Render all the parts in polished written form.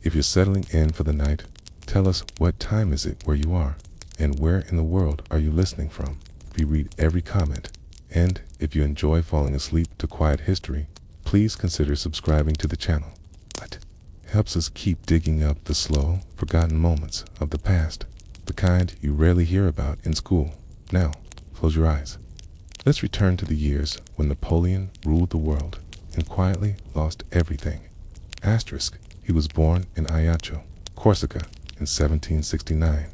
If you're settling in for the night, tell us what time is it where you are, and where in the world are you listening from. We read every comment, and if you enjoy falling asleep to quiet history, please consider subscribing to the channel. It helps us keep digging up the slow, forgotten moments of the past, the kind you rarely hear about in school. Now, close your eyes. Let's return to the years when Napoleon ruled the world and quietly lost everything. Asterisk, he was born in Ajaccio, Corsica, in 1769,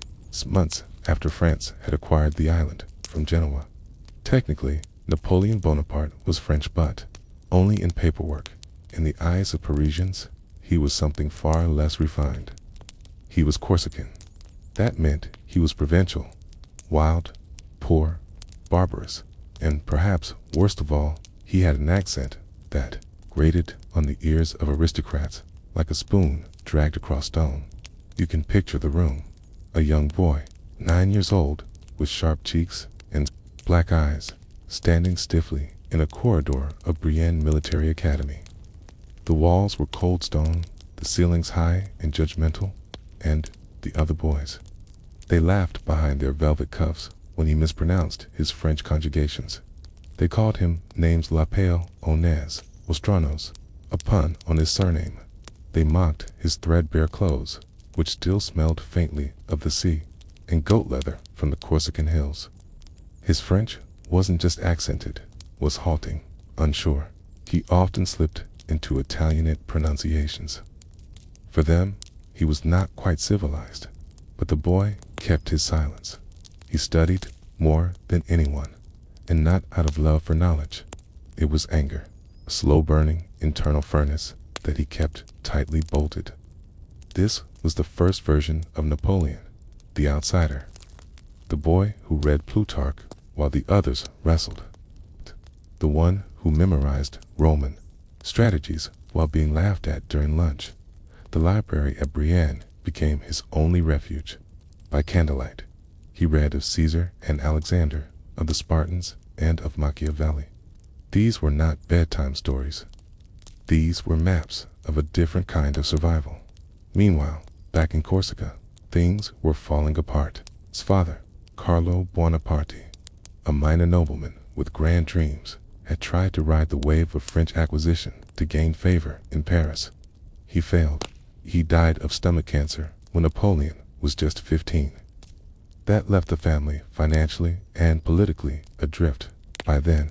months after France had acquired the island from Genoa. Technically, Napoleon Bonaparte was French, but only in paperwork. In the eyes of Parisians, he was something far less refined. He was Corsican. That meant he was provincial, wild, poor, barbarous, and perhaps worst of all, he had an accent that grated on the ears of aristocrats like a spoon dragged across stone. You can picture the room. A young boy, 9 years old, with sharp cheeks and black eyes, standing stiffly in a corridor of Brienne Military Academy. The walls were cold stone, the ceilings high and judgmental, and the other boys. They laughed behind their velvet cuffs when he mispronounced his French conjugations. They called him names Napoleonic, Ostranos, a pun on his surname. They mocked his threadbare clothes, which still smelled faintly of the sea and goat leather from the Corsican hills. His French wasn't just accented, was halting, unsure. He often slipped into Italianate pronunciations. For them, he was not quite civilized, but the boy kept his silence. He studied more than anyone, and not out of love for knowledge. It was anger, a slow-burning internal furnace that he kept tightly bolted. This was the first version of Napoleon, the outsider, the boy who read Plutarch while the others wrestled, the one who memorized Roman strategies while being laughed at during lunch. The library at Brienne became his only refuge. By candlelight, he read of Caesar and Alexander, of the Spartans, and of Machiavelli. These were not bedtime stories. These were maps of a different kind of survival. Meanwhile, back in Corsica, things were falling apart. His father, Carlo Bonaparte, a minor nobleman with grand dreams, had tried to ride the wave of French acquisition to gain favor in Paris. He failed. He died of stomach cancer when Napoleon was just 15. That left the family financially and politically adrift. By then,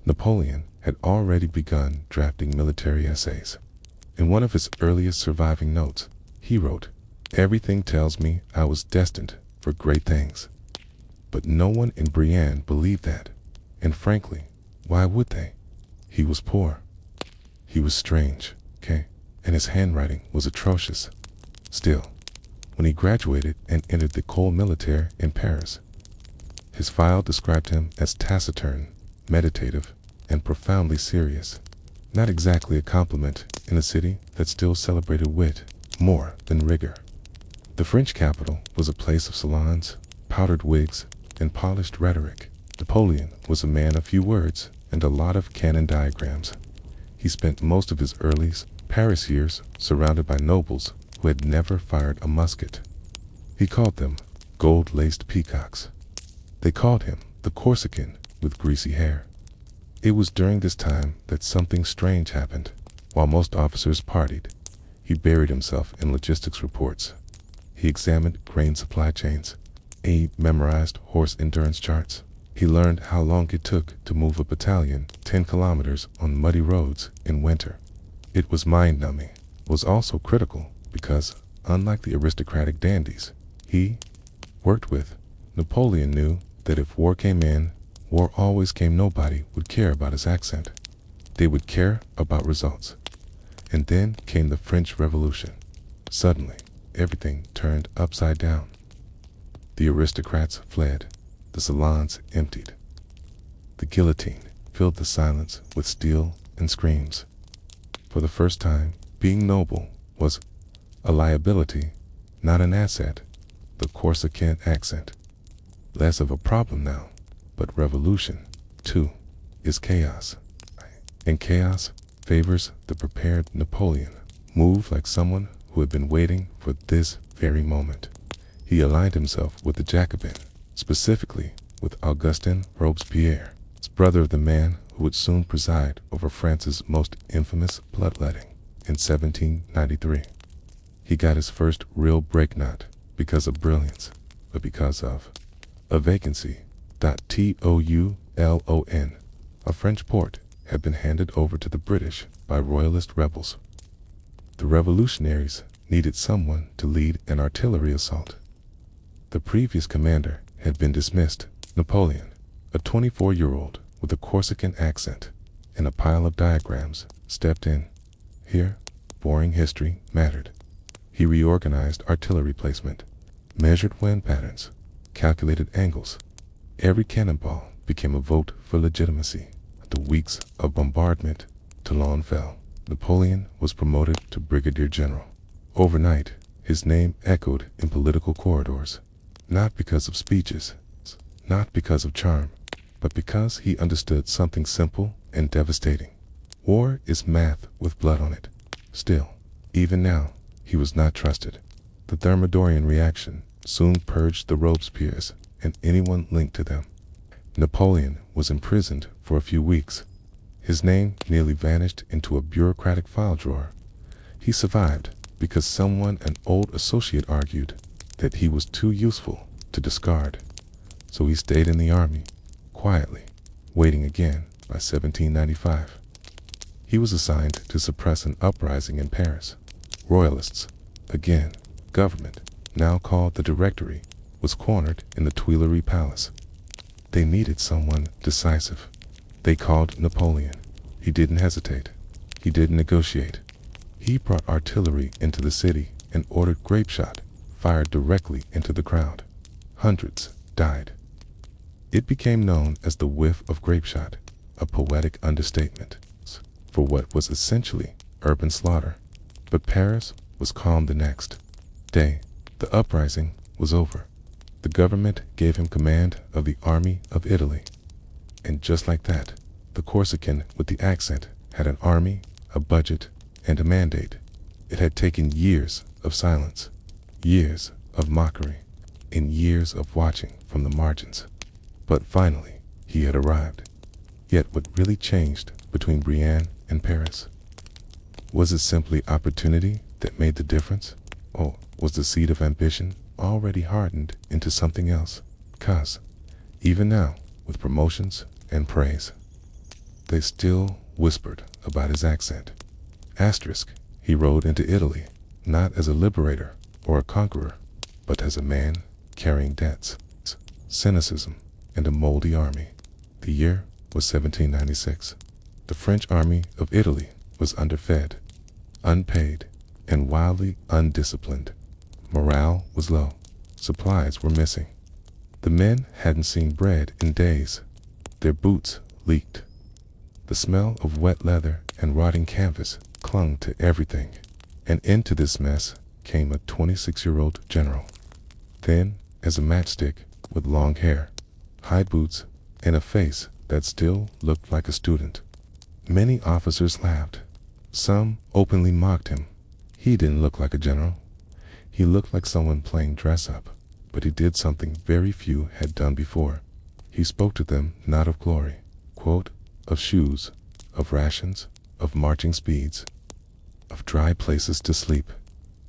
Napoleon had already begun drafting military essays. In one of his earliest surviving notes, he wrote, "Everything tells me I was destined for great things." But no one in Brienne believed that, and frankly, why would they? He was poor. He was strange, and his handwriting was atrocious. Still, when he graduated and entered the École Militaire in Paris, his file described him as taciturn, meditative, and profoundly serious. Not exactly a compliment in a city that still celebrated wit more than rigor. The French capital was a place of salons, powdered wigs, and polished rhetoric. Napoleon was a man of few words and a lot of cannon diagrams. He spent most of his early Paris years surrounded by nobles who had never fired a musket. He called them gold-laced peacocks. They called him the Corsican with greasy hair. It was during this time that something strange happened. While most officers partied, he buried himself in logistics reports. He examined grain supply chains. He memorized horse endurance charts. He learned how long it took to move a battalion 10 kilometers on muddy roads in winter. It was mind-numbing. It was also critical because, unlike the aristocratic dandies he worked with, Napoleon knew that if war came in, war always came. Nobody would care about his accent. They would care about results. And then came the French Revolution. Suddenly, everything turned upside down. The aristocrats fled. The salons emptied. The guillotine filled the silence with steel and screams. For the first time, being noble was a liability, not an asset. The Corsican accent. Less of a problem now, but revolution, too, is chaos. And chaos favors the prepared. Napoleon moved like someone who who had been waiting for this very moment. He aligned himself with the Jacobin, specifically with Augustin Robespierre, brother of the man who would soon preside over France's most infamous bloodletting in 1793. He got his first real break not because of brilliance, but because of a vacancy. Toulon, a French port, had been handed over to the British by royalist rebels. The revolutionaries needed someone to lead an artillery assault. The previous commander had been dismissed. Napoleon, a 24-year-old with a Corsican accent and a pile of diagrams, stepped in. Here, boring history mattered. He reorganized artillery placement, measured wind patterns, calculated angles. Every cannonball became a vote for legitimacy. After weeks of bombardment, Toulon fell. Napoleon was promoted to brigadier general. Overnight, his name echoed in political corridors, not because of speeches, not because of charm, but because he understood something simple and devastating. War is math with blood on it. Still, even now, he was not trusted. The Thermidorian reaction soon purged the Robespierres and anyone linked to them. Napoleon was imprisoned for a few weeks. His name nearly vanished into a bureaucratic file drawer. He survived because an old associate argued that he was too useful to discard. So he stayed in the army, quietly, waiting again by 1795. He was assigned to suppress an uprising in Paris. Royalists, again, government, now called the Directory, was cornered in the Tuileries Palace. They needed someone decisive. They called Napoleon. He didn't hesitate. He didn't negotiate. He brought artillery into the city and ordered grape shot fired directly into the crowd. Hundreds died. It became known as the whiff of grape shot, a poetic understatement for what was essentially urban slaughter. But Paris was calm the next day. The uprising was over. The government gave him command of the Army of Italy. And just like that, the Corsican with the accent had an army, a budget, and a mandate. It had taken years of silence, years of mockery, and years of watching from the margins. But finally, he had arrived. Yet what really changed between Brienne and Paris? Was it simply opportunity that made the difference? Or was the seed of ambition already hardened into something else? 'Cause, even now, with promotions and praise, they still whispered about his accent. Asterisk, he rode into Italy, not as a liberator or a conqueror, but as a man carrying debts, cynicism, and a moldy army. The year was 1796. The French army of Italy was underfed, unpaid, and wildly undisciplined. Morale was low. Supplies were missing. The men hadn't seen bread in days. Their boots leaked. The smell of wet leather and rotting canvas clung to everything. And into this mess came a 26-year-old general, thin as a matchstick with long hair, high boots, and a face that still looked like a student. Many officers laughed. Some openly mocked him. He didn't look like a general. He looked like someone playing dress-up, but he did something very few had done before. He spoke to them not of glory, quote, of shoes, of rations, of marching speeds, of dry places to sleep.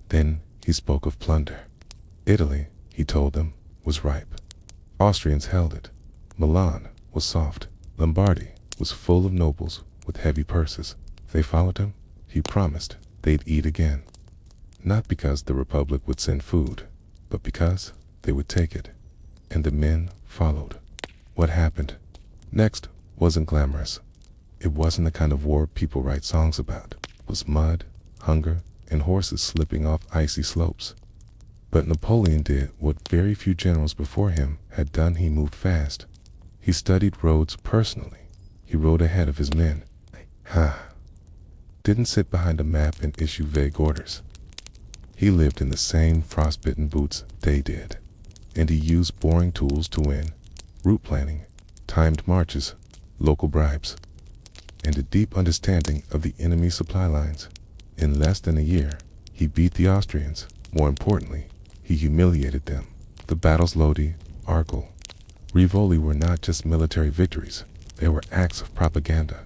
Then he spoke of plunder. Italy, he told them, was ripe. Austrians held it. Milan was soft. Lombardy was full of nobles with heavy purses. If they followed him, he promised they'd eat again. Not because the Republic would send food, but because they would take it. And the men followed. What happened next wasn't glamorous. It wasn't the kind of war people write songs about. It was mud, hunger, and horses slipping off icy slopes. But Napoleon did what very few generals before him had done. He moved fast. He studied roads personally. He rode ahead of his men. Didn't sit behind a map and issue vague orders. He lived in the same frostbitten boots they did. And he used boring tools to win. Route planning, timed marches, local bribes, and a deep understanding of the enemy supply lines. In less than a year, He beat the Austrians. More importantly, he humiliated them. The battles Lodi, Arkel, Rivoli were not just military victories, they were acts of propaganda.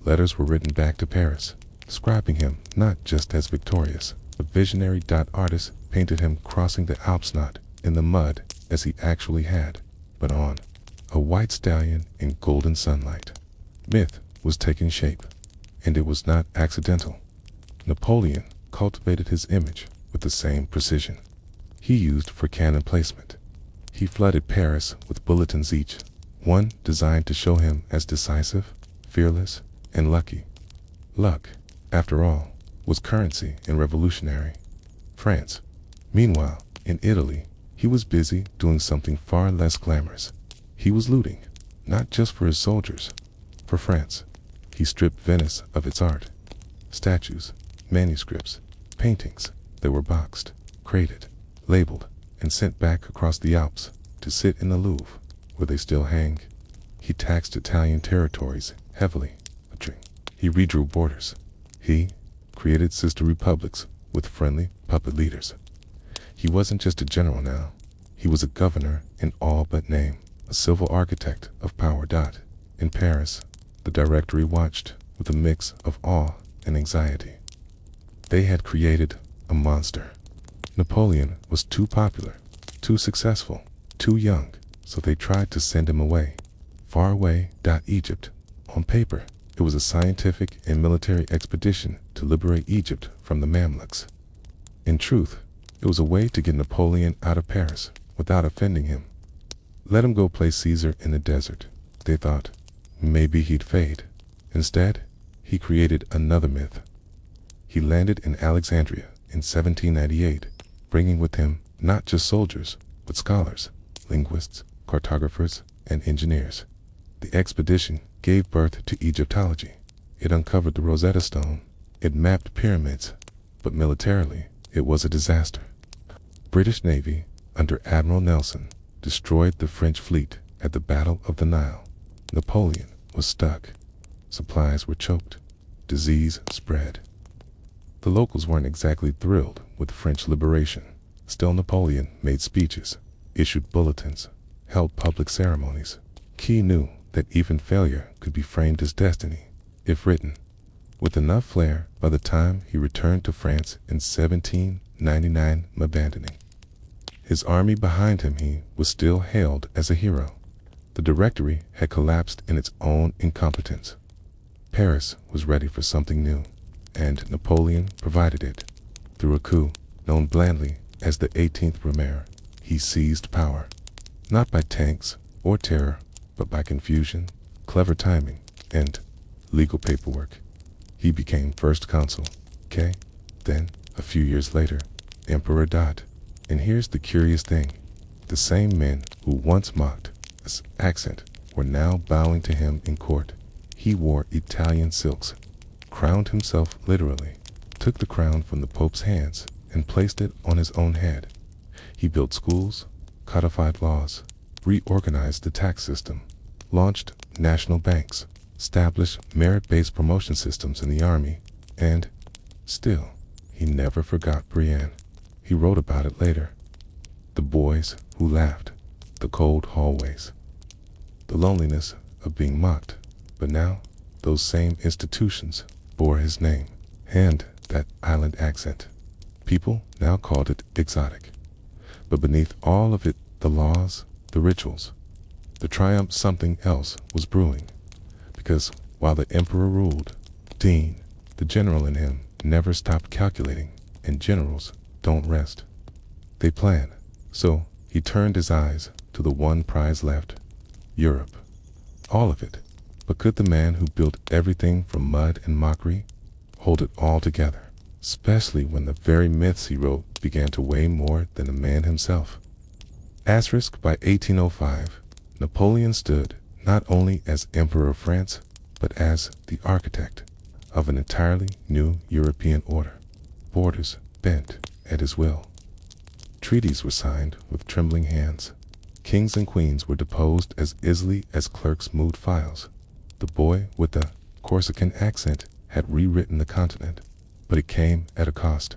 Letters were written back to Paris, describing him not just as victorious. The visionary artist painted him crossing the Alps not in the mud as he actually had, but on a white stallion in golden sunlight. Myth was taking shape, and it was not accidental. Napoleon cultivated his image with the same precision he used for cannon placement. He flooded Paris with bulletins, each one designed to show him as decisive, fearless, and lucky. Luck, after all, was currency in revolutionary France. Meanwhile, in Italy, he was busy doing something far less glamorous. He was looting, not just for his soldiers, for France. He stripped Venice of its art. Statues, manuscripts, paintings, they were boxed, crated, labeled, and sent back across the Alps to sit in the Louvre, where they still hang. He taxed Italian territories heavily. He redrew borders. He created sister republics with friendly puppet leaders. He wasn't just a general now. He was a governor in all but name, a civil architect of power. In Paris, the Directory watched with a mix of awe and anxiety. They had created a monster. Napoleon was too popular, too successful, too young, so they tried to send him away. Far away. Egypt. On paper, it was a scientific and military expedition to liberate Egypt from the Mamluks. In truth, it was a way to get Napoleon out of Paris without offending him. Let him go play Caesar in the desert. They thought, maybe he'd fade. Instead, he created another myth. He landed in Alexandria in 1798, bringing with him not just soldiers, but scholars, linguists, cartographers, and engineers. The expedition gave birth to Egyptology. It uncovered the Rosetta Stone. It mapped pyramids, but militarily, it was a disaster. British Navy, under Admiral Nelson, destroyed the French fleet at the Battle of the Nile. Napoleon was stuck. Supplies were choked. Disease spread. The locals weren't exactly thrilled with French liberation. Still, Napoleon made speeches, issued bulletins, held public ceremonies. He knew that even failure could be framed as destiny, if written with enough flair. By the time he returned to France in 1799, abandoning his army behind him, he was still hailed as a hero. The Directory had collapsed in its own incompetence. Paris was ready for something new, and Napoleon provided it. Through a coup known blandly as the 18th Brumaire, he seized power, not by tanks or terror, but by confusion, clever timing, and legal paperwork. He became first consul. Then, a few years later, Emperor. And here's the curious thing. The same men who once mocked his accent were now bowing to him in court. He wore Italian silks, crowned himself literally, took the crown from the Pope's hands, and placed it on his own head. He built schools, codified laws, reorganized the tax system, launched national banks, established merit-based promotion systems in the army, and still, he never forgot Brienne. He wrote about it later. The boys who laughed, the cold hallways, the loneliness of being mocked. But now, those same institutions bore his name and that island accent. People now called it exotic. But beneath all of it, the laws, the rituals, the triumph, something else was brewing. Because while the emperor ruled, Dean, the general in him, never stopped calculating, and generals don't rest. They plan. So he turned his eyes to the one prize left, Europe. All of it. But could the man who built everything from mud and mockery hold it all together, especially when the very myths he wrote began to weigh more than the man himself? Asterisk. By 1805, Napoleon stood not only as Emperor of France, but as the architect of an entirely new European order. Borders bent at his will. Treaties were signed with trembling hands. Kings and queens were deposed as easily as clerks moved files. The boy with the Corsican accent had rewritten the continent, but it came at a cost.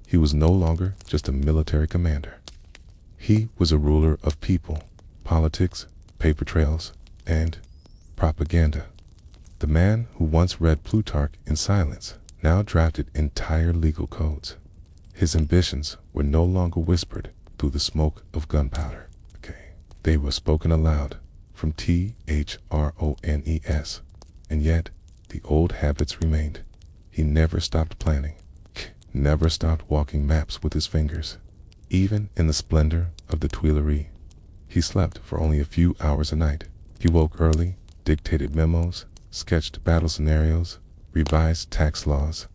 He was no longer just a military commander. He was a ruler of people, politics, paper trails, and propaganda. The man who once read Plutarch in silence now drafted entire legal codes. His ambitions were no longer whispered through the smoke of gunpowder. They were spoken aloud from Thrones, and yet the old habits remained. He never stopped planning, never stopped walking maps with his fingers. Even in the splendor of the Tuileries, he slept for only a few hours a night. He woke early, dictated memos, sketched battle scenarios, revised tax laws,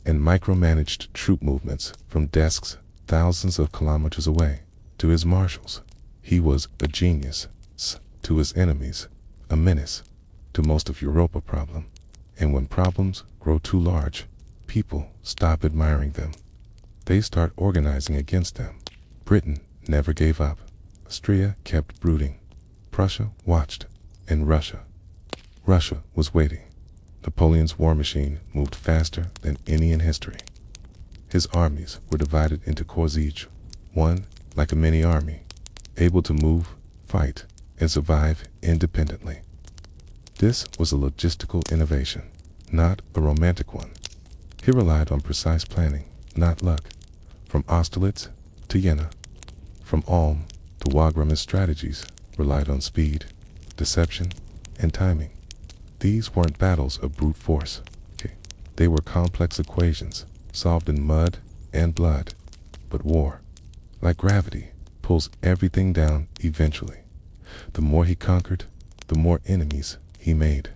and micromanaged troop movements from desks thousands of kilometers away. To his marshals, he was a genius. To his enemies, a menace. To most of Europe, a problem. And when problems grow too large, people stop admiring them. They start organizing against them. Britain never gave up. Austria kept brooding. Prussia watched. And Russia was waiting. Napoleon's war machine moved faster than any in history. His armies were divided into corps, one like a mini army, able to move, fight, and survive independently. This was a logistical innovation, not a romantic one. He relied on precise planning, not luck. From Austerlitz to Vienna, from Ulm to Wagram, his strategies relied on speed, deception, and timing. These weren't battles of brute force. They were complex equations solved in mud and blood. But war, like gravity, pulls everything down eventually. The more he conquered, the more enemies he made.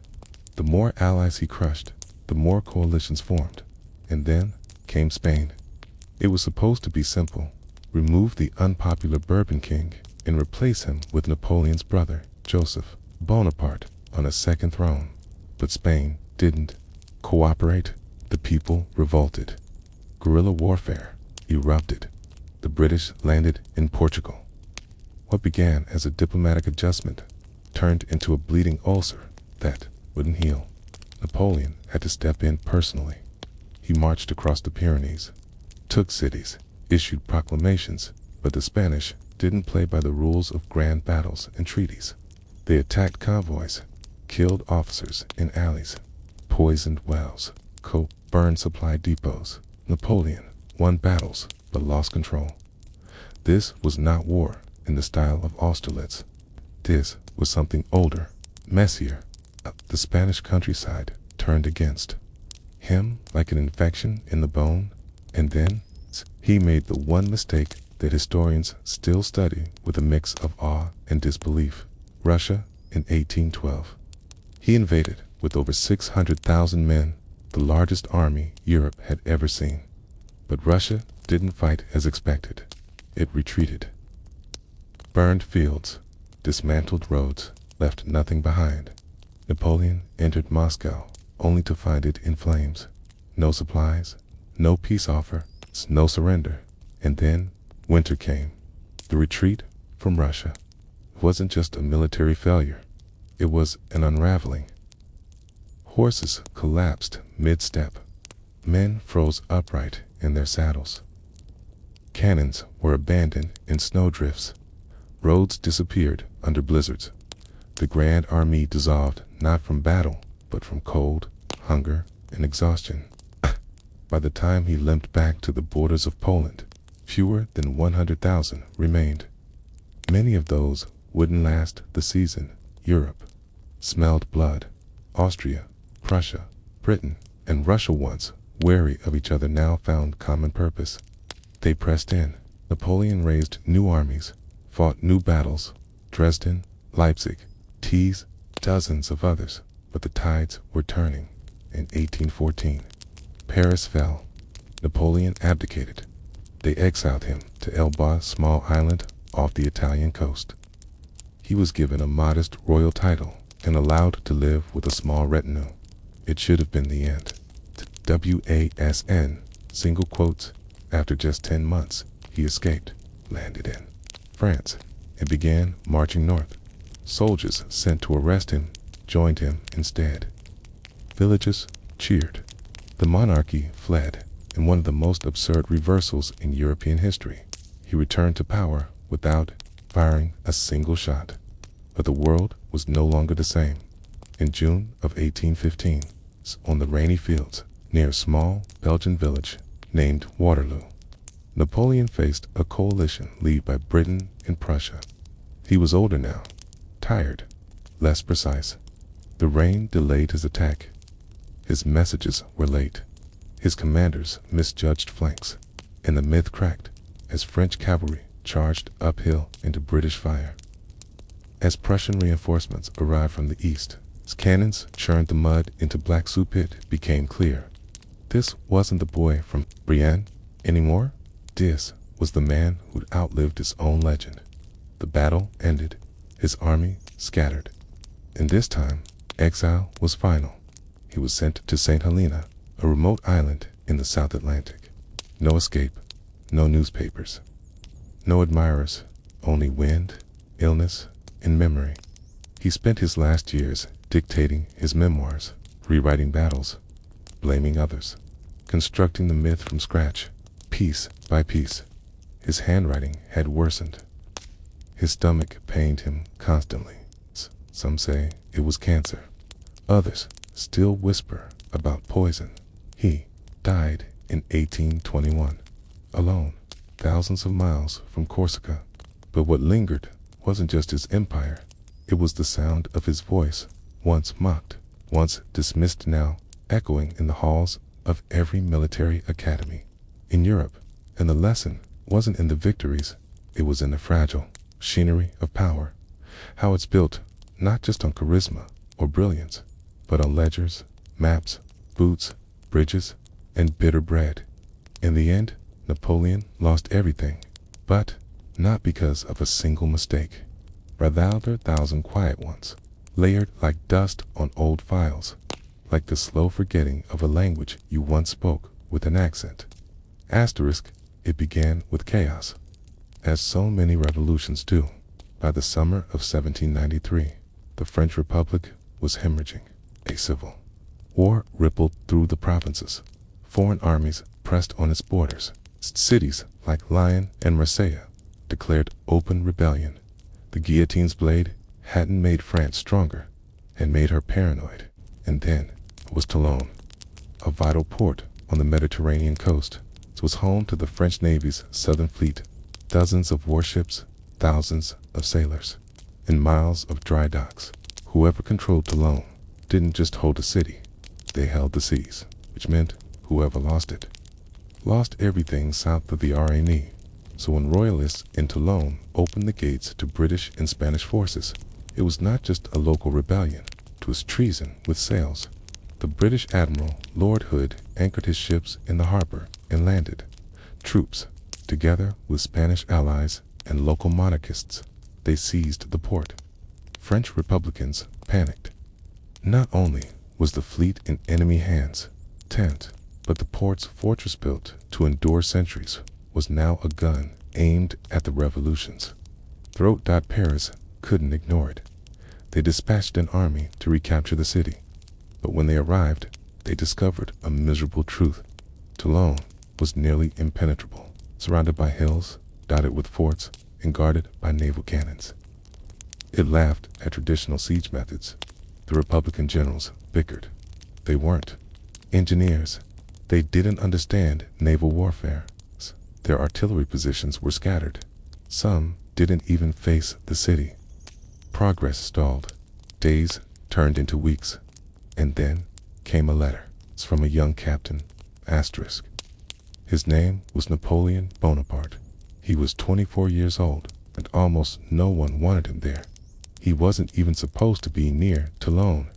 The more allies he crushed, the more coalitions formed. And then came Spain. It was supposed to be simple. Remove the unpopular Bourbon king and replace him with Napoleon's brother, Joseph Bonaparte, on a second throne. But Spain didn't cooperate. The people revolted. Guerrilla warfare erupted. The British landed in Portugal. What began as a diplomatic adjustment turned into a bleeding ulcer that wouldn't heal. Napoleon had to step in personally. He marched across the Pyrenees, took cities, issued proclamations, but the Spanish didn't play by the rules of grand battles and treaties. They attacked convoys, killed officers in alleys, poisoned wells, burned supply depots. Napoleon won battles but lost control. This was not war in the style of Austerlitz. This was something older, messier. The Spanish countryside turned against him like an infection in the bone, and then he made the one mistake that historians still study with a mix of awe and disbelief. Russia in 1812. He invaded with over 600,000 men, the largest army Europe had ever seen. But Russia didn't fight as expected. It retreated. Burned fields, dismantled roads, left nothing behind. Napoleon entered Moscow only to find it in flames. No supplies, no peace offer, no surrender. And then winter came. The retreat from Russia wasn't just a military failure. It was an unraveling. Horses collapsed mid-step. Men froze upright in their saddles. Cannons were abandoned in snowdrifts. Roads disappeared under blizzards. The Grand Army dissolved not from battle, but from cold, hunger, and exhaustion. By the time he limped back to the borders of Poland, fewer than 100,000 remained. Many of those wouldn't last the season. Europe smelled blood. Austria, Prussia, Britain, and Russia, once wary of each other, now found common purpose. They pressed in. Napoleon raised new armies, fought new battles, Dresden, Leipzig, Tees, dozens of others. But the tides were turning. In 1814, Paris fell. Napoleon abdicated. They exiled him to Elba, small island off the Italian coast. He was given a modest royal title and allowed to live with a small retinue. It should have been the end. WASN, single quotes, after just 10 months, he escaped, landed in France, and began marching north. Soldiers sent to arrest him joined him instead. Villagers cheered. The monarchy fled. in one of the most absurd reversals in European history. He returned to power without firing a single shot. But the world was no longer the same. In June of 1815, on the rainy fields near a small Belgian village named Waterloo, Napoleon faced a coalition led by Britain and Prussia. He was older now, tired, less precise. The rain delayed his attack. His messages were late. His commanders misjudged flanks, and the myth cracked as French cavalry charged uphill into British fire. As Prussian reinforcements arrived from the east, as cannons churned the mud into black soup, it became clear. This wasn't the boy from Brienne anymore. This was the man who'd outlived his own legend. The battle ended, his army scattered, and this time, exile was final. He was sent to St. Helena, a remote island in the South Atlantic. No escape, no newspapers, no admirers, only wind, illness, and memory. He spent his last years dictating his memoirs, rewriting battles, blaming others, constructing the myth from scratch, piece by piece. His handwriting had worsened. His stomach pained him constantly. Some say it was cancer. Others still whisper about poison. He died in 1821, alone, thousands of miles from Corsica. But what lingered wasn't just his empire. It was the sound of his voice, once mocked, once dismissed, now echoing in the halls of every military academy in Europe. And the lesson wasn't in the victories, it was in the fragile machinery of power, how it's built not just on charisma or brilliance, but on ledgers, maps, boots, bridges, and bitter bread. In the end, Napoleon lost everything, but not because of a single mistake. Rather, 1,000 quiet ones, layered like dust on old files, like the slow forgetting of a language you once spoke with an accent. Asterisk, it began with chaos, as so many revolutions do. By the summer of 1793, the French Republic was hemorrhaging. A civil war rippled through the provinces. Foreign armies pressed on its borders. Cities like Lyon and Marseille declared open rebellion. The guillotine's blade hadn't made France stronger, and made her paranoid. And then was Toulon, a vital port on the Mediterranean coast. It was home to the French Navy's Southern Fleet, dozens of warships, thousands of sailors, and miles of dry docks. Whoever controlled Toulon didn't just hold the city, they held the seas, which meant whoever lost it lost everything south of the Rhine. So when royalists in Toulon opened the gates to British and Spanish forces, it was not just a local rebellion, it was treason with sails. The British Admiral Lord Hood anchored his ships in the harbor and landed. Troops, together with Spanish allies and local monarchists, they seized the port. French Republicans panicked. Not only was the fleet in enemy hands, but the port's fortress, built to endure centuries, was now a gun aimed at the revolutions. Paris couldn't ignore it. They dispatched an army to recapture the city. But when they arrived, they discovered a miserable truth. Toulon was nearly impenetrable, surrounded by hills, dotted with forts, and guarded by naval cannons. It laughed at traditional siege methods. The Republican generals bickered. They weren't engineers. They didn't understand naval warfare. Their artillery positions were scattered. Some didn't even face the city. Progress stalled. Days turned into weeks. And then came a letter. It's from a young captain, asterisk. His name was Napoleon Bonaparte. He was 24 years old, and almost no one wanted him there. He wasn't even supposed to be near Toulon.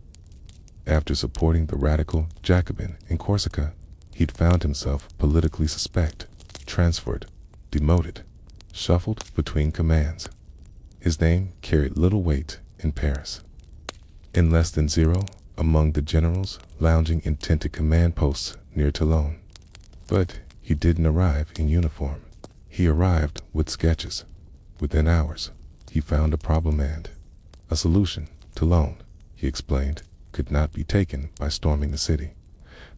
After supporting the radical Jacobin in Corsica, he'd found himself politically suspect, transferred, demoted, shuffled between commands. His name carried little weight in Paris. In less than zero among the generals lounging in tented command posts near Toulon. But he didn't arrive in uniform. He arrived with sketches. Within hours, he found a problem and a solution. Toulon, he explained, could not be taken by storming the city.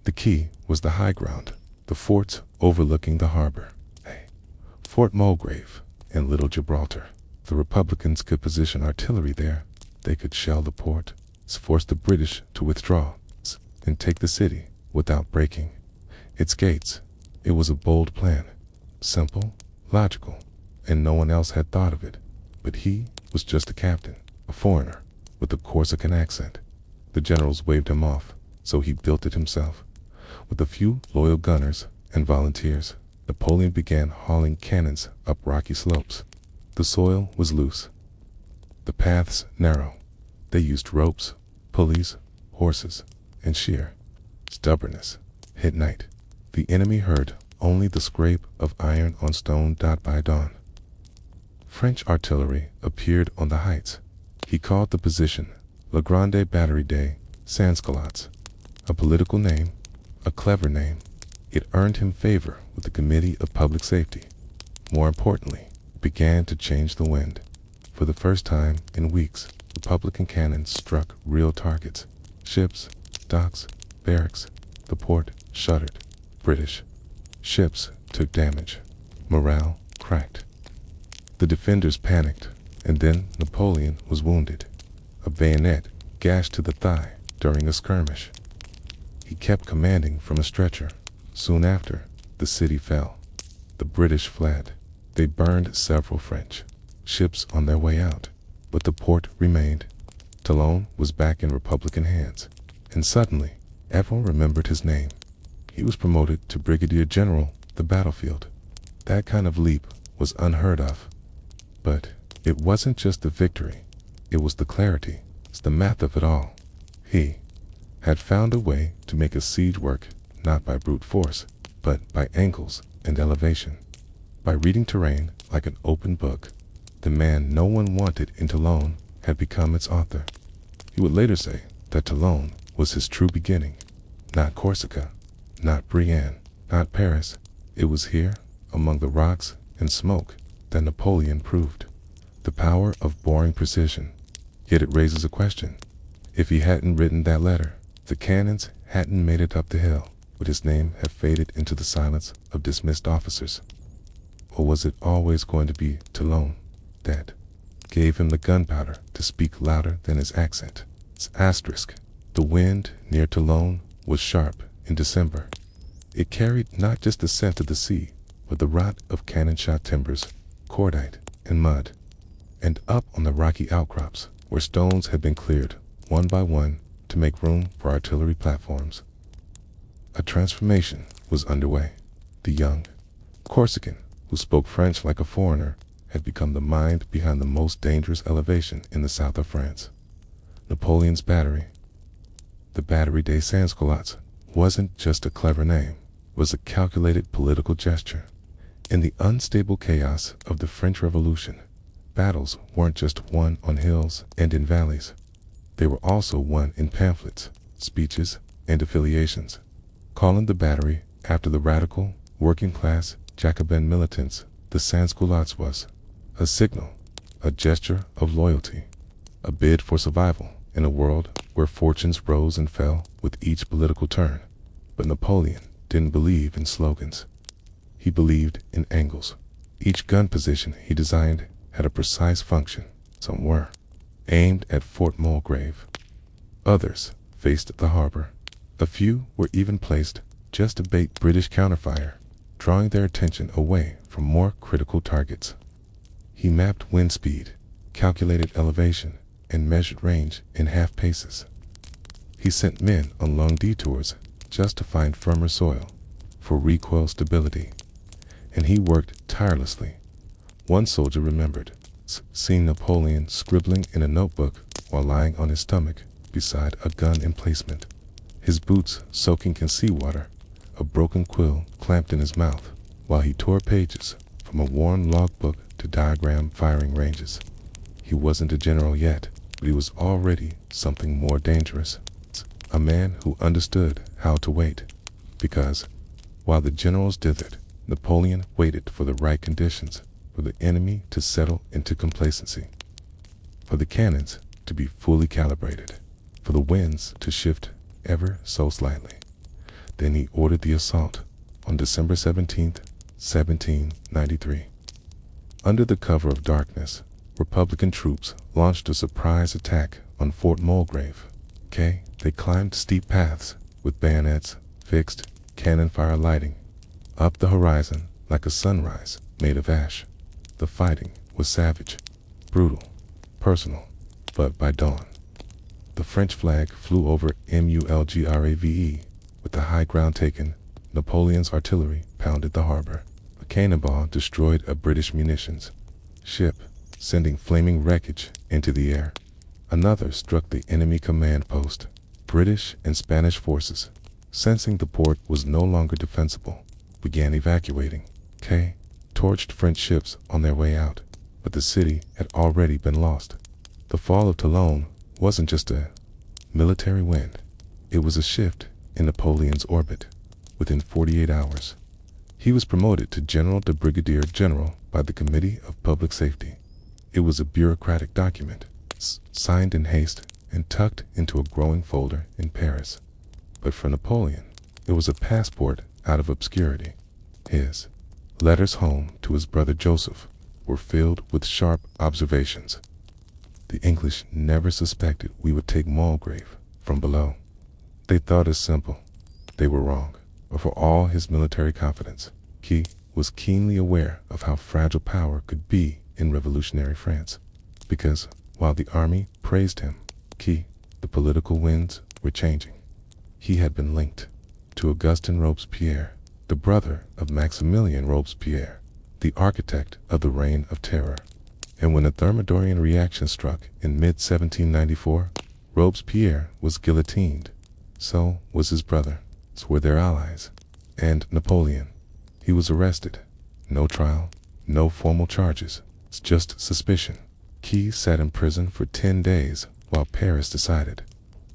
The key was the high ground, the forts overlooking the harbor, Fort Mulgrave and Little Gibraltar. The Republicans could position artillery there. They could shell the port, force the British to withdraw, and take the city without breaking its gates. It was a bold plan, simple, logical, and no one else had thought of it. But he was just a captain, a foreigner, with a Corsican accent. The generals waved him off, so he built it himself. With a few loyal gunners and volunteers, Napoleon began hauling cannons up rocky slopes. The soil was loose, the paths narrow. They used ropes, pulleys, horses, and sheer stubbornness. At night, the enemy heard only the scrape of iron on stone. By dawn, French artillery appeared on the heights. He called the position La Grande Batterie des Sans-Culottes, a political name, a clever name. It earned him favor with the Committee of Public Safety. More importantly, it began to change the wind. For the first time in weeks, Republican cannons struck real targets. Ships, docks, barracks. The port shuddered. British ships took damage. Morale cracked. The defenders panicked, and then Napoleon was wounded. A bayonet gashed to the thigh during a skirmish. He kept commanding from a stretcher. Soon after, the city fell. The British fled. They burned several French ships on their way out, but the port remained. Toulon was back in Republican hands, and suddenly, everyone remembered his name. He was promoted to brigadier general. The battlefield. That kind of leap was unheard of. But it wasn't just the victory. It was the clarity. It's the math of it all. He had found a way to make a siege work, not by brute force, but by angles and elevation. By reading terrain like an open book. The man no one wanted in Toulon had become its author. He would later say that Toulon was his true beginning. Not Corsica, not Brienne, not Paris. It was here, among the rocks and smoke, that Napoleon proved the power of boring precision. Yet it raises a question. If he hadn't written that letter, the cannons hadn't made it up the hill, would his name have faded into the silence of dismissed officers? Or was it always going to be Toulon that gave him the gunpowder to speak louder than his accent? It's asterisk. The wind near Toulon was sharp in December. It carried not just the scent of the sea, but the rot of cannon-shot timbers, cordite, and mud. And up on the rocky outcrops, where stones had been cleared, one by one, to make room for artillery platforms, a transformation was underway. The young Corsican, who spoke French like a foreigner, had become the mind behind the most dangerous elevation in the south of France. Napoleon's battery, the Batterie des Sans-Culottes, wasn't just a clever name, was a calculated political gesture. In the unstable chaos of the French Revolution, battles weren't just won on hills and in valleys. They were also won in pamphlets, speeches, and affiliations. Calling the battery after the radical, working-class Jacobin militants, the Sans-Culottes was a signal, a gesture of loyalty, a bid for survival in a world where fortunes rose and fell with each political turn. But Napoleon didn't believe in slogans. He believed in angles. Each gun position he designed had a precise function. Some were aimed at Fort Mulgrave. Others faced the harbor. A few were even placed just to bait British counterfire, drawing their attention away from more critical targets. He mapped wind speed, calculated elevation, and measured range in half paces. He sent men on long detours just to find firmer soil, for recoil stability. And he worked tirelessly. One soldier remembered seeing Napoleon scribbling in a notebook while lying on his stomach beside a gun emplacement, his boots soaking in seawater, a broken quill clamped in his mouth, while he tore pages from a worn logbook to diagram firing ranges. He wasn't a general yet, but he was already something more dangerous. A man who understood how to wait. Because, while the generals dithered, Napoleon waited for the right conditions, for the enemy to settle into complacency, for the cannons to be fully calibrated, for the winds to shift ever so slightly. Then he ordered the assault on December 17, 1793. Under the cover of darkness, Republican troops launched a surprise attack on Fort Mulgrave. They climbed steep paths with bayonets fixed, cannon fire lighting up the horizon like a sunrise made of ash. The fighting was savage, brutal, personal, but by dawn, the French flag flew over Mulgrave. With the high ground taken, Napoleon's artillery pounded the harbor. A cannonball destroyed a British munitions ship, sending flaming wreckage into the air. Another struck the enemy command post. British and Spanish forces, sensing the port was no longer defensible, began evacuating. Torched French ships on their way out, but the city had already been lost. The fall of Toulon wasn't just a military win. It was a shift in Napoleon's orbit. Within 48 hours, he was promoted to General de Brigadier General by the Committee of Public Safety. It was a bureaucratic document, signed in haste and tucked into a growing folder in Paris. But for Napoleon, it was a passport out of obscurity. His letters home to his brother Joseph were filled with sharp observations. The English never suspected we would take Mulgrave from below. They thought us simple. They were wrong. But for all his military confidence, he was keenly aware of how fragile power could be in revolutionary France. Because while the army praised him, the political winds were changing. He had been linked to Augustin Robespierre, the brother of Maximilien Robespierre, the architect of the Reign of Terror. And when the Thermidorian reaction struck in mid-1794, Robespierre was guillotined. So was his brother. So were their allies. And Napoleon. He was arrested. No trial, no formal charges. It's just suspicion. Key sat in prison for 10 days while Paris decided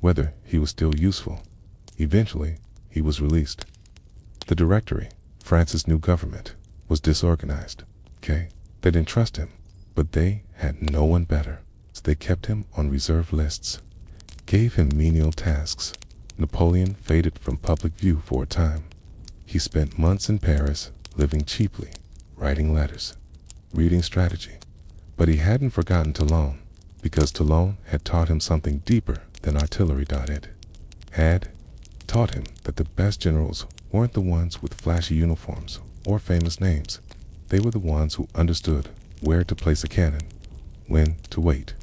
whether he was still useful. Eventually, he was released. The Directory, France's new government, was disorganized. They didn't trust him, but they had no one better, so they kept him on reserve lists, gave him menial tasks. Napoleon faded from public view for a time. He spent months in Paris, living cheaply, writing letters, reading strategy. But he hadn't forgotten Toulon, because Toulon had taught him something deeper than artillery. It had taught him that the best generals weren't the ones with flashy uniforms or famous names. They were the ones who understood where to place a cannon, when to wait,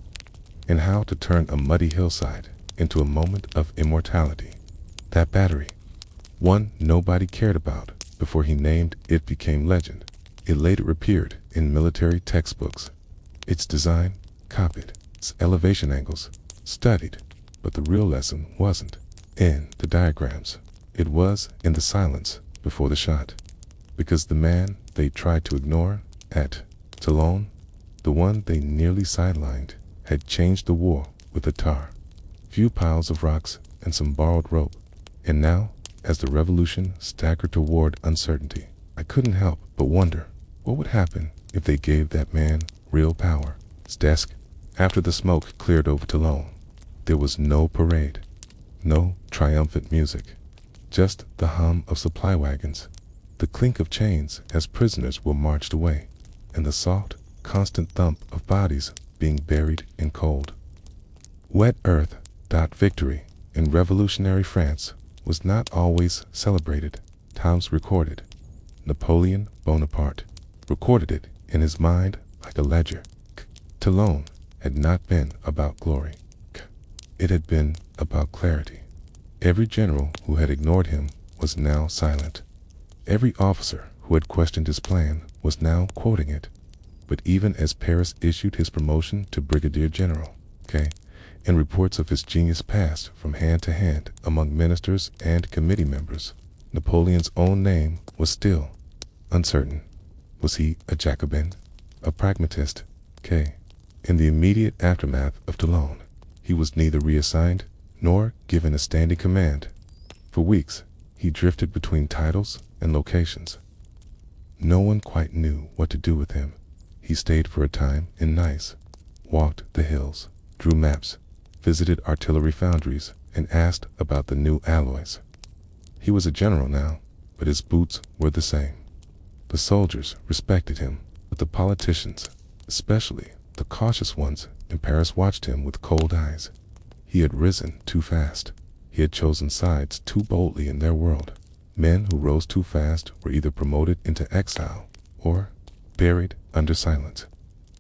and how to turn a muddy hillside into a moment of immortality. That battery, one nobody cared about before he named it, became legend. It later appeared in military textbooks. Its design copied, its elevation angles studied, but the real lesson wasn't in the diagrams. It was in the silence before the shot. Because the man they tried to ignore at Toulon, the one they nearly sidelined, had changed the war with a tar, few piles of rocks, and some borrowed rope. And now, as the revolution staggered toward uncertainty, I couldn't help but wonder what would happen if they gave that man real power. His desk, after the smoke cleared over Toulon, there was no parade, no triumphant music, just the hum of supply wagons, the clink of chains as prisoners were marched away, and the soft, constant thump of bodies being buried in cold, wet earth. Victory in revolutionary France was not always celebrated. Times recorded. Napoleon Bonaparte recorded it in his mind like a ledger. Toulon had not been about glory. It had been about clarity. Every general who had ignored him was now silent. Every officer who had questioned his plan was now quoting it. But even as Paris issued his promotion to Brigadier General, and reports of his genius passed from hand to hand among ministers and committee members, Napoleon's own name was still uncertain. Was he a Jacobin, a pragmatist? In the immediate aftermath of Toulon, he was neither reassigned nor given a standing command. For weeks, he drifted between titles and locations. No one quite knew what to do with him. He stayed for a time in Nice, walked the hills, drew maps, visited artillery foundries, and asked about the new alloys. He was a general now, but his boots were the same. The soldiers respected him, but the politicians, especially the cautious ones in Paris, watched him with cold eyes. He had risen too fast. He had chosen sides too boldly in their world. Men who rose too fast were either promoted into exile or buried under silence.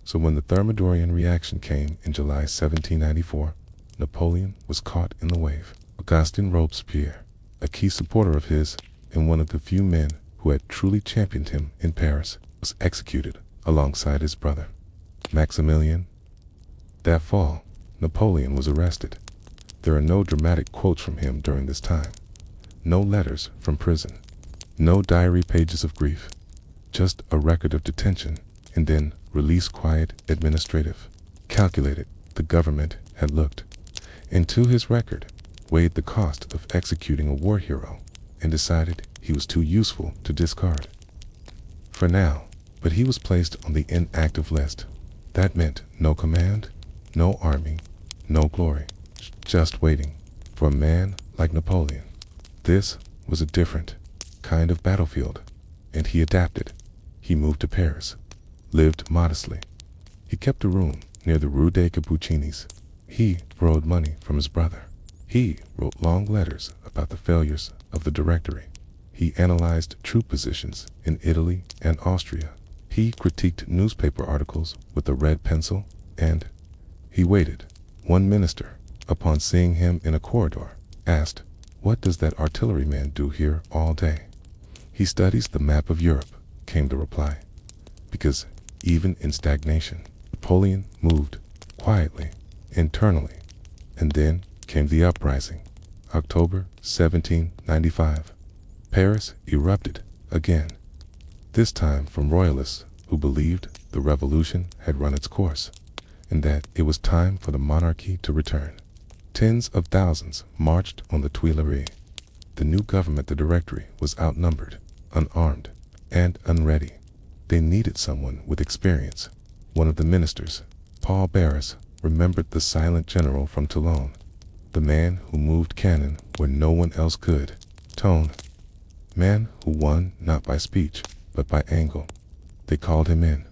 So when the Thermidorian reaction came in July 1794, Napoleon was caught in the wave. Augustin Robespierre, a key supporter of his and one of the few men who had truly championed him in Paris, was executed alongside his brother, Maximilian. That fall, Napoleon was arrested. There are no dramatic quotes from him during this time, no letters from prison, no diary pages of grief, just a record of detention and then release. Quiet, administrative, calculated. The government had looked into his record, weighed the cost of executing a war hero, and decided he was too useful to discard. For now, but he was placed on the inactive list. That meant no command, no army, no glory, just waiting for a man like Napoleon. This was a different kind of battlefield, and he adapted. He moved to Paris, lived modestly. He kept a room near the Rue des Capucines. He borrowed money from his brother. He wrote long letters about the failures of the Directory. He analyzed troop positions in Italy and Austria. He critiqued newspaper articles with a red pencil, and he waited. One minister, upon seeing him in a corridor, asked, "What does that artilleryman do here all day?" "He studies the map of Europe," came the reply. Because even in stagnation, Napoleon moved quietly, internally. And then came the uprising. October 1795. Paris erupted again, this time from royalists who believed the revolution had run its course and that it was time for the monarchy to return. Tens of thousands marched on the Tuileries. The new government, the Directory, was outnumbered, unarmed, and unready. They needed someone with experience. One of the ministers, Paul Barras, remembered the silent general from Toulon, the man who moved cannon where no one else could. Tone, man who won not by speech, but by angle. They called him in.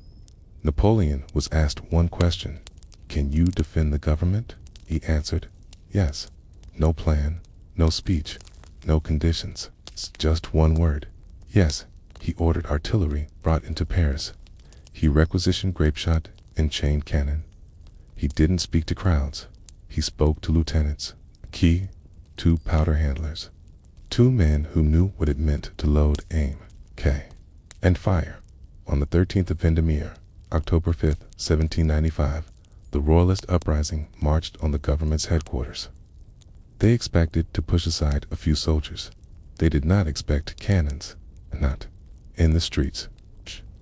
Napoleon was asked one question: "Can you defend the government?" He answered, "Yes." No plan, no speech, no conditions. Just one word: yes. He ordered artillery brought into Paris. He requisitioned grapeshot and chain cannon. He didn't speak to crowds. He spoke to lieutenants, key, 2 powder handlers, 2 men who knew what it meant to load, aim, and fire. On the 13th of Vendemiaire, October 5th, 1795, the Royalist uprising marched on the government's headquarters. They expected to push aside a few soldiers. They did not expect cannons, not in the streets,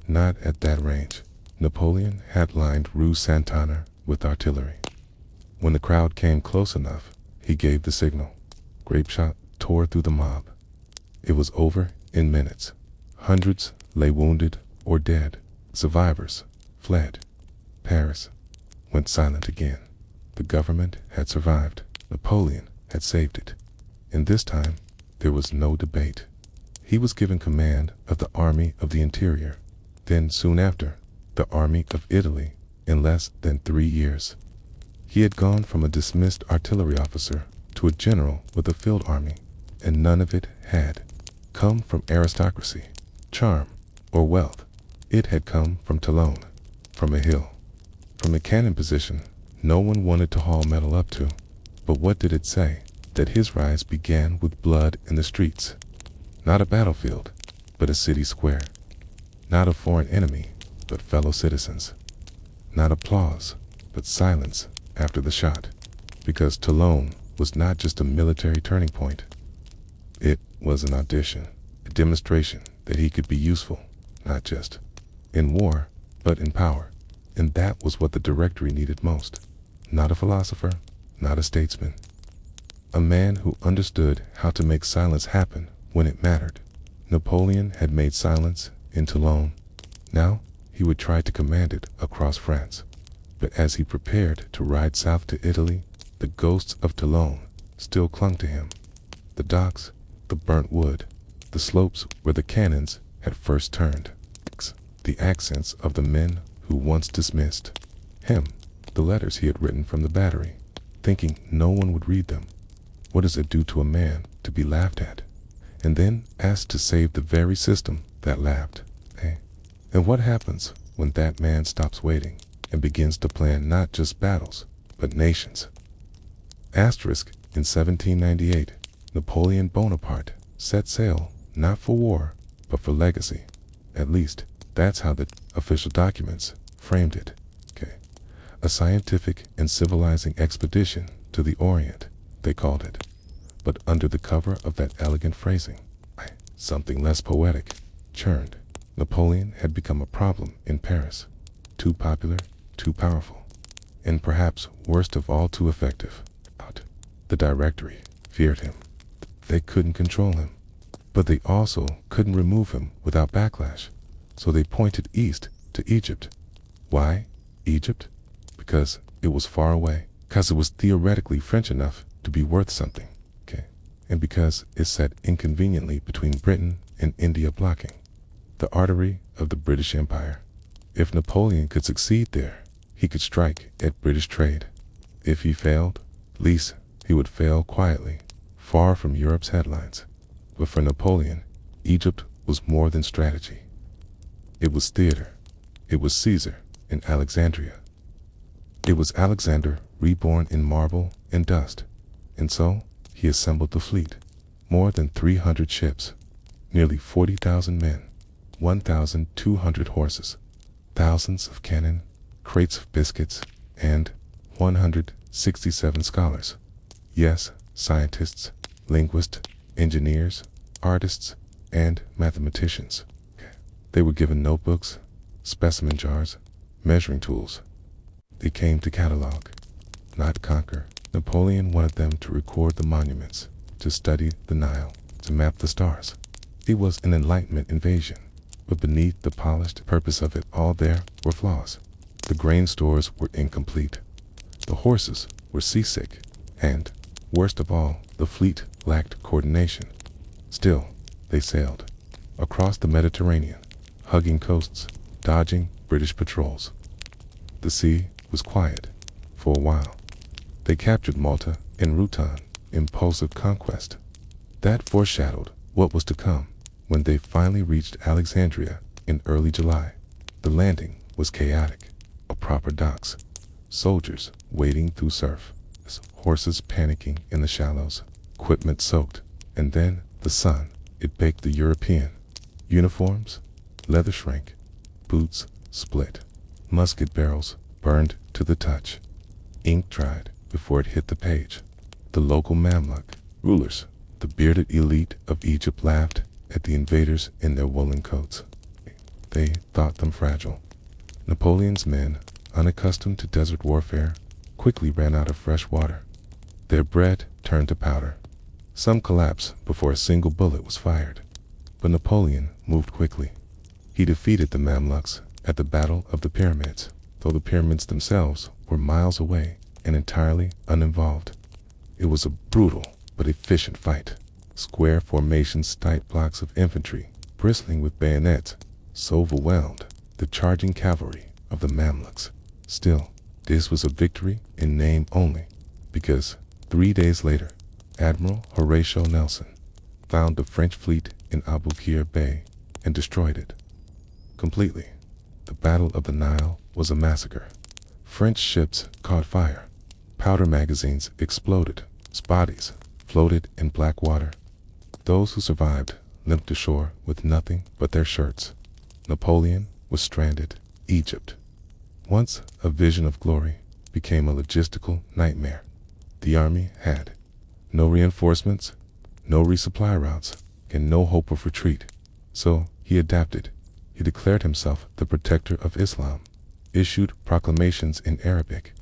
not at that range. Napoleon had lined Rue Saint-Honore with artillery. When the crowd came close enough, he gave the signal. Grapeshot tore through the mob. It was over in minutes. Hundreds lay wounded or dead. Survivors fled. Paris went silent again. The government had survived. Napoleon had saved it. And this time, there was no debate. He was given command of the Army of the Interior. Then, soon after, the Army of Italy in less than 3 years. He had gone from a dismissed artillery officer to a general with a field army, and none of it had come from aristocracy, charm, or wealth. It had come from Toulon, from a hill, from a cannon position no one wanted to haul metal up to. But what did it say? That his rise began with blood in the streets. Not a battlefield, but a city square. Not a foreign enemy, but fellow citizens. Not applause, but silence after the shot. Because Toulon was not just a military turning point. It was an audition, a demonstration that he could be useful, not just in war, but in power. And that was what the Directory needed most. Not a philosopher, not a statesman. A man who understood how to make silence happen when it mattered. Napoleon had made silence in Toulon. Now he would try to command it across France. But as he prepared to ride south to Italy, the ghosts of Toulon still clung to him. The docks, the burnt wood, the slopes where the cannons had first turned, the accents of the men who once dismissed him, the letters he had written from the battery, thinking no one would read them. What does it do to a man to be laughed at, and then asked to save the very system that laughed? And what happens when that man stops waiting and begins to plan not just battles, but nations? Asterisk, in 1798, Napoleon Bonaparte set sail not for war, but for legacy. At least, that's how the official documents framed it. A scientific and civilizing expedition to the Orient, they called it. But under the cover of that elegant phrasing, something less poetic churned. Napoleon had become a problem in Paris. Too popular, too powerful, and perhaps worst of all, too effective. The Directory feared him. They couldn't control him, but they also couldn't remove him without backlash. So they pointed east to Egypt. Why Egypt? Because it was far away, because it was theoretically French enough to be worth something, and because it sat inconveniently between Britain and India, blocking the artery of the British Empire. If Napoleon could succeed there, he could strike at British trade. If he failed, at least he would fail quietly, far from Europe's headlines. But for Napoleon, Egypt was more than strategy. It was theater. It was Caesar in Alexandria. It was Alexander reborn in marble and dust. And so he assembled the fleet. More than 300 ships, nearly 40,000 men, 1,200 horses, thousands of cannon, crates of biscuits, and 167 scholars. Yes, scientists, linguists, engineers, artists, and mathematicians. They were given notebooks, specimen jars, measuring tools. They came to catalog, not conquer. Napoleon wanted them to record the monuments, to study the Nile, to map the stars. It was an Enlightenment invasion, but beneath the polished purpose of it all there were flaws. The grain stores were incomplete. The horses were seasick, and, worst of all, the fleet lacked coordination. Still, they sailed across the Mediterranean, hugging coasts, dodging British patrols. The sea was quiet for a while. They captured Malta and Rutan, impulsive conquest. That foreshadowed what was to come. When they finally reached Alexandria in early July, the landing was chaotic. A proper docks, soldiers wading through surf, horses panicking in the shallows, equipment soaked, and then the sun, it baked the European. Uniforms, leather shrank, boots split, musket barrels burned to the touch, ink dried before it hit the page. The local Mamluk rulers, the bearded elite of Egypt, laughed at the invaders in their woolen coats. They thought them fragile. Napoleon's men, unaccustomed to desert warfare, quickly ran out of fresh water. Their bread turned to powder. Some collapsed before a single bullet was fired. But Napoleon moved quickly. He defeated the Mamluks at the Battle of the Pyramids, though the pyramids themselves were miles away and entirely uninvolved. It was a brutal but efficient fight. Square formations, tight blocks of infantry, bristling with bayonets, so overwhelmed the charging cavalry of the Mamluks. Still, this was a victory in name only, because 3 days later, Admiral Horatio Nelson found the French fleet in Abu Qir Bay and destroyed it completely. The Battle of the Nile was a massacre. French ships caught fire. Powder magazines exploded. Bodies floated in black water. Those who survived limped ashore with nothing but their shirts. Napoleon was stranded. Egypt, once a vision of glory, became a logistical nightmare. The army had no reinforcements, no resupply routes, and no hope of retreat. So he adapted. He declared himself the protector of Islam, issued proclamations in Arabic,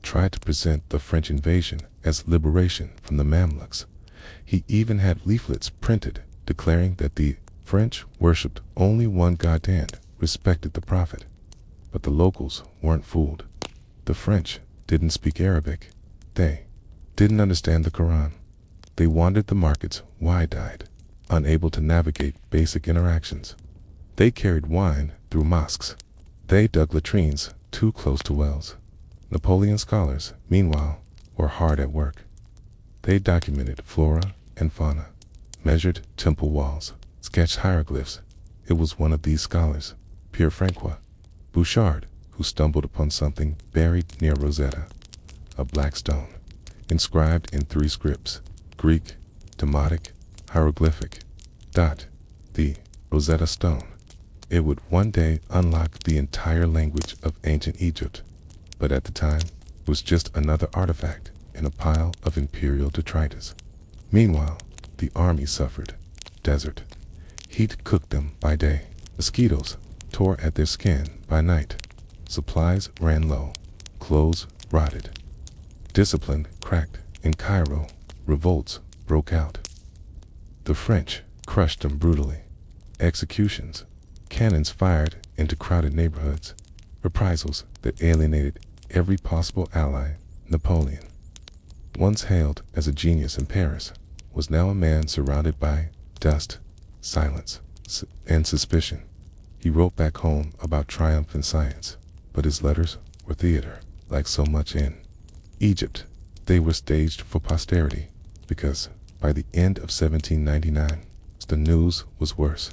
tried to present the French invasion as liberation from the Mamluks. He even had leaflets printed declaring that the French worshipped only one God and respected the Prophet. But the locals weren't fooled. The French didn't speak Arabic. They didn't understand the Quran. They wandered the markets wide-eyed, unable to navigate basic interactions. They carried wine through mosques. They dug latrines too close to wells. Napoleon scholars, meanwhile, were hard at work. They documented flora and fauna, measured temple walls, sketched hieroglyphs. It was one of these scholars, Pierre Francois Bouchard, who stumbled upon something buried near Rosetta, a black stone, inscribed in 3 scripts: Greek, Demotic, hieroglyphic. The Rosetta Stone. It would one day unlock the entire language of ancient Egypt, but at the time, it was just another artifact in a pile of imperial detritus. Meanwhile, the army suffered. Desert. Heat cooked them by day. Mosquitoes tore at their skin by night. Supplies ran low. Clothes rotted. Discipline cracked. In Cairo, revolts broke out. The French crushed them brutally. Executions. Cannons fired into crowded neighborhoods. Reprisals that alienated every possible ally. Napoleon, once hailed as a genius in Paris, was now a man surrounded by dust, silence, and suspicion. He wrote back home about triumph in science, but his letters were theater, like so much in Egypt. They were staged for posterity, because by the end of 1799, the news was worse.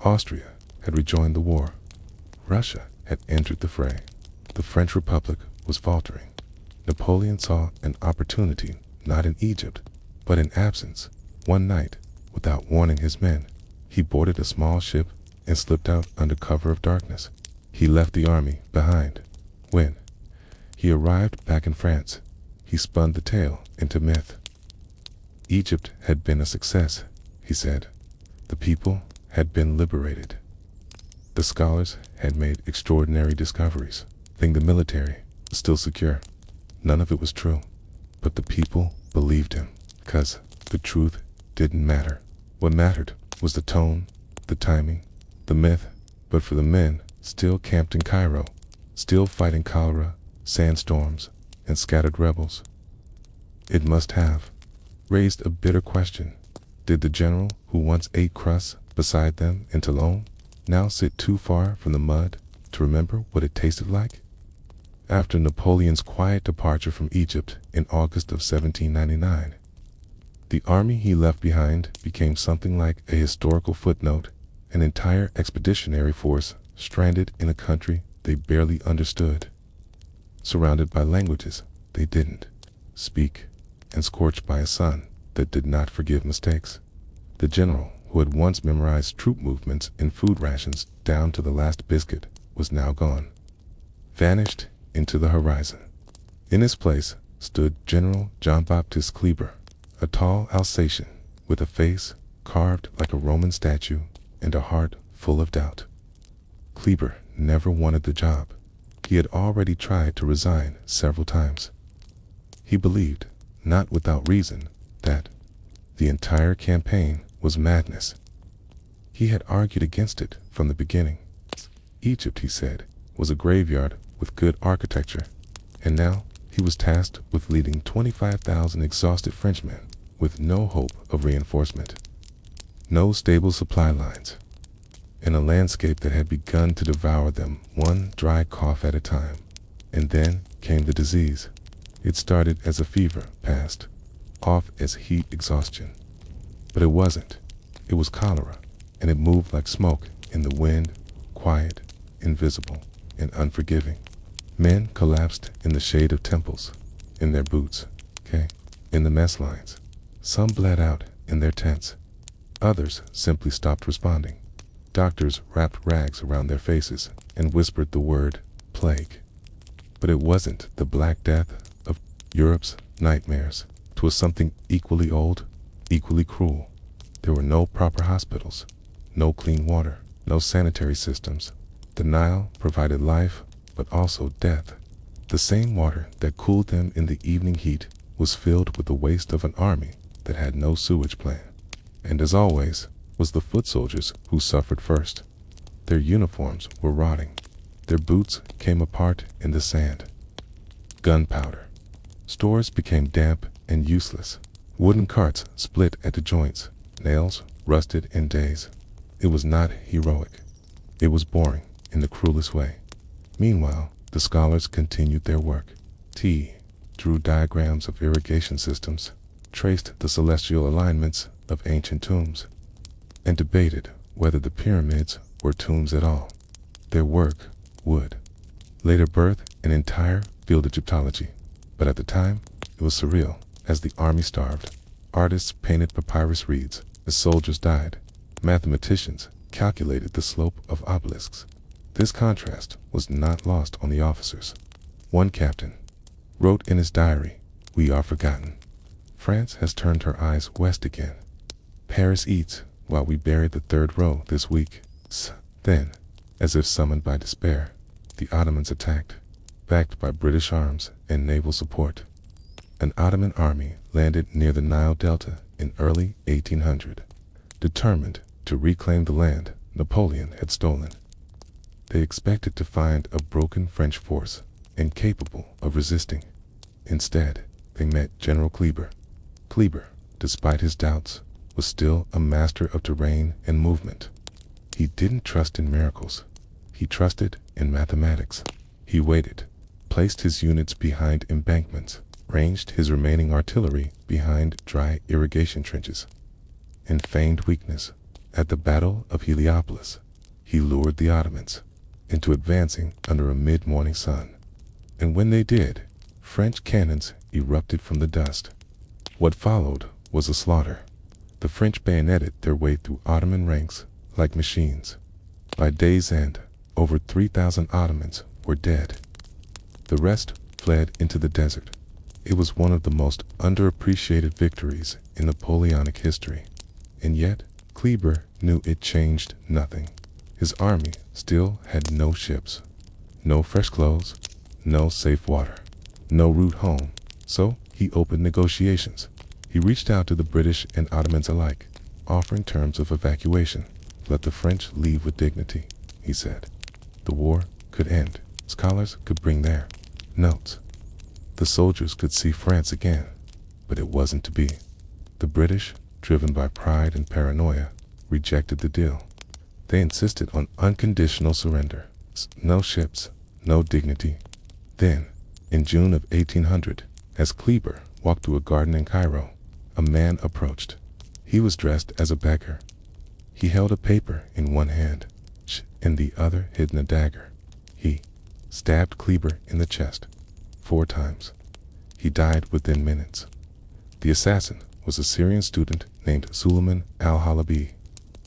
Austria had rejoined the war. Russia had entered the fray. The French Republic was faltering. Napoleon saw an opportunity, not in Egypt, but in absence. One night, without warning his men, he boarded a small ship and slipped out under cover of darkness. He left the army behind. When he arrived back in France, he spun the tale into myth. Egypt had been a success, he said. The people had been liberated. The scholars had made extraordinary discoveries. The military was still secure. None of it was true, but the people believed him, because the truth didn't matter. What mattered was the tone, the timing, the myth. But for the men still camped in Cairo, still fighting cholera, sandstorms, and scattered rebels, it must have raised a bitter question. Did the general who once ate crusts beside them in Toulon now sit too far from the mud to remember what it tasted like? After Napoleon's quiet departure from Egypt in August of 1799, the army he left behind became something like a historical footnote, an entire expeditionary force stranded in a country they barely understood, surrounded by languages they didn't speak, and scorched by a sun that did not forgive mistakes. The general, who had once memorized troop movements and food rations down to the last biscuit, was now gone, vanished into the horizon. In his place stood General Jean-Baptiste Kleber, a tall Alsatian with a face carved like a Roman statue and a heart full of doubt. Kleber never wanted the job. He had already tried to resign several times. He believed, not without reason, that the entire campaign was madness. He had argued against it from the beginning. Egypt, he said, was a graveyard with good architecture, and now he was tasked with leading 25,000 exhausted Frenchmen with no hope of reinforcement, no stable supply lines, in a landscape that had begun to devour them one dry cough at a time. And then came the disease. It started as a fever, passed off as heat exhaustion. But it wasn't. It was cholera, and it moved like smoke in the wind, quiet, invisible, and unforgiving. Men collapsed in the shade of temples, in their boots, in the mess lines. Some bled out in their tents. Others simply stopped responding. Doctors wrapped rags around their faces and whispered the word plague. But it wasn't the Black Death of Europe's nightmares. 'Twas something equally old, equally cruel. There were no proper hospitals, no clean water, no sanitary systems. The Nile provided life, but also death. The same water that cooled them in the evening heat was filled with the waste of an army that had no sewage plan. And as always, was the foot soldiers who suffered first. Their uniforms were rotting. Their boots came apart in the sand. Gunpowder. Stores became damp and useless. Wooden carts split at the joints. Nails rusted in days. It was not heroic. It was boring in the cruelest way. Meanwhile, the scholars continued their work. Drew diagrams of irrigation systems, traced the celestial alignments of ancient tombs, and debated whether the pyramids were tombs at all. Their work would later birth an entire field of Egyptology, but at the time, it was surreal. As the army starved, artists painted papyrus reeds. As soldiers died, mathematicians calculated the slope of obelisks. This contrast was not lost on the officers. One captain wrote in his diary, "We are forgotten. France has turned her eyes west again. Paris eats while we bury the third row this week." Then, as if summoned by despair, the Ottomans attacked, backed by British arms and naval support. An Ottoman army landed near the Nile Delta in early 1800, determined to reclaim the land Napoleon had stolen. They expected to find a broken French force, incapable of resisting. Instead, they met General Kleber. Kleber, despite his doubts, was still a master of terrain and movement. He didn't trust in miracles. He trusted in mathematics. He waited, placed his units behind embankments, ranged his remaining artillery behind dry irrigation trenches. In feigned weakness, at the Battle of Heliopolis, he lured the Ottomans into advancing under a mid-morning sun. And when they did, French cannons erupted from the dust. What followed was a slaughter. The French bayoneted their way through Ottoman ranks like machines. By day's end, over 3,000 Ottomans were dead. The rest fled into the desert. It was one of the most underappreciated victories in Napoleonic history. And yet, Kleber knew it changed nothing. His army still had no ships, no fresh clothes, no safe water, no route home. So he opened negotiations. He reached out to the British and Ottomans alike, offering terms of evacuation. "Let the French leave with dignity," he said. The war could end. Scholars could bring their notes. The soldiers could see France again, but it wasn't to be. The British, driven by pride and paranoia, rejected the deal. They insisted on unconditional surrender. No ships, no dignity. Then, in June of 1800, as Kleber walked through a garden in Cairo, a man approached. He was dressed as a beggar. He held a paper in one hand, in the other hidden a dagger. He stabbed Kleber in the chest 4 times. He died within minutes. The assassin was a Syrian student named Suleiman al-Halabi.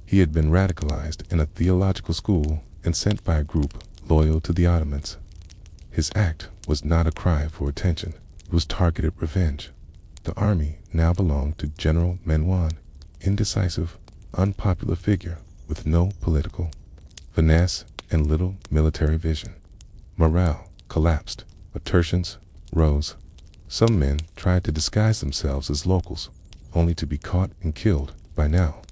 He had been radicalized in a theological school and sent by a group loyal to the Ottomans. His act was not a cry for attention. It was targeted revenge. The army now belonged to General Menwan, indecisive, unpopular figure with no political finesse and little military vision. Morale collapsed, but tensions rose. Some men tried to disguise themselves as locals, only to be caught and killed. By now,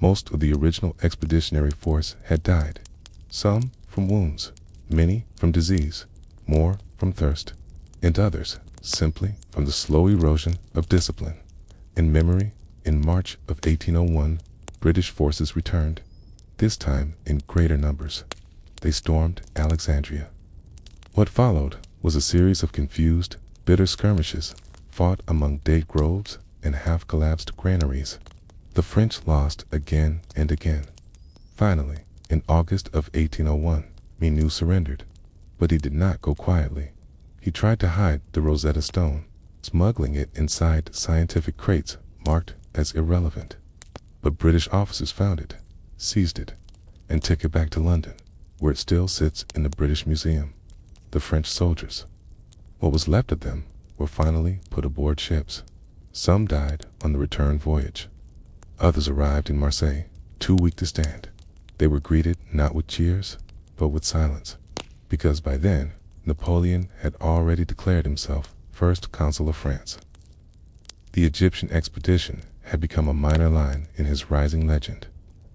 most of the original expeditionary force had died. Some from wounds, many from disease, more from thirst, and others simply from the slow erosion of discipline. In memory, in March of 1801, British forces returned, this time in greater numbers. They stormed Alexandria. What followed was a series of confused, bitter skirmishes fought among date groves and half-collapsed granaries. The French lost again and again. Finally, in August of 1801, Menou surrendered, but he did not go quietly. He tried to hide the Rosetta Stone, smuggling it inside scientific crates marked as irrelevant. But British officers found it, seized it, and took it back to London, where it still sits in the British Museum. The French soldiers, what was left of them, were finally put aboard ships. Some died on the return voyage. Others arrived in Marseille, too weak to stand. They were greeted not with cheers, but with silence, because by then, Napoleon had already declared himself first consul of France. The Egyptian expedition had become a minor line in his rising legend.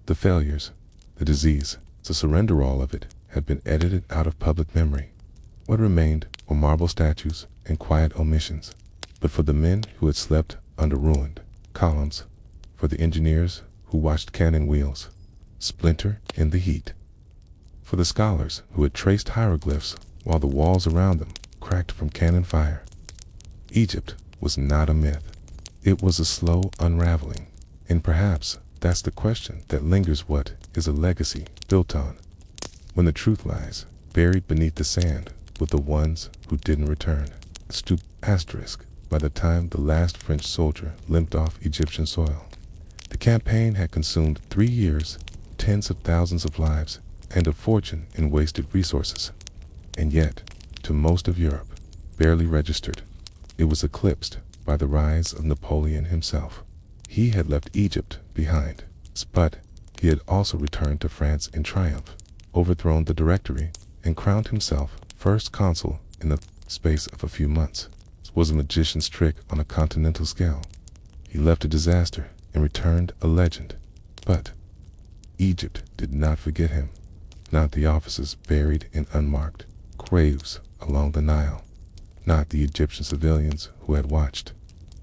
The failures, the disease, the surrender, all of it had been edited out of public memory. What remained were marble statues and quiet omissions. But for the men who had slept under ruined columns, for the engineers who watched cannon wheels splinter in the heat, for the scholars who had traced hieroglyphs while the walls around them cracked from cannon fire. Egypt was not a myth. It was a slow unraveling, and perhaps that's the question that lingers: what is a legacy built on? When the truth lies buried beneath the sand with the ones who didn't return. By the time the last French soldier limped off Egyptian soil, the campaign had consumed 3 years, tens of thousands of lives, and a fortune in wasted resources. And yet, to most of Europe, barely registered, it was eclipsed by the rise of Napoleon himself. He had left Egypt behind, but he had also returned to France in triumph, overthrown the Directory, and crowned himself first consul in the space of a few months. It was a magician's trick on a continental scale. He left a disaster and returned a legend. But Egypt did not forget him, not the officers buried in unmarked graves along the Nile, not the Egyptian civilians who had watched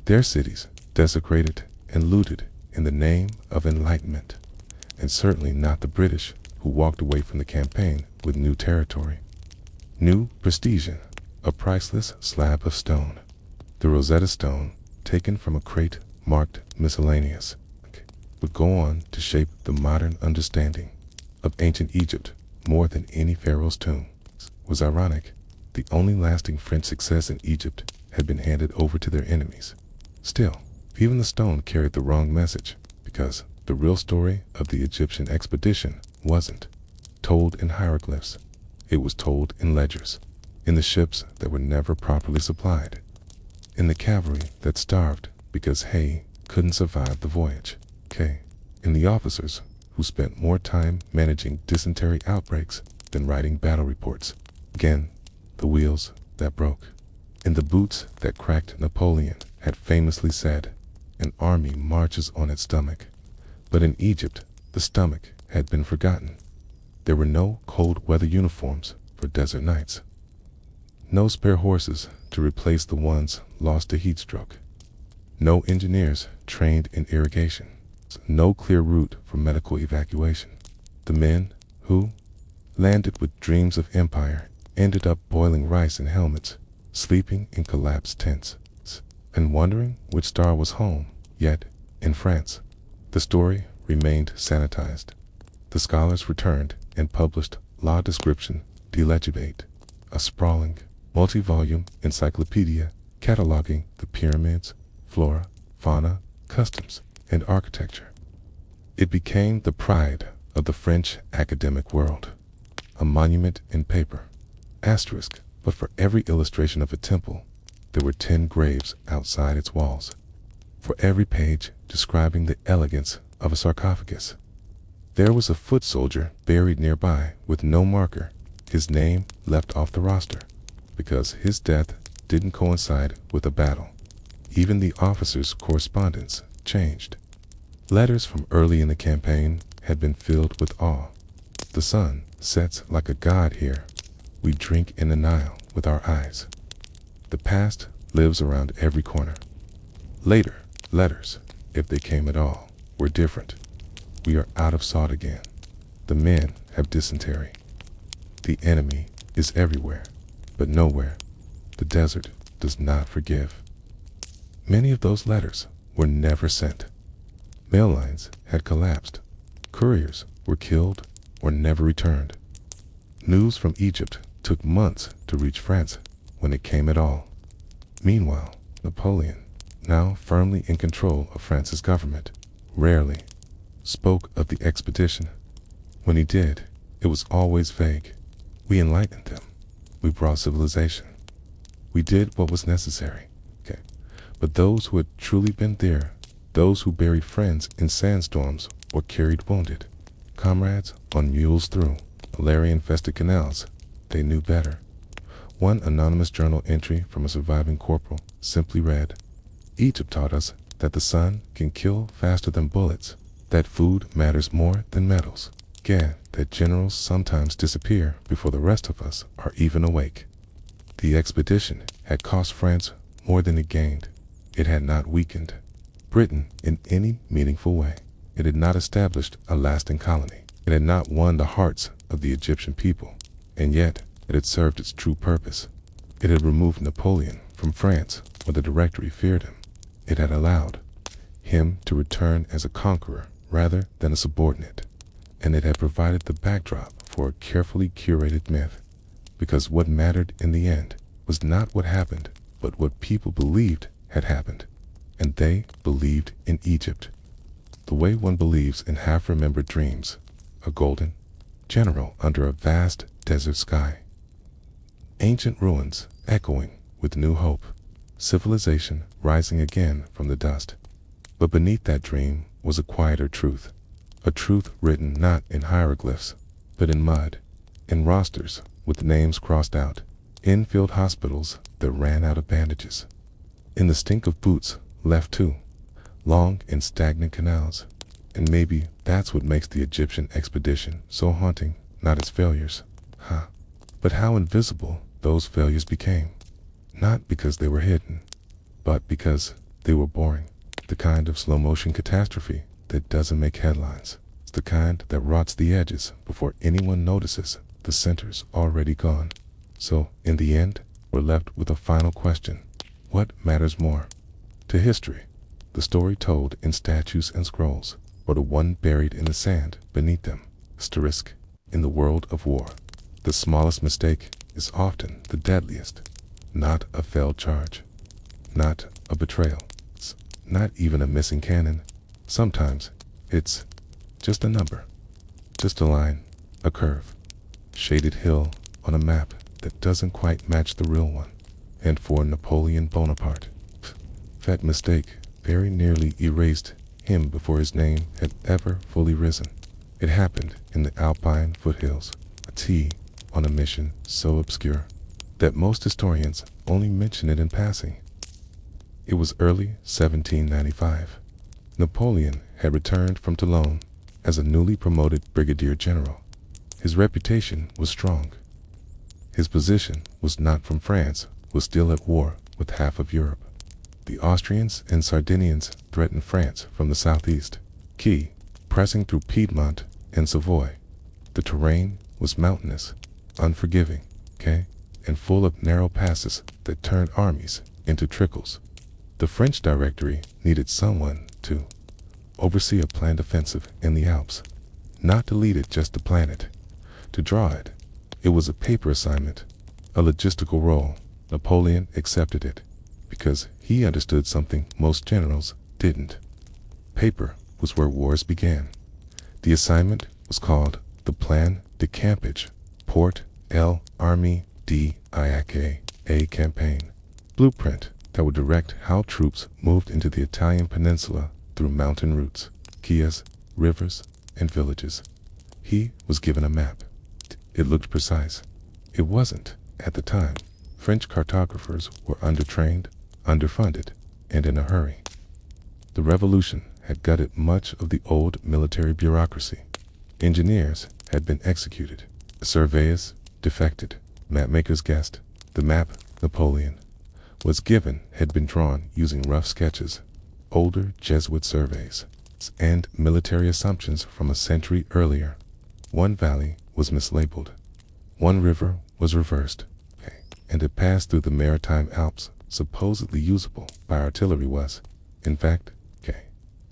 their cities desecrated and looted in the name of enlightenment, and certainly not the British who walked away from the campaign with new territory, new prestige, a priceless slab of stone. The Rosetta Stone, taken from a crate marked miscellaneous, would go on to shape the modern understanding of ancient Egypt more than any pharaoh's tomb. It was ironic. The only lasting French success in Egypt had been handed over to their enemies. Still, even the stone carried the wrong message, because the real story of the Egyptian expedition wasn't told in hieroglyphs. It was told in ledgers, in the ships that were never properly supplied, in the cavalry that starved because hay couldn't survive the voyage, in the officers who spent more time managing dysentery outbreaks than writing battle reports. Again, the wheels that broke, in the boots that cracked. Napoleon had famously said, "An army marches on its stomach." But in Egypt, the stomach had been forgotten. There were no cold weather uniforms for desert nights, no spare horses to replace the ones lost to heat stroke, no engineers trained in irrigation, no clear route for medical evacuation. The men who landed with dreams of empire ended up boiling rice in helmets, sleeping in collapsed tents, and wondering which star was home. Yet, in France, the story remained sanitized. The scholars returned and published La Description de l'Egypte, a sprawling, multi-volume encyclopedia cataloging the pyramids, flora, fauna, customs, and architecture. It became the pride of the French academic world, a monument in paper. But for every illustration of a temple, there were 10 graves outside its walls. For every page describing the elegance of a sarcophagus, there was a foot soldier buried nearby with no marker, his name left off the roster, because his death didn't coincide with a battle. Even the officers' correspondence changed. Letters from early in the campaign had been filled with awe. The sun sets like a god here. We drink in the Nile with our eyes. The past lives around every corner. Later, letters, if they came at all, were different. We are out of salt again. The men have dysentery. The enemy is everywhere, but nowhere. The desert does not forgive. Many of those letters were never sent. Mail lines had collapsed. Couriers were killed or never returned. News from Egypt took months to reach France when it came at all. Meanwhile, Napoleon, now firmly in control of France's government, rarely spoke of the expedition. When he did, it was always vague. We enlightened them. We brought civilization. We did what was necessary. But those who had truly been there, those who buried friends in sandstorms or carried wounded comrades on mules through malaria-infested canals, they knew better. One anonymous journal entry from a surviving corporal simply read, "Egypt taught us that the sun can kill faster than bullets, that food matters more than medals, that generals sometimes disappear before the rest of us are even awake." The expedition had cost France more than it gained. It had not weakened Britain in any meaningful way. It had not established a lasting colony. It had not won the hearts of the Egyptian people, and yet it had served its true purpose. It had removed Napoleon from France where the Directory feared him. It had allowed him to return as a conqueror rather than a subordinate, and it had provided the backdrop for a carefully curated myth, because what mattered in the end was not what happened, but what people believed had happened, and they believed in Egypt, the way one believes in half-remembered dreams, a golden general under a vast desert sky. Ancient ruins echoing with new hope, civilization rising again from the dust. But beneath that dream was a quieter truth, a truth written not in hieroglyphs, but in mud, in rosters with names crossed out, in field hospitals that ran out of bandages, in the stink of boots left too long in stagnant canals. And maybe that's what makes the Egyptian expedition so haunting, not its failures, but how invisible those failures became. Not because they were hidden, but because they were boring. The kind of slow-motion catastrophe that doesn't make headlines. It's the kind that rots the edges before anyone notices the center's already gone. So, in the end, we're left with a final question. What matters more to history? The story told in statues and scrolls, or the one buried in the sand beneath them? Asterisk. In the world of war, the smallest mistake is often the deadliest. Not a failed charge, not a betrayal, not even a missing cannon. Sometimes it's just a number, just a line, a curve, shaded hill on a map that doesn't quite match the real one. And for Napoleon Bonaparte, that mistake very nearly erased him before his name had ever fully risen. It happened in the Alpine foothills, a tea on a mission so obscure that most historians only mention it in passing. It was early 1795. Napoleon had returned from Toulon as a newly promoted brigadier general. His reputation was strong. His position was not from France, was still at war with half of Europe. The Austrians and Sardinians threatened France from the southeast, pressing through Piedmont and Savoy. The terrain was mountainous, unforgiving, and full of narrow passes that turned armies into trickles. The French Directory needed someone to oversee a planned offensive in the Alps, not to lead it, just to plan it, to draw it. It was a paper assignment, a logistical role. Napoleon accepted it because he understood something most generals didn't. Paper was where wars began. The assignment was called the Plan de Campage, Port l'Armée d'Iak, a campaign blueprint that would direct how troops moved into the Italian peninsula through mountain routes, rivers, and villages. He was given a map. It looked precise. It wasn't, at the time. French cartographers were undertrained, underfunded, and in a hurry. The revolution had gutted much of the old military bureaucracy. Engineers had been executed. Surveyors defected. Mapmakers guessed. The map Napoleon was given had been drawn using rough sketches, older Jesuit surveys, and military assumptions from a century earlier. One valley was mislabeled. One river was reversed, and it passed through the maritime Alps, supposedly usable by artillery was, in fact,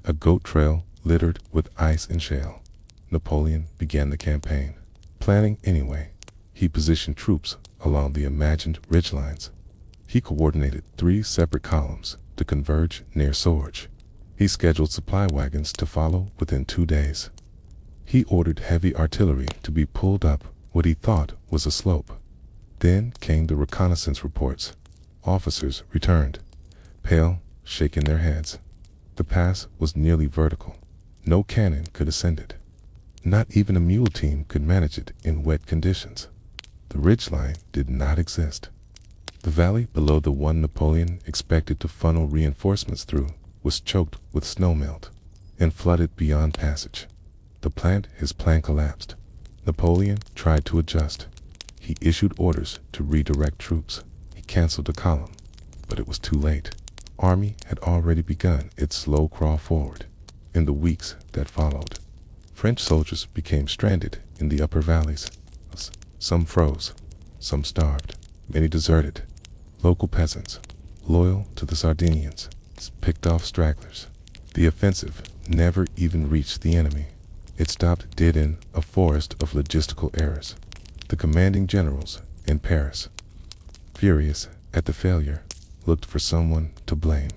a goat trail littered with ice and shale. Napoleon began the campaign. Planning anyway, he positioned troops along the imagined ridgelines. He coordinated 3 separate columns to converge near Sorge. He scheduled supply wagons to follow within 2 days. He ordered heavy artillery to be pulled up what he thought was a slope. Then came the reconnaissance reports. Officers returned, pale, shaking their heads. The pass was nearly vertical. No cannon could ascend it. Not even a mule team could manage it in wet conditions. The ridgeline did not exist. The valley below the one Napoleon expected to funnel reinforcements through was choked with snowmelt and flooded beyond passage. His plan collapsed. Napoleon tried to adjust. He issued orders to redirect troops. He canceled a column, but it was too late. Army had already begun its slow crawl forward. In the weeks that followed, French soldiers became stranded in the upper valleys. Some froze, some starved, many deserted. Local peasants, loyal to the Sardinians, picked off stragglers. The offensive never even reached the enemy. It stopped dead in a forest of logistical errors. The commanding generals in Paris, furious at the failure, looked for someone to blame.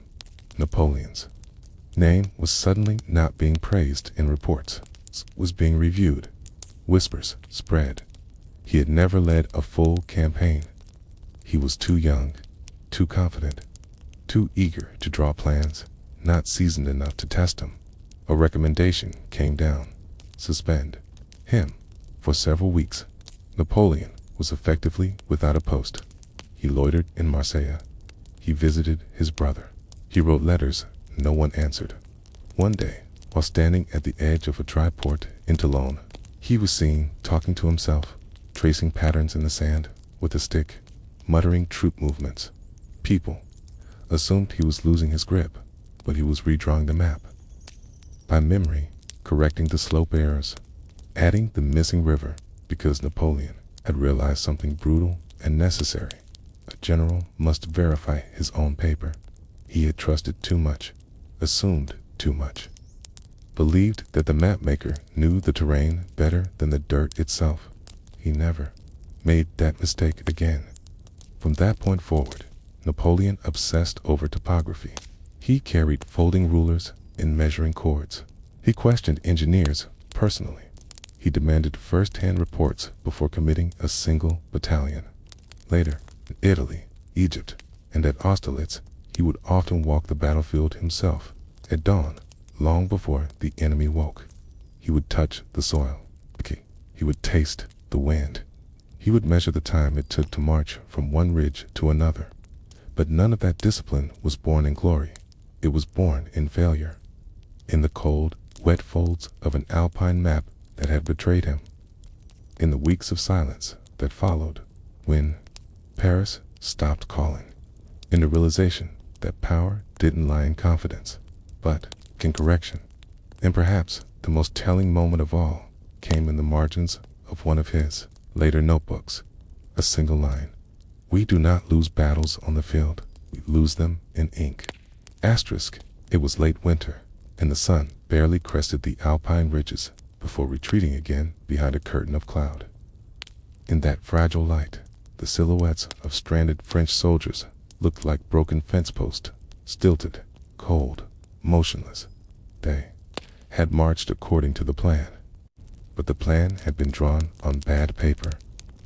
Napoleon's name was suddenly not being praised in reports, was being reviewed. Whispers spread. He had never led a full campaign. He was too young, too confident, too eager to draw plans, not seasoned enough to test them. A recommendation came down: suspend him for several weeks. Napoleon was effectively without a post. He loitered in Marseille. He visited his brother. He wrote letters no one answered. One day, while standing at the edge of a dry port in Toulon, he was seen talking to himself, tracing patterns in the sand with a stick, muttering troop movements. People assumed he was losing his grip, but he was redrawing the map. By memory, correcting the slope errors, adding the missing river, because Napoleon had realized something brutal and necessary. A general must verify his own paper. He had trusted too much, assumed too much, believed that the mapmaker knew the terrain better than the dirt itself. He never made that mistake again. From that point forward, Napoleon obsessed over topography. He carried folding rulers and measuring cords. He questioned engineers personally. He demanded first-hand reports before committing a single battalion. Later, in Italy, Egypt, and at Austerlitz, he would often walk the battlefield himself. At dawn, long before the enemy woke, he would touch the soil. He would taste the wind. He would measure the time it took to march from one ridge to another. But none of that discipline was born in glory. It was born in failure, in the cold, wet folds of an alpine map that had betrayed him. In the weeks of silence that followed, when Paris stopped calling, in the realization that power didn't lie in confidence, but in correction. And perhaps the most telling moment of all came in the margins of one of his later notebooks. A single line: "We do not lose battles on the field, we lose them in ink." Asterisk. It was late winter, and the sun barely crested the alpine ridges before retreating again behind a curtain of cloud. In that fragile light, the silhouettes of stranded French soldiers looked like broken fence posts, stilted, cold, motionless. They had marched according to the plan, but the plan had been drawn on bad paper.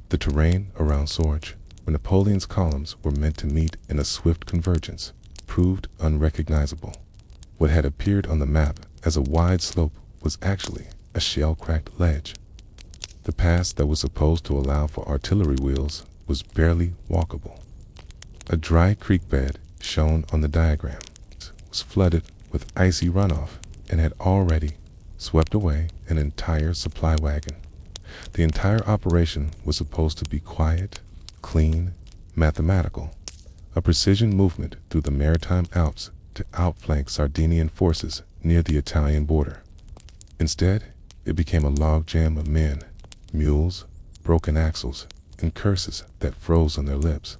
The terrain around Sorge, where Napoleon's columns were meant to meet in a swift convergence, proved unrecognizable. What had appeared on the map as a wide slope was actually a shell-cracked ledge. The pass that was supposed to allow for artillery wheels was barely walkable. A dry creek bed, shown on the diagram, was flooded with icy runoff and had already swept away an entire supply wagon. The entire operation was supposed to be quiet, clean, mathematical, a precision movement through the maritime Alps to outflank Sardinian forces near the Italian border. Instead, it became a logjam of men, mules, broken axles, and curses that froze on their lips.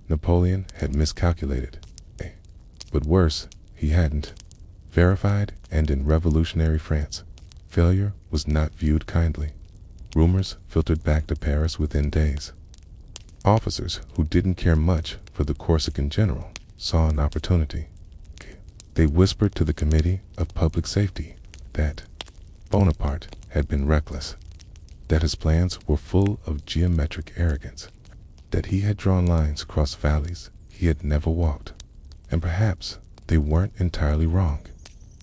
Napoleon had miscalculated. But worse, he hadn't. Verified, and in revolutionary France, failure was not viewed kindly. Rumors filtered back to Paris within days. Officers who didn't care much for the Corsican general saw an opportunity. They whispered to the Committee of Public Safety that Bonaparte had been reckless, that his plans were full of geometric arrogance, that he had drawn lines across valleys he had never walked. And perhaps they weren't entirely wrong.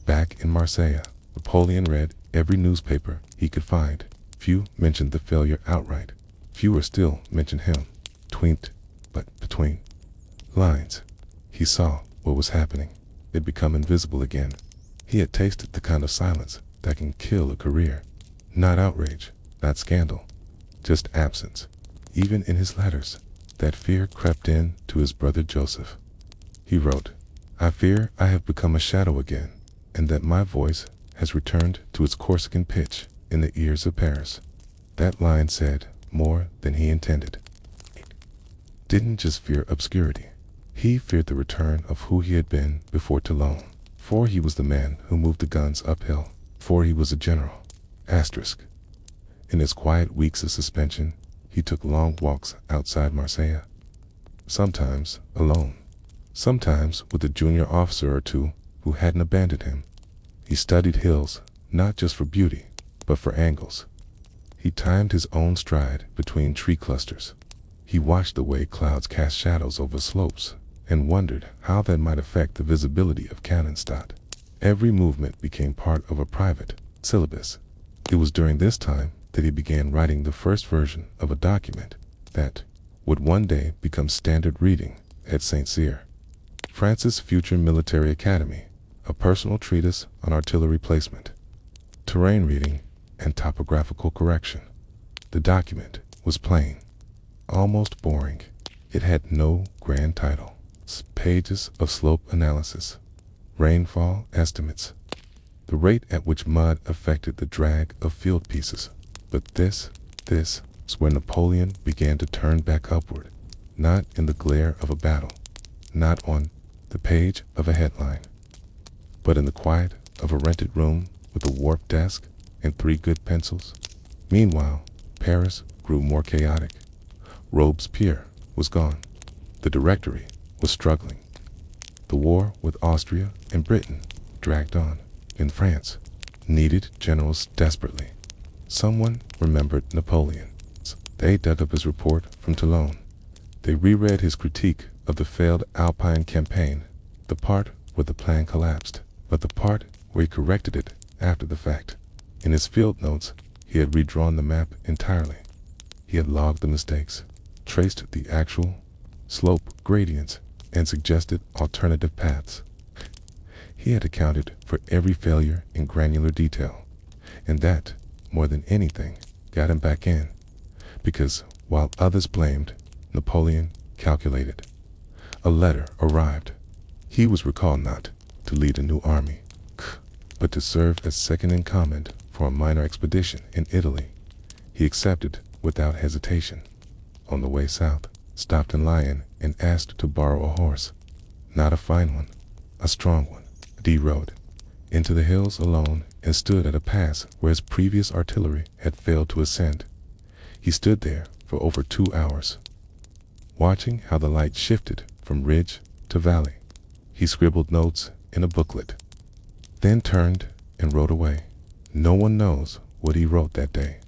Back in Marseille, Napoleon read every newspaper he could find. Few mentioned the failure outright. Fewer still mentioned him. But between lines, he saw what was happening. It become invisible again. He had tasted the kind of silence that can kill a career. Not outrage, not scandal, just absence. Even in his letters, that fear crept in to his brother Joseph. He wrote, "I fear I have become a shadow again, and that my voice has returned to its Corsican pitch in the ears of Paris. That line said more than he intended. Didn't just fear obscurity. He feared the return of who he had been before Toulon. For he was the man who moved the guns uphill. For he was a general. Asterisk. In his quiet weeks of suspension, he took long walks outside Marseille. Sometimes alone. Sometimes with a junior officer or two who hadn't abandoned him. He studied hills, not just for beauty, but for angles. He timed his own stride between tree clusters. He watched the way clouds cast shadows over slopes and wondered how that might affect the visibility of Cannonstadt. Every movement became part of a private syllabus. It was during this time that he began writing the first version of a document that would one day become standard reading at St. Cyr. France's Future Military Academy, a personal treatise on artillery placement, terrain reading, and topographical correction. The document was plain, almost boring. It had no grand title. Pages of slope analysis, rainfall estimates, the rate at which mud affected the drag of field pieces. But this is where Napoleon began to turn back upward, not in the glare of a battle, not on the page of a headline, but in the quiet of a rented room with a warped desk and 3 good pencils. Meanwhile, Paris grew more chaotic. Robespierre was gone. The Directory was struggling. The war with Austria and Britain dragged on. In France, needed generals desperately. Someone remembered Napoleon. They dug up his report from Toulon. They reread his critique of the failed Alpine campaign, the part where the plan collapsed, but the part where he corrected it after the fact. In his field notes, he had redrawn the map entirely. He had logged the mistakes, traced the actual slope gradients, and suggested alternative paths. He had accounted for every failure in granular detail, and that, more than anything, got him back in, because while others blamed, Napoleon calculated. A letter arrived. He was recalled not to lead a new army, but to serve as second in command for a minor expedition in Italy. He accepted without hesitation. On the way south, stopped in Lyon and asked to borrow a horse. Not a fine one, a strong one. D rode into the hills alone and stood at a pass where his previous artillery had failed to ascend. He stood there for over 2 hours, watching how the light shifted from ridge to valley. He scribbled notes in a booklet, then turned and rode away. No one knows what he wrote that day.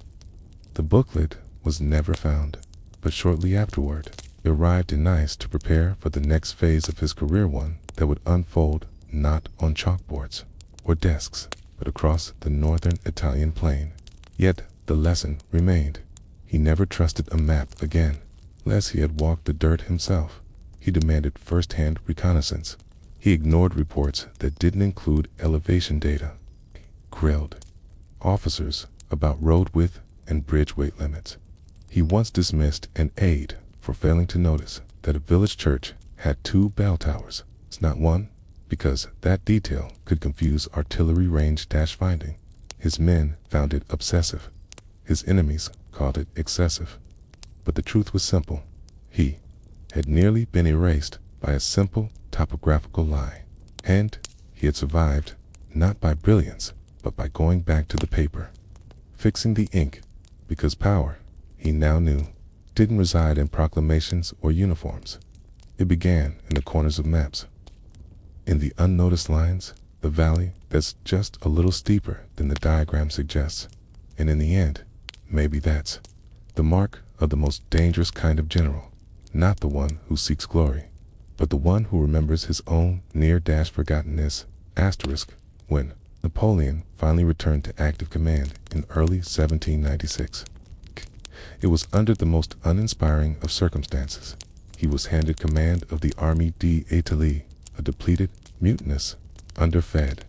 The booklet was never found, but shortly afterward, it arrived in Nice to prepare for the next phase of his career, one that would unfold not on chalkboards or desks, but across the northern Italian plain. Yet the lesson remained. He never trusted a map again, lest he had walked the dirt himself. He demanded first-hand reconnaissance. He ignored reports that didn't include elevation data. Grilled officers about road width and bridge weight limits. He once dismissed an aide for failing to notice that a village church had 2 bell towers. It's not one, because that detail could confuse artillery range finding. His men found it obsessive. His enemies called it excessive. But the truth was simple. He had nearly been erased by a simple topographical lie. And he had survived, not by brilliance, but by going back to the paper, fixing the ink, because power, he now knew, didn't reside in proclamations or uniforms. It began in the corners of maps, in the unnoticed lines, the valley that's just a little steeper than the diagram suggests. And in the end, maybe that's the mark of the most dangerous kind of general, not the one who seeks glory, but the one who remembers his own near-forgottenness. Asterisk. When Napoleon finally returned to active command in early 1796, it was under the most uninspiring of circumstances. He was handed command of the Armée d'Italie, a depleted, mutinous, underfed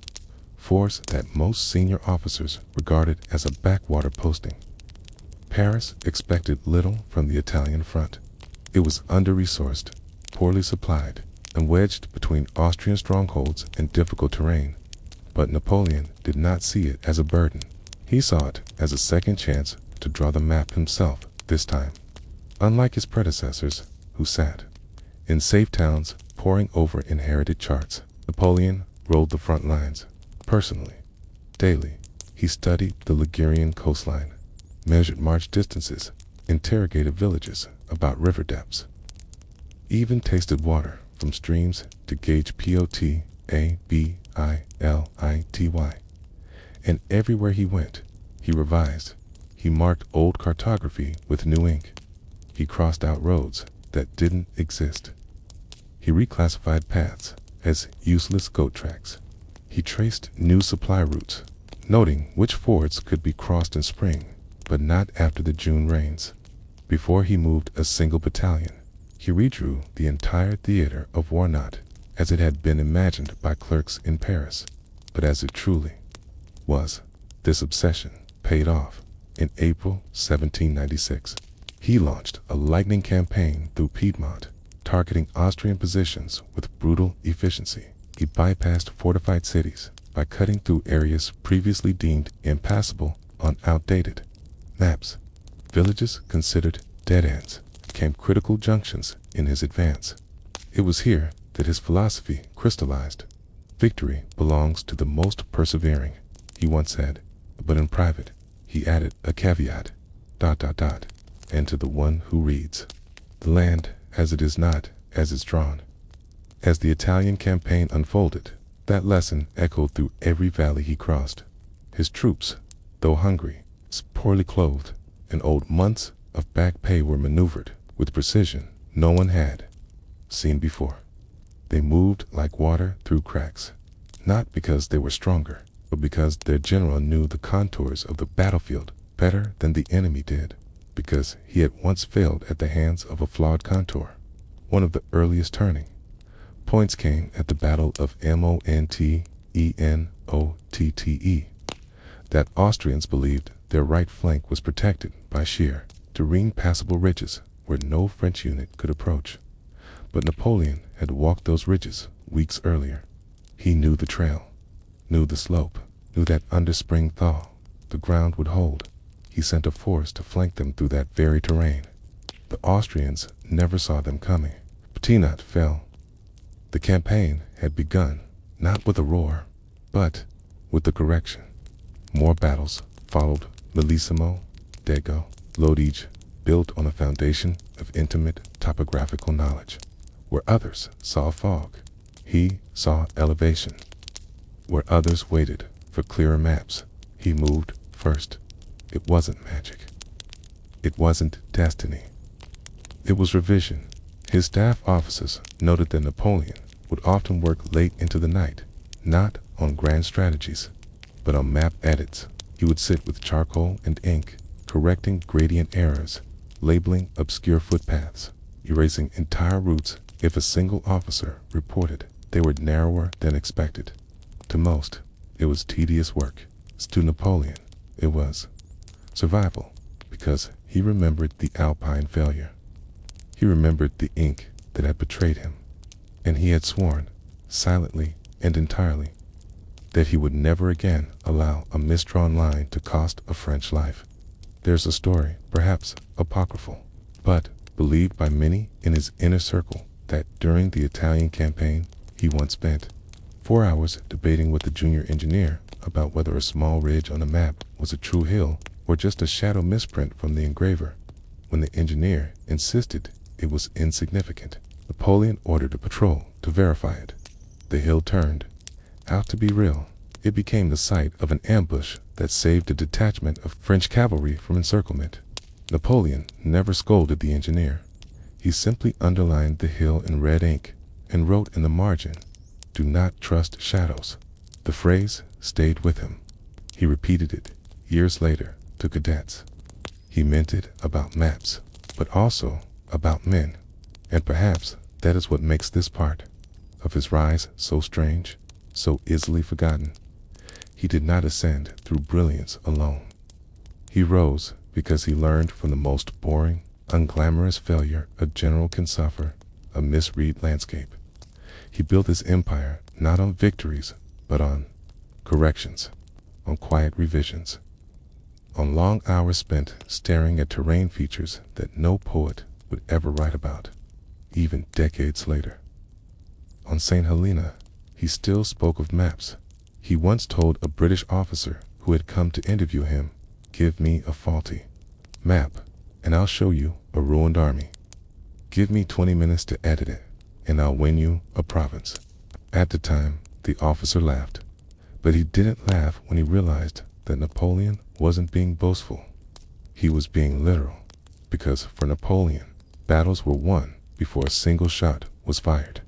force that most senior officers regarded as a backwater posting. Paris expected little from the Italian front. It was under-resourced, poorly supplied, and wedged between Austrian strongholds and difficult terrain. But Napoleon did not see it as a burden. He saw it as a second chance to draw the map himself this time. Unlike his predecessors, who sat in safe towns poring over inherited charts, Napoleon rode the front lines personally. Daily, he studied the Ligurian coastline, measured march distances, interrogated villages about river depths, even tasted water from streams to gauge potability. And everywhere he went, he revised. He marked old cartography with new ink. He crossed out roads that didn't exist. He reclassified paths as useless goat tracks. He traced new supply routes, noting which fords could be crossed in spring, but not after the June rains. Before he moved a single battalion, he redrew the entire theater of war, not as it had been imagined by clerks in Paris, but as it truly was. This obsession paid off. In April 1796, he launched a lightning campaign through Piedmont, targeting Austrian positions with brutal efficiency. He bypassed fortified cities by cutting through areas previously deemed impassable on outdated maps. Villages considered dead ends became critical junctions in his advance. It was here that his philosophy crystallized. Victory belongs to the most persevering, he once said, but in private, he added a caveat, ... and to the one who reads. The land as it is not as it's drawn. As the Italian campaign unfolded, that lesson echoed through every valley he crossed. His troops, though hungry, poorly clothed, and owed months of back pay, were maneuvered with precision no one had seen before. They moved like water through cracks, not because they were stronger, but because their general knew the contours of the battlefield better than the enemy did, because he had once failed at the hands of a flawed contour. One of the earliest turning points came at the Battle of Montenotte. That Austrians believed their right flank was protected by sheer, terrain passable ridges where no French unit could approach. But Napoleon had walked those ridges weeks earlier. He knew the trail, knew the slope, knew that under spring thaw the ground would hold. He sent a force to flank them through that very terrain. The Austrians never saw them coming. Piedmont fell. The campaign had begun, not with a roar, but with the correction. More battles followed. Bellissimo, Dego, Lodège, built on a foundation of intimate topographical knowledge. Where others saw fog, he saw elevation. Where others waited for clearer maps, he moved first. It wasn't magic. It wasn't destiny. It was revision. His staff officers noted that Napoleon would often work late into the night, not on grand strategies, but on map edits. He would sit with charcoal and ink, correcting gradient errors, labeling obscure footpaths, erasing entire routes if a single officer reported they were narrower than expected. To most, it was tedious work. To Napoleon, it was survival, because he remembered the Alpine failure. He remembered the ink that had betrayed him, and he had sworn, silently and entirely, that he would never again allow a misdrawn line to cost a French life. There's a story, perhaps apocryphal, but believed by many in his inner circle, that during the Italian campaign, he once spent 4 hours debating with the junior engineer about whether a small ridge on a map was a true hill or just a shadow misprint from the engraver. When the engineer insisted it was insignificant, Napoleon ordered a patrol to verify it. The hill turned out to be real. It became the site of an ambush that saved a detachment of French cavalry from encirclement. Napoleon never scolded the engineer. He simply underlined the hill in red ink and wrote in the margin, "Do not trust shadows." The phrase stayed with him. He repeated it years later to cadets. He meant it about maps, but also about men. And perhaps that is what makes this part of his rise so strange, so easily forgotten. He did not ascend through brilliance alone. He rose because he learned from the most boring, unglamorous failure a general can suffer, a misread landscape. He built his empire not on victories, but on corrections. on quiet revisions, on long hours spent staring at terrain features that no poet would ever write about, even decades later. On St. Helena, he still spoke of maps. He once told a British officer who had come to interview him, "Give me a faulty map, and I'll show you a ruined army. Give me 20 minutes to edit it, and I'll win you a province." At the time, the officer laughed, but he didn't laugh when he realized that Napoleon wasn't being boastful. He was being literal, because for Napoleon, battles were won before a single shot was fired.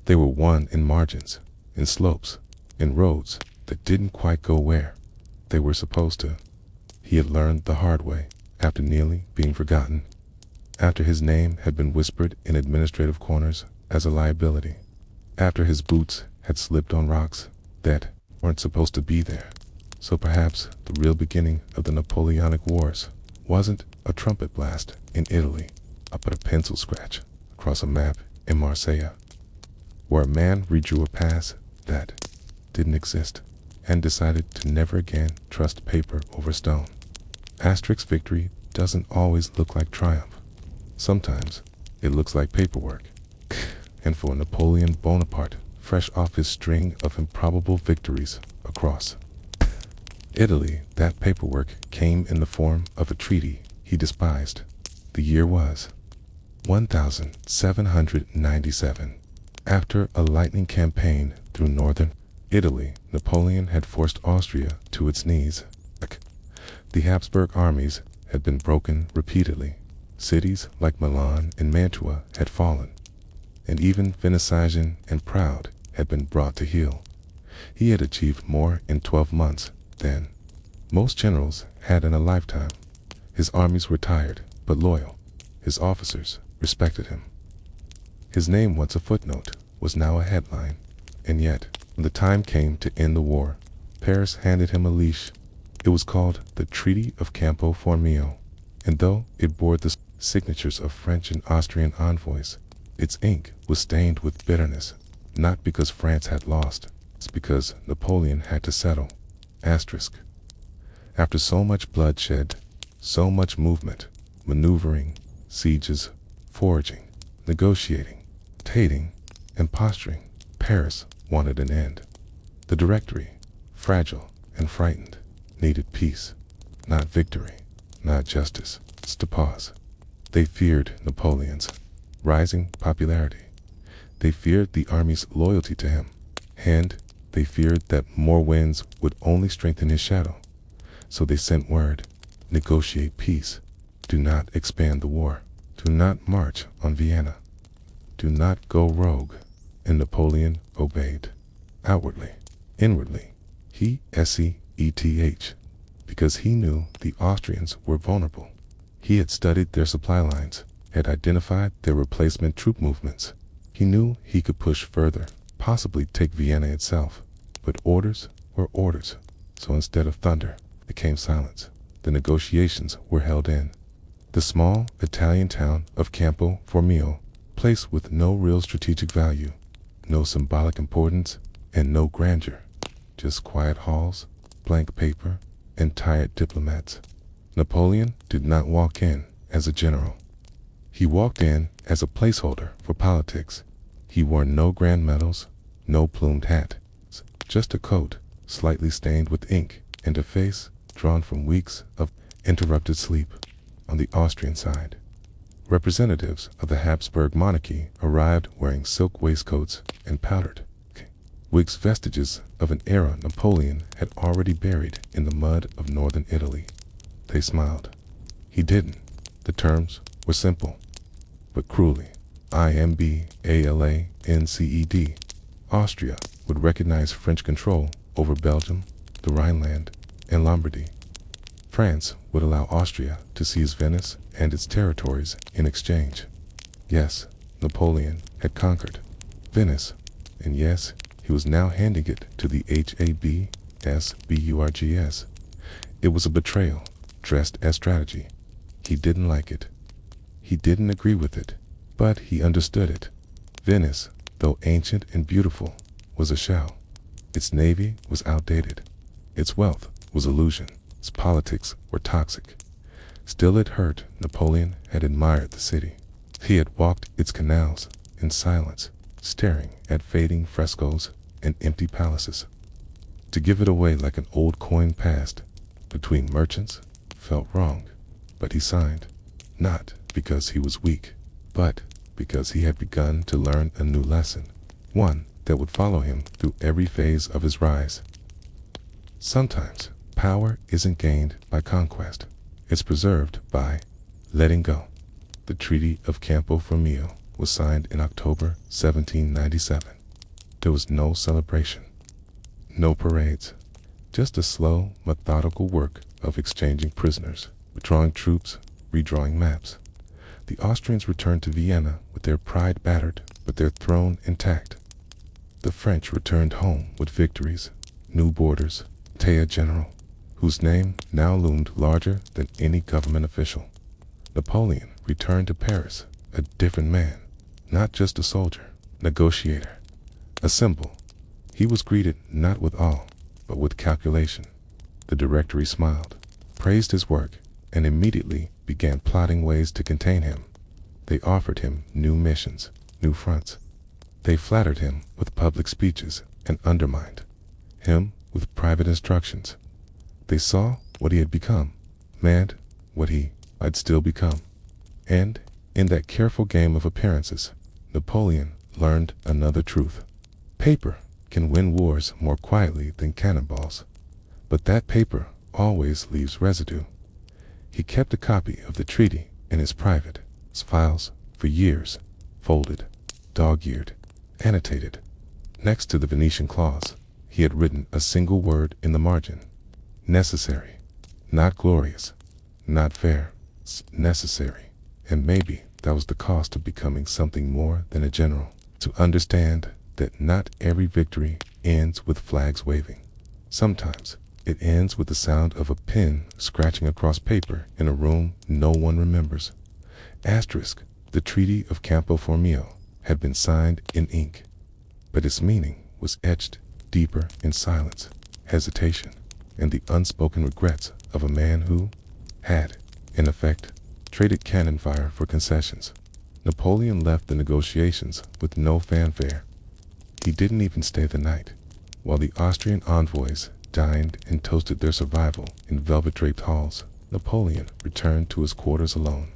They were won in margins, in slopes, in roads that didn't quite go where they were supposed to. He had learned the hard way after nearly being forgotten, after his name had been whispered in administrative corners as a liability, after his boots had slipped on rocks that weren't supposed to be there. So perhaps the real beginning of the Napoleonic Wars wasn't a trumpet blast in Italy, but a pencil scratch across a map in Marseille, where a man redrew a pass that didn't exist and decided to never again trust paper over stone. Asterisk victory doesn't always look like triumph. Sometimes it looks like paperwork. And for Napoleon Bonaparte, fresh off his string of improbable victories across Italy, that paperwork came in the form of a treaty he despised. The year was 1797. After a lightning campaign through northern Italy, Napoleon had forced Austria to its knees. The Habsburg armies had been broken repeatedly. Cities like Milan and Mantua had fallen, and even Venezian and Proud had been brought to heel. He had achieved more in 12 months than most generals had in a lifetime. His armies were tired but loyal. His officers respected him. His name, once a footnote, was now a headline. And yet, when the time came to end the war, Paris handed him a leash. It was called the Treaty of Campo Formio, and though it bore the signatures of French and Austrian envoys, its ink was stained with bitterness, not because France had lost, it's because Napoleon had to settle. Asterisk. After so much bloodshed, so much movement, maneuvering, sieges, foraging, negotiating, tating, and posturing, Paris wanted an end. The Directory, fragile and frightened, needed peace, not victory, not justice. It's to pause. They feared Napoleon's rising popularity. They feared the army's loyalty to him, and they feared that more wins would only strengthen his shadow. So they sent word: negotiate peace. Do not expand the war. Do not march on Vienna. Do not go rogue. And Napoleon obeyed. Outwardly, inwardly, he SEETH, because he knew the Austrians were vulnerable. He had studied their supply lines, had identified their replacement troop movements. He knew he could push further, possibly take Vienna itself. But orders were orders, so instead of thunder, there came silence. The negotiations were held in the small Italian town of Campo Formio, place with no real strategic value, no symbolic importance, and no grandeur. Just quiet halls, blank paper, and tired diplomats. Napoleon did not walk in as a general. He walked in as a placeholder for politics. He wore no grand medals, no plumed hat, just a coat slightly stained with ink and a face drawn from weeks of interrupted sleep. On the Austrian side, representatives of the Habsburg monarchy arrived wearing silk waistcoats and powdered wigs, vestiges of an era Napoleon had already buried in the mud of northern Italy. They smiled. He didn't. The terms were simple, but cruelly. IMBALANCED. Austria would recognize French control over Belgium, the Rhineland, and Lombardy. France would allow Austria to seize Venice and its territories in exchange. Yes, Napoleon had conquered Venice, and yes, he was now handing it to the Habsburgs. It was a betrayal, dressed as strategy. He didn't like it. He didn't agree with it, but he understood it. Venice, though ancient and beautiful, was a shell. Its navy was outdated. Its wealth was illusion. Its politics were toxic. Still it hurt. Napoleon had admired the city. He had walked its canals in silence, staring at fading frescoes and empty palaces. To give it away like an old coin passed between merchants felt wrong, but he signed, not because he was weak, but because he had begun to learn a new lesson, one that would follow him through every phase of his rise. Sometimes power isn't gained by conquest, it's preserved by letting go. The Treaty of Campo Formio was signed in October 1797. There was no celebration, no parades, just a slow, methodical work of exchanging prisoners, withdrawing troops, redrawing maps. The Austrians returned to Vienna with their pride battered, but their throne intact. The French returned home with victories, new borders, a general, whose name now loomed larger than any government official. Napoleon returned to Paris, a different man, not just a soldier, negotiator, a symbol. He was greeted not with awe, but with calculation. The Directory smiled, praised his work, and immediately began plotting ways to contain him. They offered him new missions, new fronts. They flattered him with public speeches and undermined him with private instructions. They saw what he had become, manned what he might still become. And in that careful game of appearances, Napoleon learned another truth. Paper can win wars more quietly than cannonballs, but that paper always leaves residue. He kept a copy of the treaty in his private files for years, folded, dog-eared, annotated. Next to the Venetian clause, he had written a single word in the margin. Necessary. Not glorious. Not fair. Necessary. And maybe that was the cost of becoming something more than a general. To understand that not every victory ends with flags waving. Sometimes it ends with the sound of a pen scratching across paper in a room no one remembers. Asterisk, the Treaty of Campo Formio had been signed in ink, but its meaning was etched deeper in silence, hesitation, and the unspoken regrets of a man who had, in effect, traded cannon fire for concessions. Napoleon left the negotiations with no fanfare. He didn't even stay the night. While the Austrian envoys dined and toasted their survival in velvet-draped halls, Napoleon returned to his quarters alone.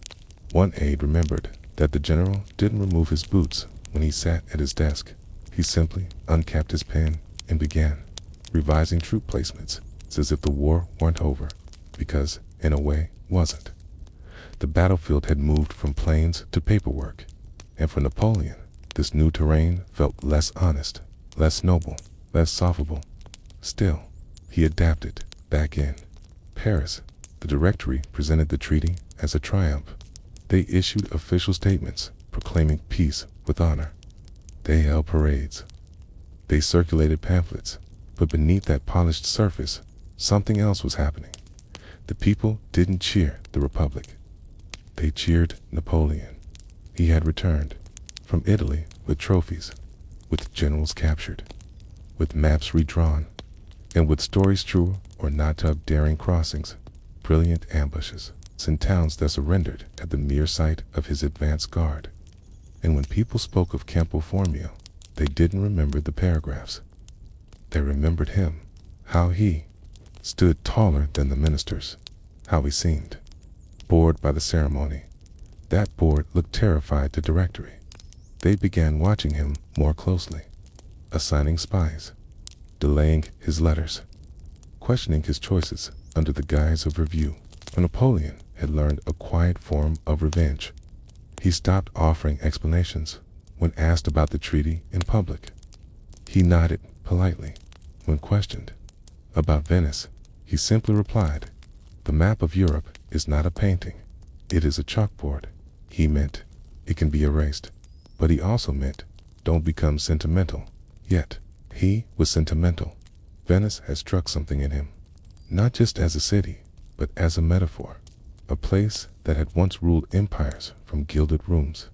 One aide remembered that the general didn't remove his boots when he sat at his desk. He simply uncapped his pen and began revising troop placements. It's as if the war weren't over, because, in a way, wasn't. The battlefield had moved from plains to paperwork, and for Napoleon, this new terrain felt less honest, less noble, less solvable. Still, he adapted. Back in Paris, the Directory presented the treaty as a triumph. They issued official statements proclaiming peace with honor. They held parades. They circulated pamphlets, but beneath that polished surface, something else was happening. The people didn't cheer the Republic. They cheered Napoleon. He had returned from Italy with trophies, with generals captured, with maps redrawn, and with stories true or not of daring crossings, brilliant ambushes, in towns that surrendered at the mere sight of his advance guard. And when people spoke of Campo Formio, they didn't remember the paragraphs. They remembered him, how he stood taller than the ministers, how he seemed bored by the ceremony. That board looked terrified to Directory. They began watching him more closely, assigning spies, delaying his letters, questioning his choices under the guise of review. Napoleon had learned a quiet form of revenge. He stopped offering explanations when asked about the treaty in public. He nodded politely when questioned about Venice. He simply replied, "The map of Europe is not a painting. It is a chalkboard." He meant it can be erased, but he also meant don't become sentimental. Yet, he was sentimental. Venice had struck something in him, not just as a city, but as a metaphor. A place that had once ruled empires from gilded rooms,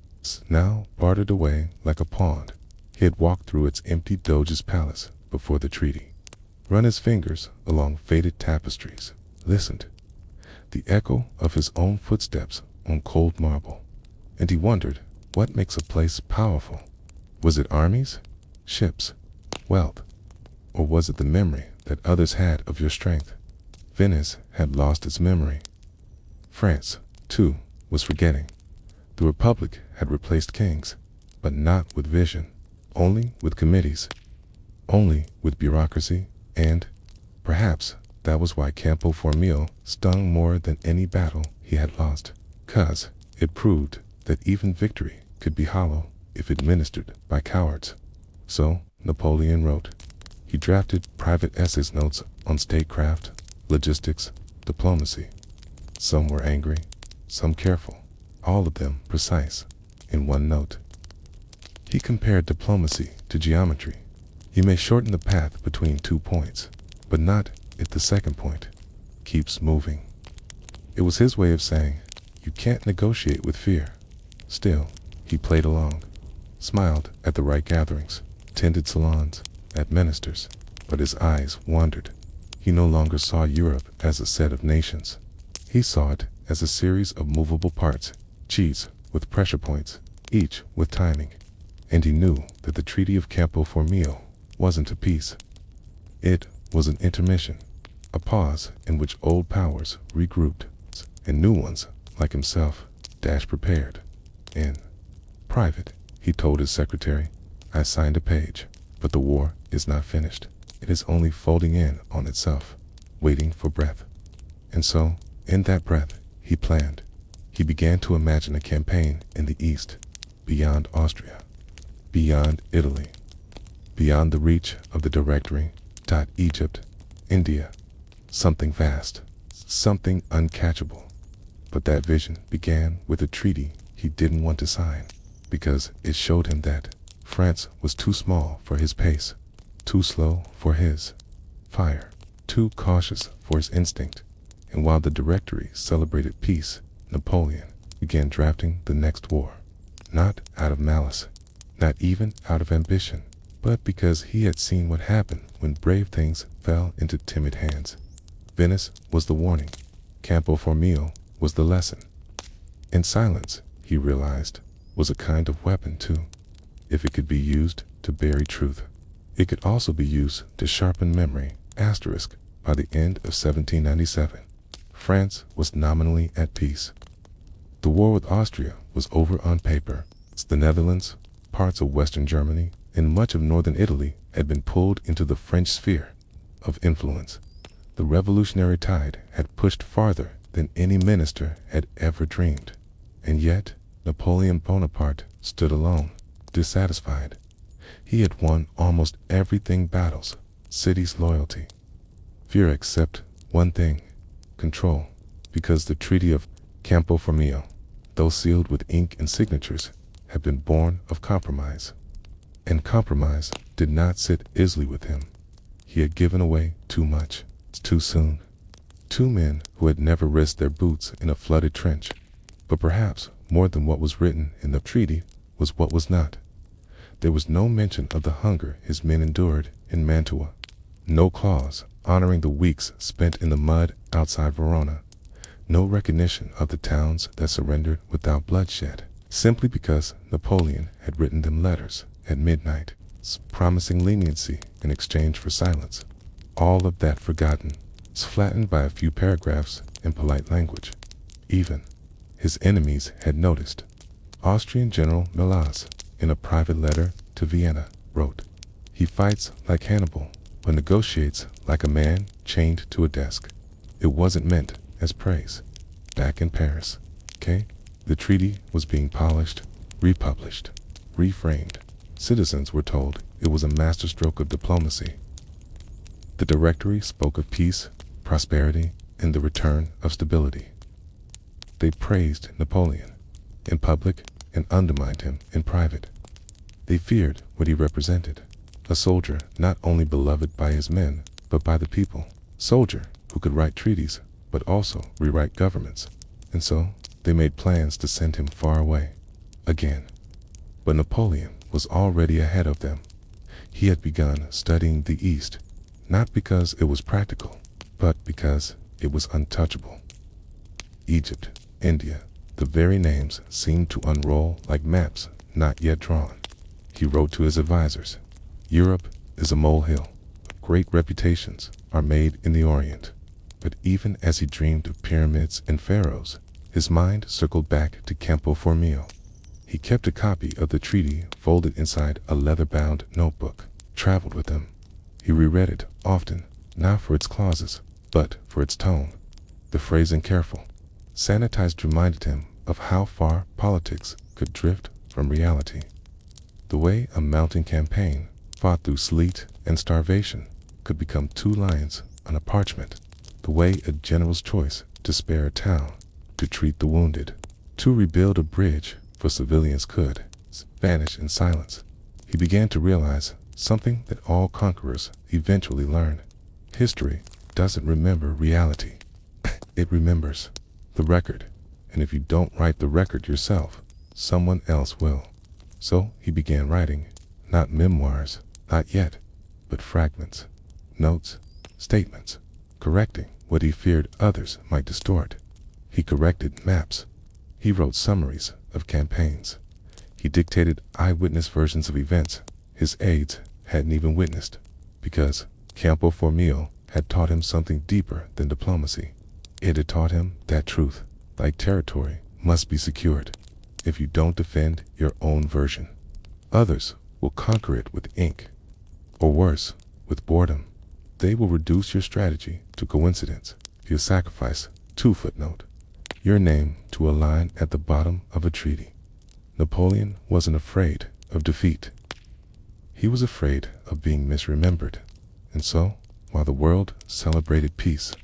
now bartered away like a pawn. He had walked through its empty Doge's palace before the treaty. run his fingers along faded tapestries, listened, the echo of his own footsteps on cold marble, and he wondered what makes a place powerful. Was it armies, ships, wealth, or was it the memory that others had of your strength? Venice had lost its memory. France, too, was forgetting. The Republic had replaced kings, but not with vision, only with committees, only with bureaucracy, and perhaps that was why Campo Formio stung more than any battle he had lost, 'cause it proved that even victory could be hollow if administered by cowards. So Napoleon wrote. He drafted private essays notes on statecraft, logistics, diplomacy. Some were angry, some careful, all of them precise, in one note. He compared diplomacy to geometry. You may shorten the path between 2 points, but not if the second point keeps moving. It was his way of saying, you can't negotiate with fear. Still, he played along, smiled at the right gatherings, tended salons, at ministers, but his eyes wandered. He no longer saw Europe as a set of nations. He saw it as a series of movable parts, cheese with pressure points, each with timing. And he knew that the Treaty of Campo Formio wasn't a peace. It was an intermission, a pause in which old powers regrouped, and new ones, like himself, prepared. In private, he told his secretary, I signed a page, but the war is not finished. It is only folding in on itself, waiting for breath. And so, in that breath, he planned. He began to imagine a campaign in the east, beyond Austria, beyond Italy, beyond the reach of the Directory, Egypt, India, something vast, something uncatchable. But that vision began with a treaty he didn't want to sign, because it showed him that France was too small for his pace, too slow for his fire, too cautious for his instinct. And while the Directory celebrated peace, Napoleon began drafting the next war, not out of malice, not even out of ambition, but because he had seen what happened when brave things fell into timid hands. Venice was the warning. Campo Formio was the lesson. And silence, he realized, was a kind of weapon too. If it could be used to bury truth, it could also be used to sharpen memory. By the end of 1797, France was nominally at peace. The war with Austria was over on paper. The Netherlands, parts of Western Germany, and much of northern Italy had been pulled into the French sphere of influence. The revolutionary tide had pushed farther than any minister had ever dreamed. And yet, Napoleon Bonaparte stood alone, dissatisfied. He had won almost everything: battles, cities, loyalty. Fear except one thing: control, because the Treaty of Campo Formio, though sealed with ink and signatures, had been born of compromise. And compromise did not sit easily with him. He had given away too much, too soon. 2 men who had never risked their boots in a flooded trench. But perhaps more than what was written in the treaty was what was not. There was no mention of the hunger his men endured in Mantua, no clause honoring the weeks spent in the mud outside Verona, no recognition of the towns that surrendered without bloodshed, simply because Napoleon had written them letters at midnight, promising leniency in exchange for silence. All of that forgotten, flattened by a few paragraphs in polite language. Even his enemies had noticed. Austrian General Melas, in a private letter to Vienna, wrote, "He fights like Hannibal, but negotiates like a man chained to a desk." It wasn't meant as praise. Back in Paris, the treaty was being polished, republished, reframed. Citizens were told it was a masterstroke of diplomacy. The Directory spoke of peace, prosperity, and the return of stability. They praised Napoleon in public and undermined him in private. They feared what he represented: a soldier not only beloved by his men, but by the people. Soldier who could write treaties, but also rewrite governments. And so they made plans to send him far away, again. But Napoleon was already ahead of them. He had begun studying the East, not because it was practical, but because it was untouchable. Egypt, India, the very names seemed to unroll like maps not yet drawn. He wrote to his advisors, Europe is a molehill. Great reputations are made in the Orient. But even as he dreamed of pyramids and pharaohs, his mind circled back to Campo Formio. He kept a copy of the treaty folded inside a leather-bound notebook, traveled with him. He reread it often, not for its clauses, but for its tone. The phrasing careful, sanitized reminded him of how far politics could drift from reality. The way a mountain campaign, fought through sleet and starvation, could become 2 lines on a parchment. The way a general's choice to spare a town, to treat the wounded, to rebuild a bridge for civilians could vanish in silence. He began to realize something that all conquerors eventually learn. History doesn't remember reality. It remembers the record. And if you don't write the record yourself, someone else will. So he began writing, not memoirs, not yet, but fragments, notes, statements, correcting what he feared others might distort. He corrected maps. He wrote summaries of campaigns. He dictated eyewitness versions of events his aides hadn't even witnessed, because Campo Formio had taught him something deeper than diplomacy. It had taught him that truth, like territory, must be secured. If you don't defend your own version, others will conquer it with ink, or worse, with boredom. They will reduce your strategy to coincidence. You'll sacrifice, 2 footnote, your name to a line at the bottom of a treaty. Napoleon wasn't afraid of defeat. He was afraid of being misremembered. And so, while the world celebrated peace,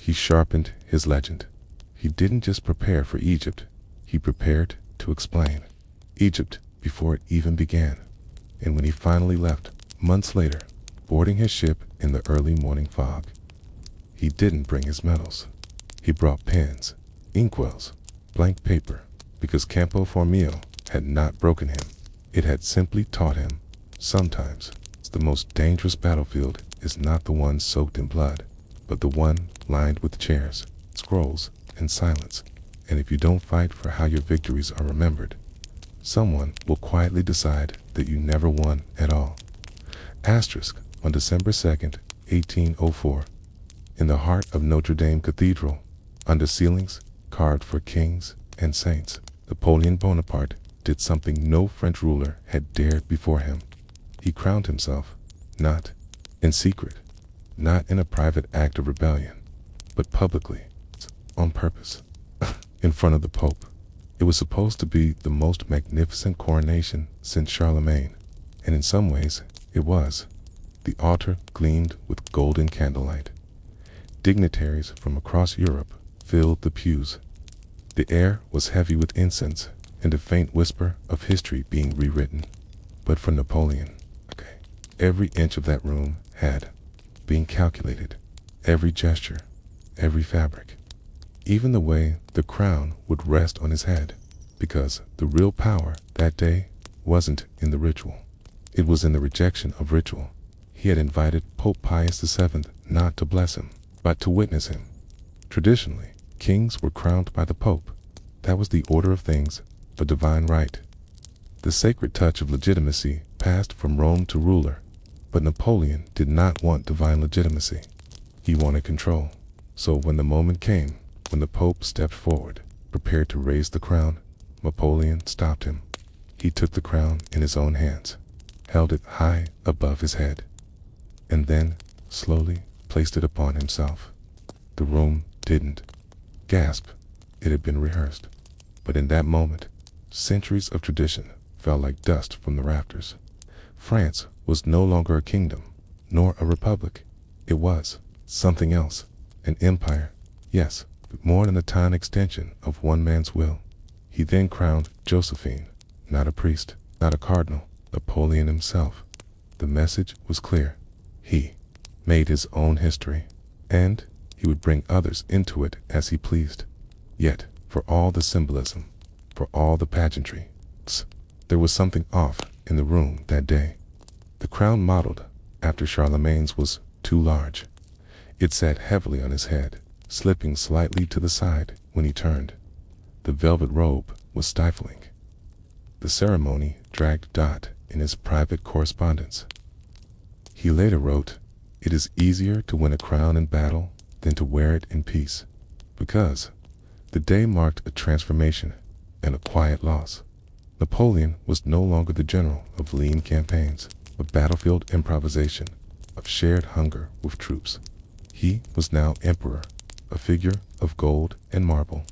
he sharpened his legend. He didn't just prepare for Egypt, he prepared to explain Egypt before it even began. And when he finally left, months later, boarding his ship in the early morning fog, he didn't bring his medals. He brought pens, inkwells, blank paper, because Campo Formio had not broken him. It had simply taught him, sometimes, the most dangerous battlefield is not the one soaked in blood, but the one lined with chairs, scrolls, and silence. And if you don't fight for how your victories are remembered, someone will quietly decide that you never won at all. Asterisk, on December 2nd, 1804, in the heart of Notre Dame Cathedral, under ceilings carved for kings and saints, Napoleon Bonaparte did something no French ruler had dared before him. He crowned himself, not in secret, not in a private act of rebellion, but publicly, on purpose, in front of the Pope. It was supposed to be the most magnificent coronation since Charlemagne, and in some ways it was. The altar gleamed with golden candlelight. Dignitaries from across Europe filled the pews. The air was heavy with incense and a faint whisper of history being rewritten. But for Napoleon, every inch of that room had been calculated. Every gesture, every fabric, even the way the crown would rest on his head, because the real power that day wasn't in the ritual. It was in the rejection of ritual. He had invited Pope Pius VII not to bless him, but to witness him. Traditionally, kings were crowned by the Pope. That was the order of things, a divine right. The sacred touch of legitimacy passed from Rome to ruler, but Napoleon did not want divine legitimacy. He wanted control. So when the moment came, when the Pope stepped forward, prepared to raise the crown, Napoleon stopped him. He took the crown in his own hands, held it high above his head, and then slowly placed it upon himself. The room didn't gasp. It had been rehearsed. But in that moment, centuries of tradition fell like dust from the rafters. France was no longer a kingdom, nor a republic. It was something else, an empire, yes, but more than a tiny extension of one man's will. He then crowned Josephine, not a priest, not a cardinal, Napoleon himself. The message was clear. He made his own history, and he would bring others into it as he pleased. Yet, for all the symbolism, for all the pageantry, there was something off in the room that day. The crown modeled after Charlemagne's was too large. It sat heavily on his head, slipping slightly to the side when he turned. The velvet robe was stifling. The ceremony dragged Dot in his private correspondence. He later wrote, "It is easier to win a crown in battle than to wear it in peace," because the day marked a transformation and a quiet loss. Napoleon was no longer the general of lean campaigns, of battlefield improvisation, of shared hunger with troops. He was now emperor, a figure of gold and marble.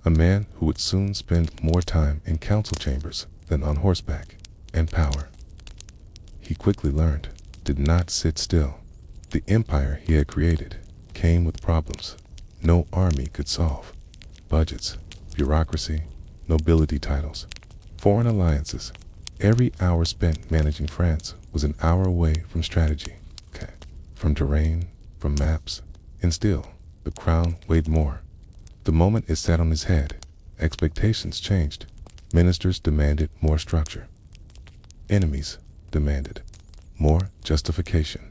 A man who would soon spend more time in council chambers than on horseback and power. He quickly learned, did not sit still. The empire he had created came with problems no army could solve. Budgets, bureaucracy, nobility titles, foreign alliances. Every hour spent managing France was an hour away from strategy, from terrain, from maps, and still, the crown weighed more. The moment it sat on his head, expectations changed. Ministers demanded more structure. Enemies demanded more justification.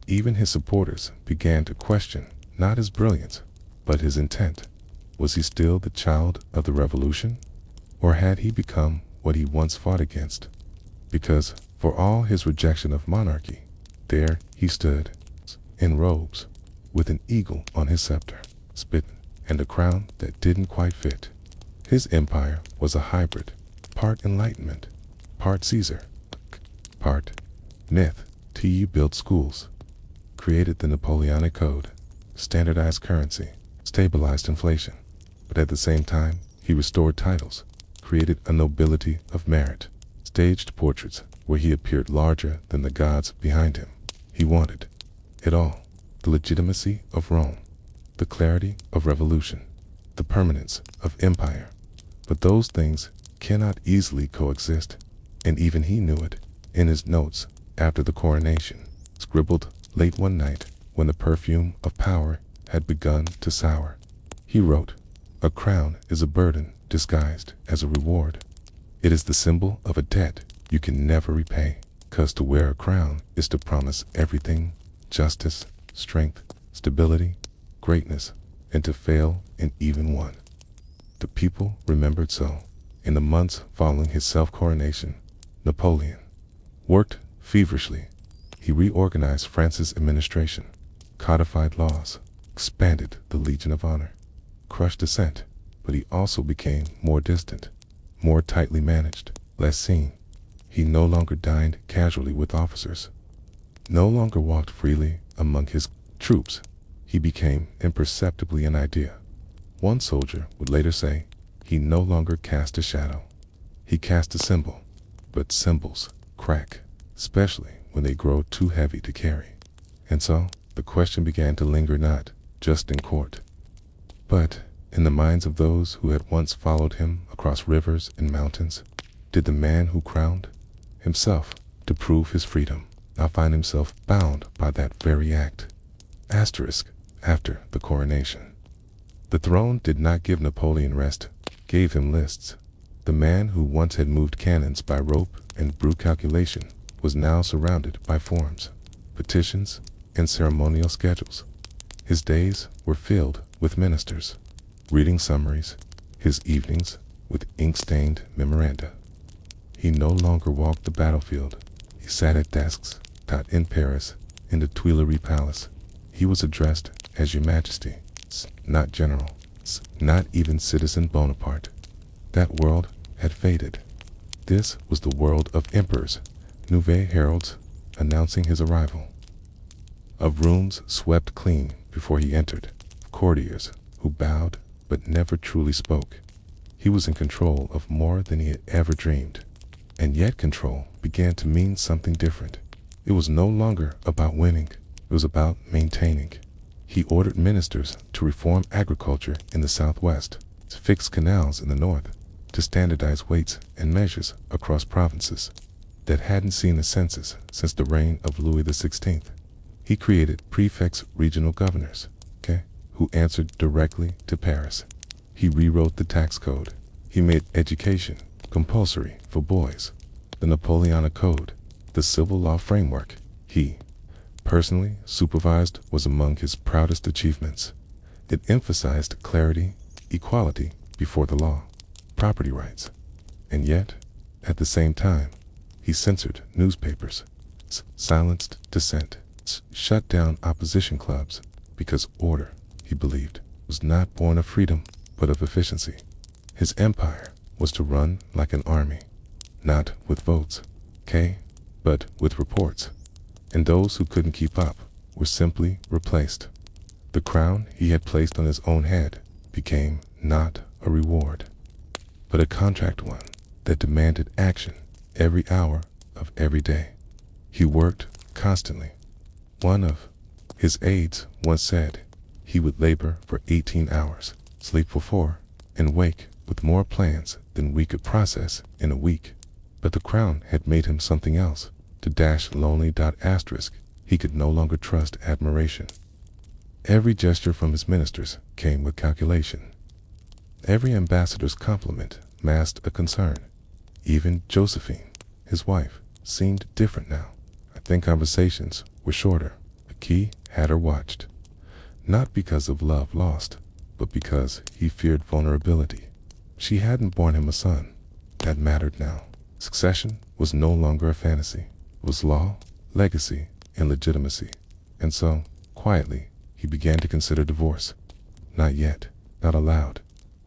Even his supporters began to question not his brilliance, but his intent. Was he still the child of the revolution? Or had he become what he once fought against? Because, for all his rejection of monarchy, there he stood, in robes, with an eagle on his scepter, spitting, and a crown that didn't quite fit. His empire was a hybrid, part enlightenment, part Caesar, part myth. He built schools, created the Napoleonic Code, standardized currency, stabilized inflation, but at the same time, he restored titles, created a nobility of merit, staged portraits where he appeared larger than the gods behind him. He wanted it all: the legitimacy of Rome, the clarity of revolution, the permanence of empire. But those things cannot easily coexist, and even he knew it. In his notes after the coronation, scribbled late one night when the perfume of power had begun to sour, he wrote, "A crown is a burden disguised as a reward. It is the symbol of a debt you can never repay, 'cause to wear a crown is to promise everything: justice, strength, stability, greatness, and to fail in even one." The people remembered so. In the months following his self-coronation, Napoleon worked feverishly. He reorganized France's administration, codified laws, expanded the Legion of Honor, crushed dissent, but he also became more distant, more tightly managed, less seen. He no longer dined casually with officers, no longer walked freely among his troops. He became imperceptibly an idea. One soldier would later say, he no longer cast a shadow. He cast a symbol, but symbols crack, especially when they grow too heavy to carry. And so, the question began to linger not just in court, but in the minds of those who had once followed him across rivers and mountains. Did the man who crowned himself to prove his freedom now find himself bound by that very act? Asterisk after the coronation. The throne did not give Napoleon rest, gave him lists. The man who once had moved cannons by rope and brute calculation was now surrounded by forms, petitions, and ceremonial schedules. His days were filled with ministers, reading summaries, his evenings with ink-stained memoranda. He no longer walked the battlefield. He sat at desks, taught in Paris, in the Tuileries Palace. He was addressed as Your Majesty, not General, not even Citizen Bonaparte. That world had faded. This was the world of emperors, nouveau heralds announcing his arrival, of rooms swept clean before he entered, courtiers who bowed but never truly spoke. He was in control of more than he had ever dreamed, and yet control began to mean something different. It was no longer about winning, it was about maintaining. He ordered ministers to reform agriculture in the southwest, to fix canals in the north, to standardize weights and measures across provinces that hadn't seen a census since the reign of Louis XVI. He created prefects, regional governors, who answered directly to Paris. He rewrote the tax code. He made education compulsory for boys. The Napoleonic Code, the civil law framework, he personally supervised was among his proudest achievements. It emphasized clarity, equality before the law, property rights. And yet, at the same time, he censored newspapers, silenced dissent, shut down opposition clubs, because order, he believed, was not born of freedom, but of efficiency. His empire was to run like an army, not with votes, but with reports. And those who couldn't keep up were simply replaced. The crown he had placed on his own head became not a reward, but a contract one that demanded action every hour of every day. He worked constantly. One of his aides once said he would labor for 18 hours, sleep for 4, and wake with more plans than we could process in a week. But the crown had made him something else. To dash lonely. He could no longer trust admiration. Every gesture from his ministers came with calculation. Every ambassador's compliment masked a concern. Even Josephine, his wife, seemed different now. I think conversations were shorter. The key had her watched. Not because of love lost, but because he feared vulnerability. She hadn't borne him a son. That mattered now. Succession was no longer a fantasy. It was law, legacy, and legitimacy. And so, quietly, he began to consider divorce. Not yet, not aloud,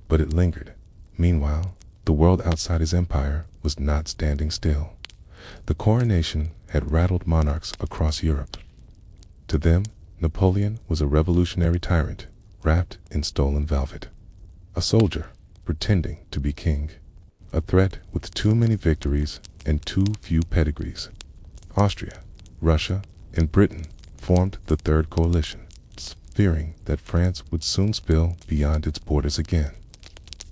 but it lingered. Meanwhile, the world outside his empire was not standing still. The coronation had rattled monarchs across Europe. To them, Napoleon was a revolutionary tyrant, wrapped in stolen velvet. A soldier, pretending to be king. A threat with too many victories and too few pedigrees. Austria, Russia, and Britain formed the Third Coalition, fearing that France would soon spill beyond its borders again.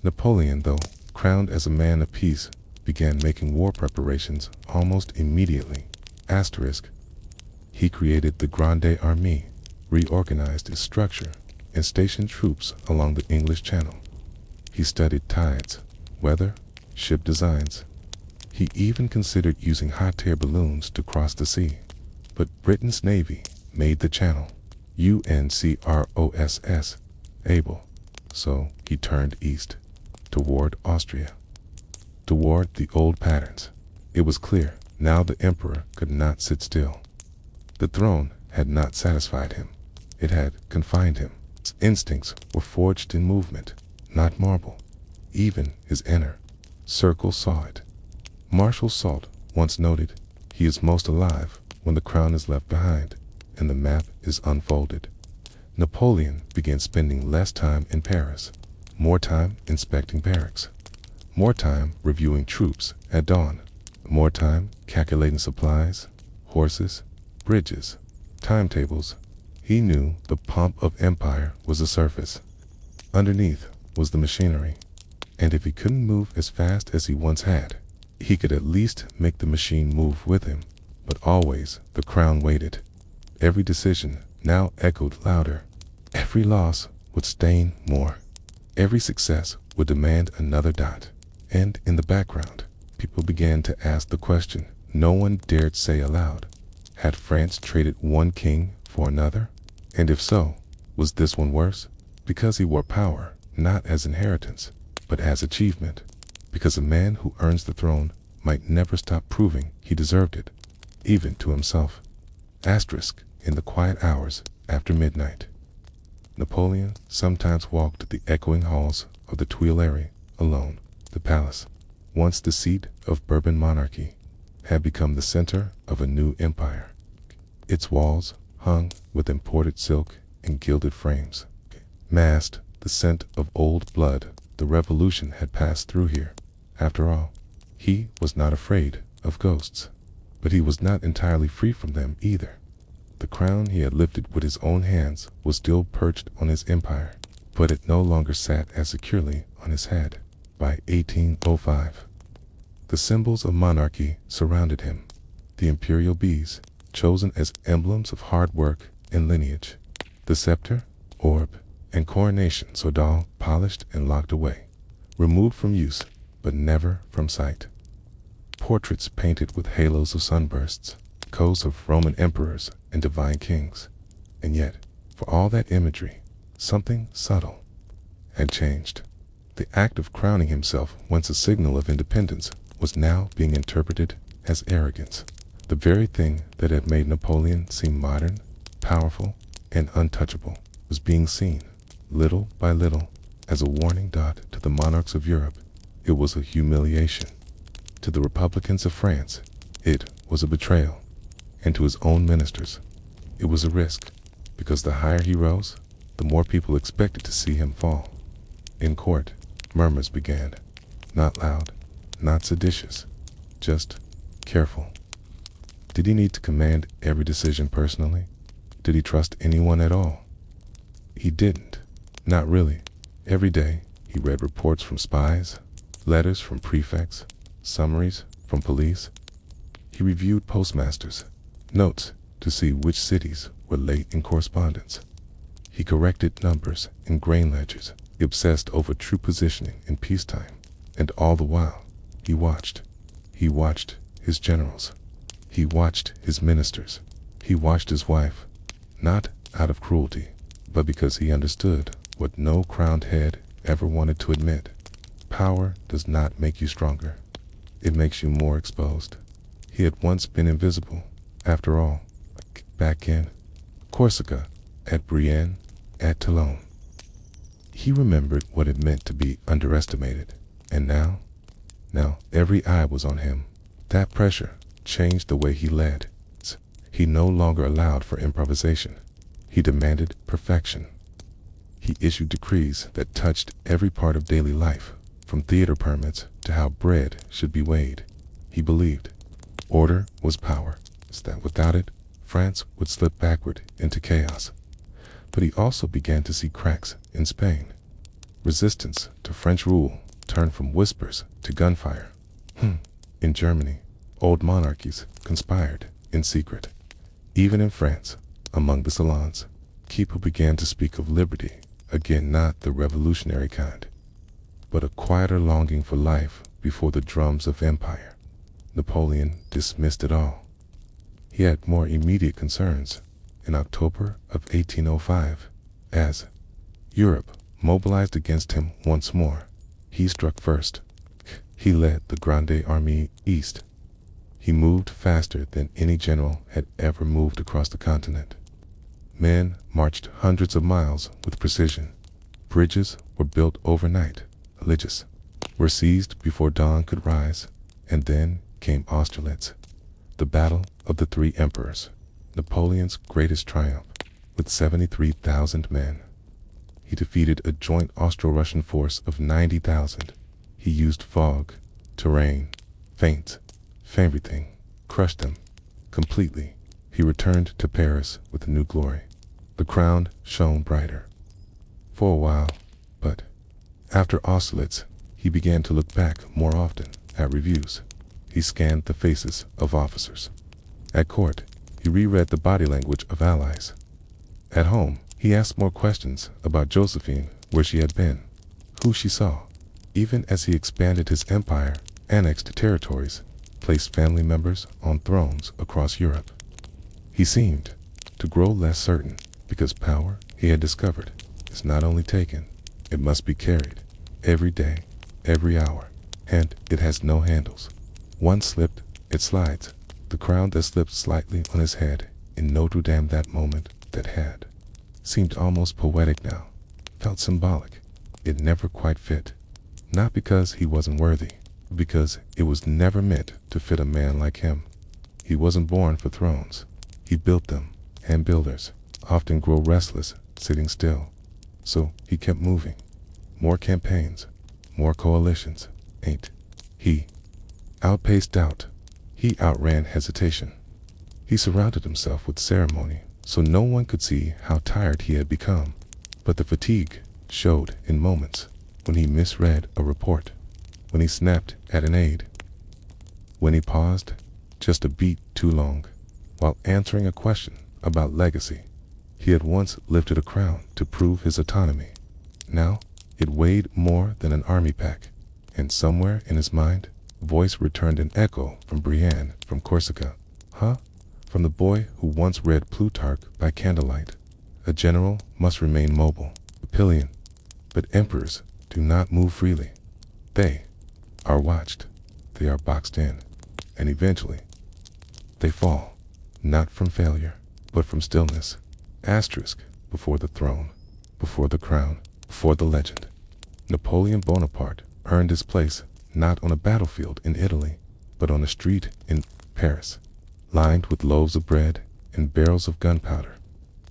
Napoleon, though, crowned as a man of peace, began making war preparations almost immediately. He created the Grande Armée, reorganized its structure, and stationed troops along the English Channel. He studied tides, weather, ship designs. He even considered using hot air balloons to cross the sea. But Britain's navy made the channel, UNCROSS, able. So he turned east, toward Austria, toward the old patterns. It was clear now the emperor could not sit still. The throne had not satisfied him. It had confined him. His instincts were forged in movement, not marble. Even his inner circle saw it. Marshal Soult once noted, "He is most alive when the crown is left behind and the map is unfolded." Napoleon began spending less time in Paris, more time inspecting barracks, more time reviewing troops at dawn, more time calculating supplies, horses, bridges, timetables. He knew the pomp of empire was the surface. Underneath was the machinery. And if he couldn't move as fast as he once had, he could at least make the machine move with him. But always the crown waited. Every decision now echoed louder. Every loss would stain more. Every success would demand another dot. And in the background, people began to ask the question no one dared say aloud. Had France traded one king for another? And if so, was this one worse? Because he wore power, not as inheritance, but as achievement. Because a man who earns the throne might never stop proving he deserved it, even to himself. In the quiet hours after midnight, Napoleon sometimes walked the echoing halls of the Tuileries alone. The palace, once the seat of Bourbon monarchy, had become the center of a new empire. Its walls, hung with imported silk and gilded frames, masked the scent of old blood. The revolution had passed through here. After all, he was not afraid of ghosts, but he was not entirely free from them either. The crown he had lifted with his own hands was still perched on his empire, but it no longer sat as securely on his head. By 1805, the symbols of monarchy surrounded him. The imperial bees, chosen as emblems of hard work and lineage. The scepter, orb, and coronation sodal polished and locked away, removed from use, but never from sight. Portraits painted with halos of sunbursts, echoes of Roman emperors and divine kings. And yet, for all that imagery, something subtle had changed. The act of crowning himself, once a signal of independence, was now being interpreted as arrogance. The very thing that had made Napoleon seem modern, powerful, and untouchable was being seen, little by little, as a warning dot to the monarchs of Europe. It was a humiliation. To the Republicans of France, it was a betrayal. And to his own ministers, it was a risk, because the higher he rose, the more people expected to see him fall. In court, murmurs began, not loud, not seditious, just careful. Did he need to command every decision personally? Did he trust anyone at all? He didn't. Not really. Every day, he read reports from spies, letters from prefects, summaries from police. He reviewed postmasters' notes to see which cities were late in correspondence. He corrected numbers in grain ledgers. He obsessed over troop positioning in peacetime. And all the while, he watched. He watched his generals. He watched his ministers. He watched his wife, not out of cruelty, but because he understood what no crowned head ever wanted to admit. Power does not make you stronger. It makes you more exposed. He had once been invisible, after all, back in Corsica, at Brienne, at Toulon. He remembered what it meant to be underestimated, and now every eye was on him. That pressure changed the way he led. He no longer allowed for improvisation. He demanded perfection. He issued decrees that touched every part of daily life, from theater permits to how bread should be weighed. He believed order was power, that without it, France would slip backward into chaos. But he also began to see cracks in Spain. Resistance to French rule turned from whispers to gunfire. In Germany, old monarchies conspired in secret. Even in France, among the salons, people began to speak of liberty, again not the revolutionary kind, but a quieter longing for life before the drums of empire. Napoleon dismissed it all. He had more immediate concerns. In October of 1805, as Europe mobilized against him once more, he struck first. He led the Grande Armée east. He moved faster than any general had ever moved across the continent. Men marched hundreds of miles with precision. Bridges were built overnight. Villages were seized before dawn could rise. And then came Austerlitz, the battle of the three emperors, Napoleon's greatest triumph. With 73,000 men, he defeated a joint Austro-Russian force of 90,000. He used fog, terrain, feints, everything, crushed them completely. He returned to Paris with a new glory. The crown shone brighter for a while, but after Austerlitz, he began to look back more often at reviews. He scanned the faces of officers. At court, he reread the body language of allies. At home, he asked more questions about Josephine, where she had been, who she saw. Even as he expanded his empire, annexed territories, placed family members on thrones across Europe, he seemed to grow less certain, because power, he had discovered, is not only taken, it must be carried, every day, every hour, and it has no handles. Once slipped, it slides. The crown that slipped slightly on his head in Notre Dame that moment that had seemed almost poetic now, felt symbolic. It never quite fit. Not because he wasn't worthy, but because it was never meant to fit a man like him. He wasn't born for thrones. He built them, and builders often grow restless sitting still. So he kept moving. More campaigns, more coalitions. He outpaced doubt. He outran hesitation. He surrounded himself with ceremony, so no one could see how tired he had become. But the fatigue showed in moments, when he misread a report, when he snapped at an aide, when he paused just a beat too long while answering a question about legacy. He had once lifted a crown to prove his autonomy. Now it weighed more than an army pack, and somewhere in his mind, voice returned an echo from Brienne, from Corsica. From the boy who once read Plutarch by candlelight, a general must remain mobile, a pillion, but emperors do not move freely. They are watched, they are boxed in, and eventually they fall, not from failure, but from stillness. Asterisk before the throne, before the crown, before the legend. Napoleon Bonaparte earned his place not on a battlefield in Italy, but on a street in Paris, lined with loaves of bread and barrels of gunpowder.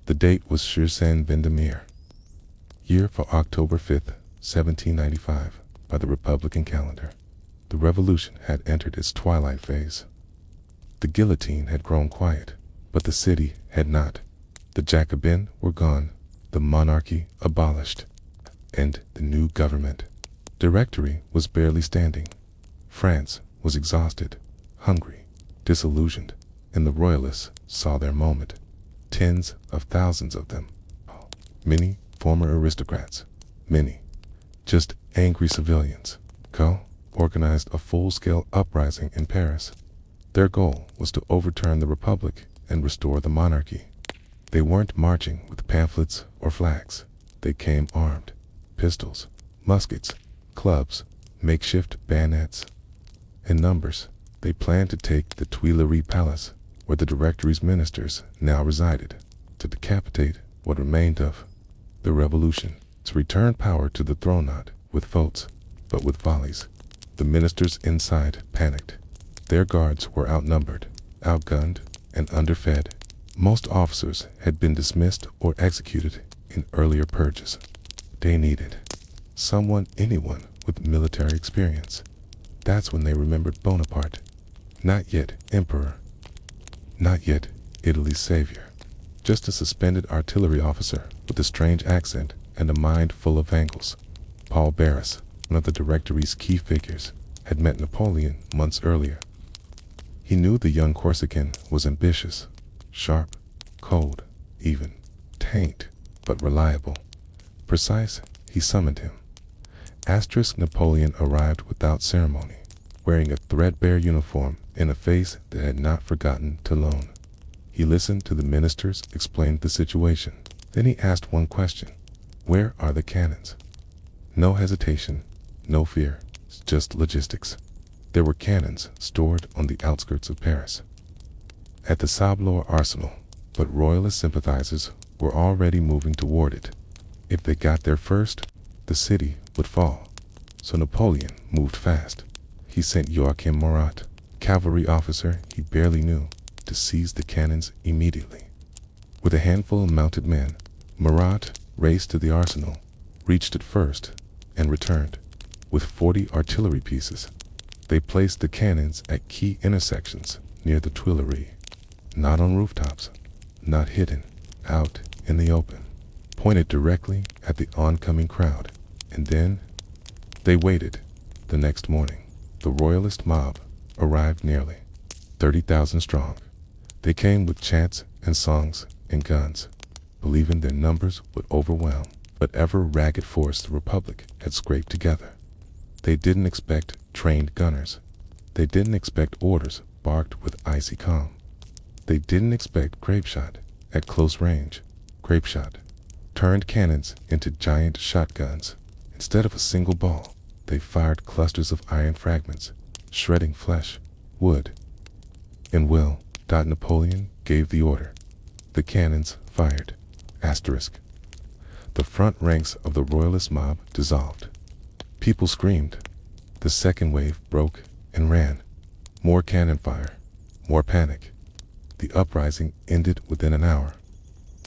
The date was Vendemiaire, year for October 5th, 1795, by the Republican calendar. The revolution had entered its twilight phase. The guillotine had grown quiet, but the city had not. The Jacobins were gone, the monarchy abolished, and the new government directory was barely standing. France was exhausted, hungry, disillusioned, and the royalists saw their moment. Tens of thousands of them. Many former aristocrats, many just angry civilians, organized a full-scale uprising in Paris. Their goal was to overturn the Republic and restore the monarchy. They weren't marching with pamphlets or flags. They came armed. Pistols, muskets, clubs, makeshift bayonets. In numbers, they planned to take the Tuileries Palace, where the Directory's ministers now resided, to decapitate what remained of the revolution, to return power to the throne not with votes, but with volleys. The ministers inside panicked. Their guards were outnumbered, outgunned, and underfed. Most officers had been dismissed or executed in earlier purges. They needed anyone with military experience. That's when they remembered Bonaparte. Not yet emperor, not yet Italy's savior, just a suspended artillery officer with a strange accent and a mind full of angles. Paul Barras, one of the Directory's key figures, had met Napoleon months earlier. He knew the young Corsican was ambitious, sharp, cold, even, taint, but reliable. Precise, he summoned him. Napoleon arrived without ceremony, wearing a threadbare uniform and a face that had not forgotten Toulon. He listened to the ministers explain the situation. Then he asked one question: where are the cannons? No hesitation, no fear, just logistics. There were cannons stored on the outskirts of Paris, at the Sablor arsenal, but royalist sympathizers were already moving toward it. If they got there first, the city would fall. So Napoleon moved fast. He sent Joachim Murat, cavalry officer he barely knew, to seize the cannons immediately. With a handful of mounted men, Murat raced to the arsenal, reached it first, and returned with 40 artillery pieces. They placed the cannons at key intersections near the Tuileries, not on rooftops, not hidden, out in the open, pointed directly at the oncoming crowd. And then they waited. The next morning, the royalist mob arrived nearly 30,000 strong. They came with chants and songs and guns, believing their numbers would overwhelm whatever ragged force the Republic had scraped together. They didn't expect trained gunners. They didn't expect orders barked with icy calm. They didn't expect grapeshot at close range. Grapeshot turned cannons into giant shotguns. Instead of a single ball, they fired clusters of iron fragments, shredding flesh, wood, and will. Napoleon gave the order. The cannons fired. Asterisk. The front ranks of the royalist mob dissolved. People screamed. The second wave broke and ran. More cannon fire, more panic. The uprising ended within an hour.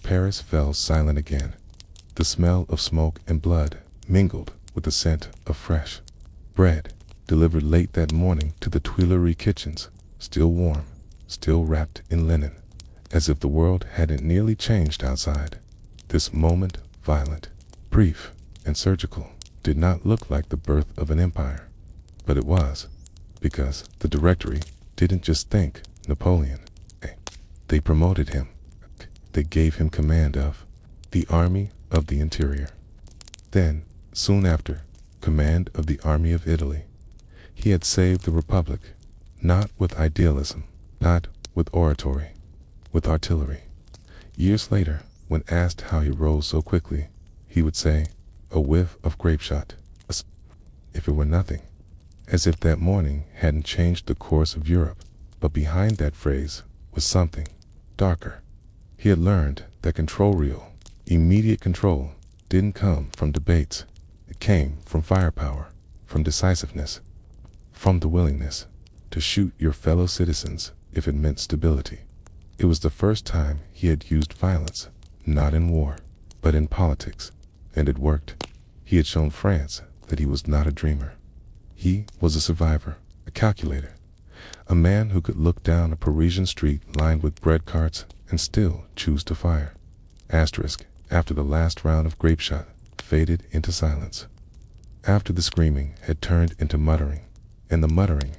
Paris fell silent again. The smell of smoke and blood mingled with the scent of fresh bread, delivered late that morning to the Tuileries kitchens, still warm, still wrapped in linen, as if the world hadn't nearly changed outside. This moment, violent, brief, and surgical, did not look like the birth of an empire. But it was, because the Directory didn't just think Napoleon. They promoted him. They gave him command of the Army of the Interior. Then, soon after, command of the Army of Italy. He had saved the Republic, not with idealism, not with oratory, with artillery. Years later, when asked how he rose so quickly, he would say, "A whiff of grape shot, if it were nothing." As if that morning hadn't changed the course of Europe. But behind that phrase was something darker. He had learned that control, real, immediate control, didn't come from debates. It came from firepower, from decisiveness, from the willingness to shoot your fellow citizens if it meant stability. It was the first time he had used violence, not in war, but in politics, and it worked. He had shown France that he was not a dreamer. He was a survivor, a calculator, a man who could look down a Parisian street lined with bread carts and still choose to fire. Asterisk, after the last round of grape shot faded into silence. After the screaming had turned into muttering, and the muttering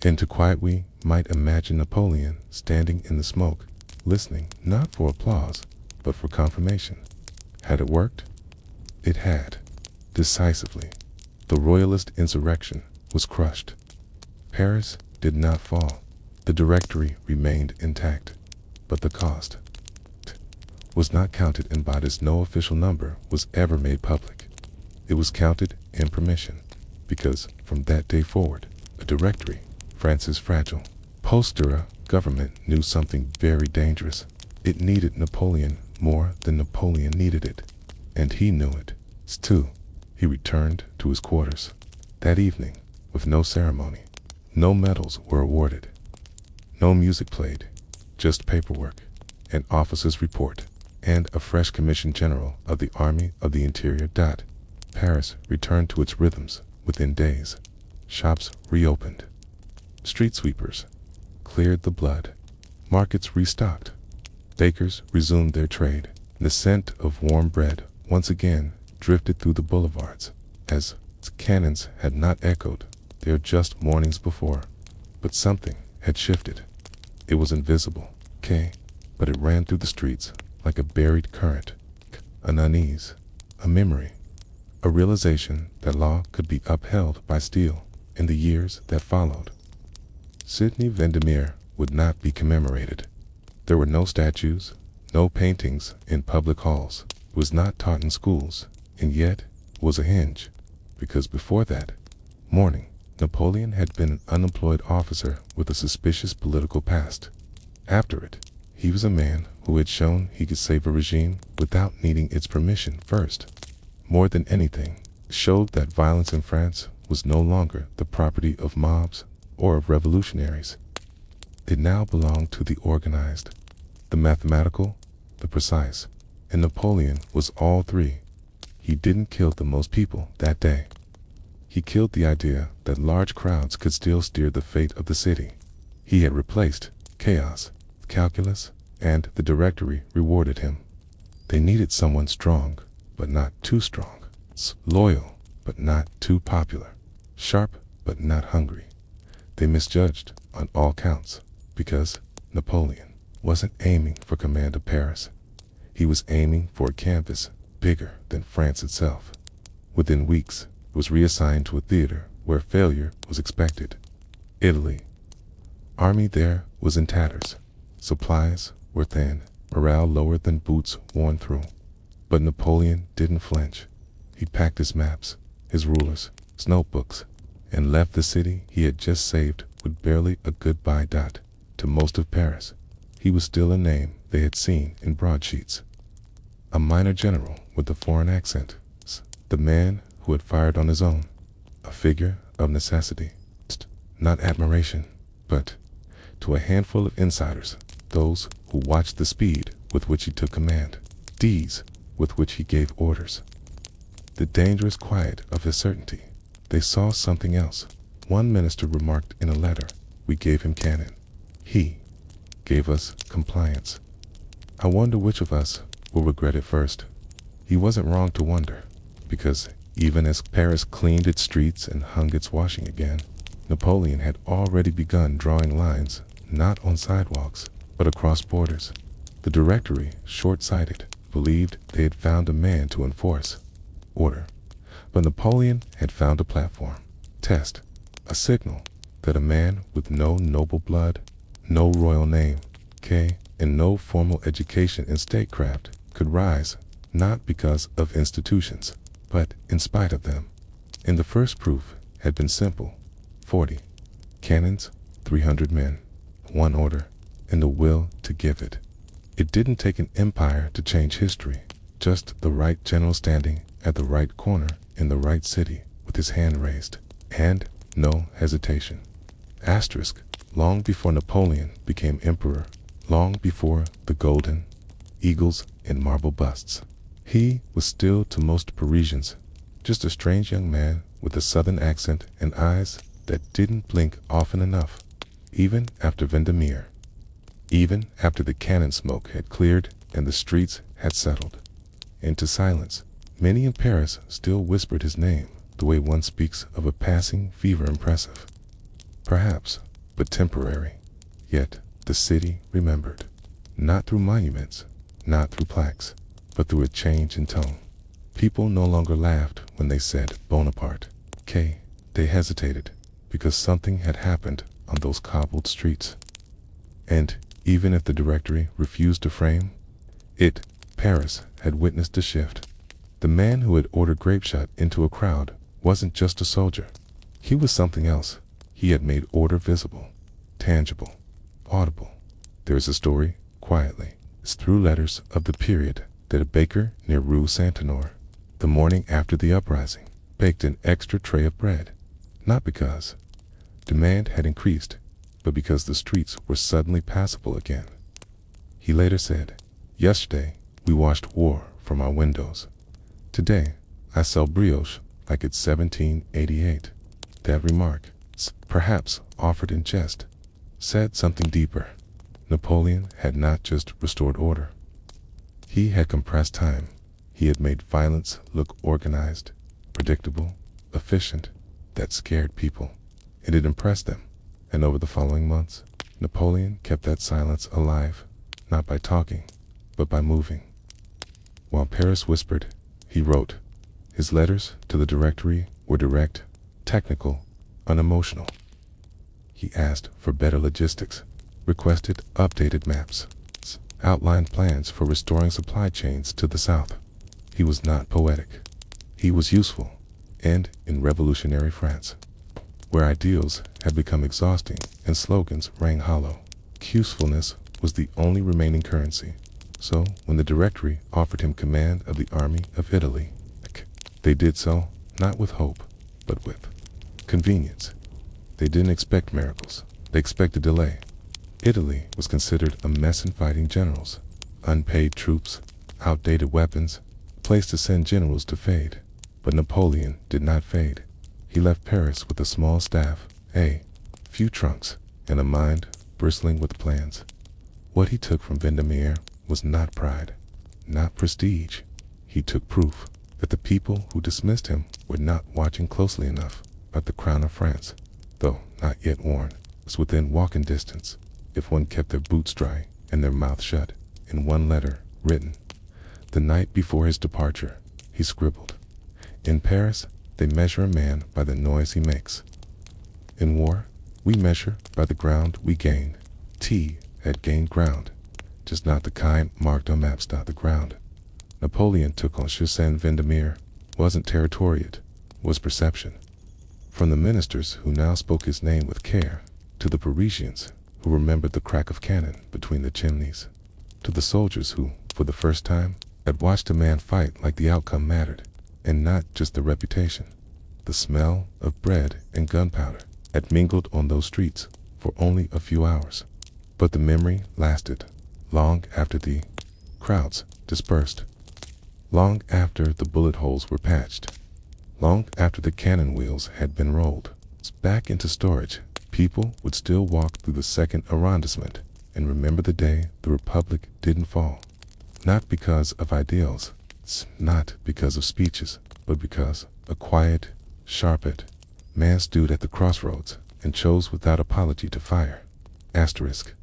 into quiet, we might imagine Napoleon standing in the smoke, listening not for applause, but for confirmation. Had it worked? It had. Decisively. The royalist insurrection was crushed. Paris did not fall. The Directory remained intact. But the cost was not counted in bodies. No official number was ever made public. It was counted in permission, because from that day forward, a Directory, France's fragile, post-era government knew something very dangerous. It needed Napoleon more than Napoleon needed it, and he knew it. Too. He returned to his quarters that evening with no ceremony. No medals were awarded. No music played. Just paperwork, an officer's report, and a fresh commission general of the Army of the Interior. Paris returned to its rhythms within days. Shops reopened. Street sweepers cleared the blood. Markets restocked. Bakers resumed their trade. The scent of warm bread once again drifted through the boulevards, as cannons had not echoed there just mornings before. But something had shifted. It was invisible, but it ran through the streets like a buried current, an unease, a memory, a realization that law could be upheld by steel. In the years that followed, Sidney Vandermeer would not be commemorated. There were no statues, no paintings in public halls. It was not taught in schools, and yet was a hinge, because before that morning, Napoleon had been an unemployed officer with a suspicious political past. After it, he was a man who had shown he could save a regime without needing its permission first. More than anything, it showed that violence in France was no longer the property of mobs or of revolutionaries. It now belonged to the organized, the mathematical, the precise, and Napoleon was all three. He didn't kill the most people that day. He killed the idea that large crowds could still steer the fate of the city. He had replaced chaos, calculus, and the Directory rewarded him. They needed someone strong, but not too strong, loyal, but not too popular, sharp, but not hungry. They misjudged on all counts, because Napoleon wasn't aiming for command of Paris. He was aiming for a canvas bigger than France itself. Within weeks, it was reassigned to a theater where failure was expected. Italy. Army there was in tatters. Supplies were thin, morale lower than boots worn through. But Napoleon didn't flinch. He packed his maps, his rulers, his notebooks, and left the city he had just saved with barely a goodbye. To most of Paris, he was still a name they had seen in broadsheets. A minor general with a foreign accent, the man who had fired on his own, a figure of necessity, not admiration, but to a handful of insiders, those who watched the speed with which he took command, ease with which he gave orders, the dangerous quiet of his certainty. They saw something else. One minister remarked in a letter, "We gave him cannon. He gave us compliance." I wonder which of us will regret it first. He wasn't wrong to wonder, because even as Paris cleaned its streets and hung its washing again, Napoleon had already begun drawing lines, not on sidewalks, but across borders. The Directory, short-sighted, believed they had found a man to enforce order, but Napoleon had found a platform, test, a signal that a man with no noble blood, no royal name, and no formal education in statecraft could rise, not because of institutions, but in spite of them. And the first proof had been simple: 40 cannons, 300 men, one order, and the will to give it. It didn't take an empire to change history, just the right general standing at the right corner in the right city with his hand raised, and no hesitation. Asterisk, long before Napoleon became emperor, long before the golden eagles and marble busts, he was still to most Parisians just a strange young man with a southern accent and eyes that didn't blink often enough, even after Vendemier, even after the cannon smoke had cleared and the streets had settled into silence. Many in Paris still whispered his name the way one speaks of a passing fever, impressive, perhaps, but temporary. Yet the city remembered, not through monuments, not through plaques, but through a change in tone. People no longer laughed when they said Bonaparte. They hesitated because something had happened on those cobbled streets. And even if the directory refused to frame it, Paris had witnessed a shift. The man who had ordered grapeshot into a crowd wasn't just a soldier. He was something else. He had made order visible, tangible, audible. There is a story, quietly, it's through letters of the period, that a baker near Rue Saint-Honore, the morning after the uprising, baked an extra tray of bread, not because demand had increased, but because the streets were suddenly passable again. He later said, "Yesterday, we watched war from our windows. Today, I sell brioche like it's 1788. That remark, perhaps offered in jest, said something deeper. Napoleon had not just restored order. He had compressed time. He had made violence look organized, predictable, efficient. That scared people, and it impressed them. And over the following months, Napoleon kept that silence alive, not by talking, but by moving. While Paris whispered, he wrote. His letters to the directory were direct, technical, unemotional. He asked for better logistics, requested updated maps, outlined plans for restoring supply chains to the south. He was not poetic. He was useful, and in revolutionary France, where ideals had become exhausting and slogans rang hollow, usefulness was the only remaining currency. So when the directory offered him command of the army of Italy, they did so not with hope, but with convenience. They didn't expect miracles. They expected delay. Italy was considered a mess in fighting generals, unpaid troops, outdated weapons, a place to send generals to fade. But Napoleon did not fade. He left Paris with a small staff, a few trunks, and a mind bristling with plans. What he took from Vendemier was not pride, not prestige. He took proof that the people who dismissed him were not watching closely enough. But the crown of France, though not yet worn, was within walking distance if one kept their boots dry and their mouth shut. In one letter, written the night before his departure, he scribbled, "In Paris, they measure a man by the noise he makes. In war, we measure by the ground we gain." T had gained ground, just not the kind marked on maps. The ground Napoleon took on Vendemier wasn't territory, it was perception. From the ministers who now spoke his name with care, to the Parisians who remembered the crack of cannon between the chimneys, to the soldiers who, for the first time, had watched a man fight like the outcome mattered, and not just the reputation. The smell of bread and gunpowder had mingled on those streets for only a few hours, but the memory lasted long after the crowds dispersed, long after the bullet holes were patched, long after the cannon wheels had been rolled back into storage. People would still walk through the second arrondissement and remember the day the Republic didn't fall. Not because of ideals, not because of speeches, but because a quiet, sharp-eyed man stood at the crossroads and chose without apology to fire. Asterisk.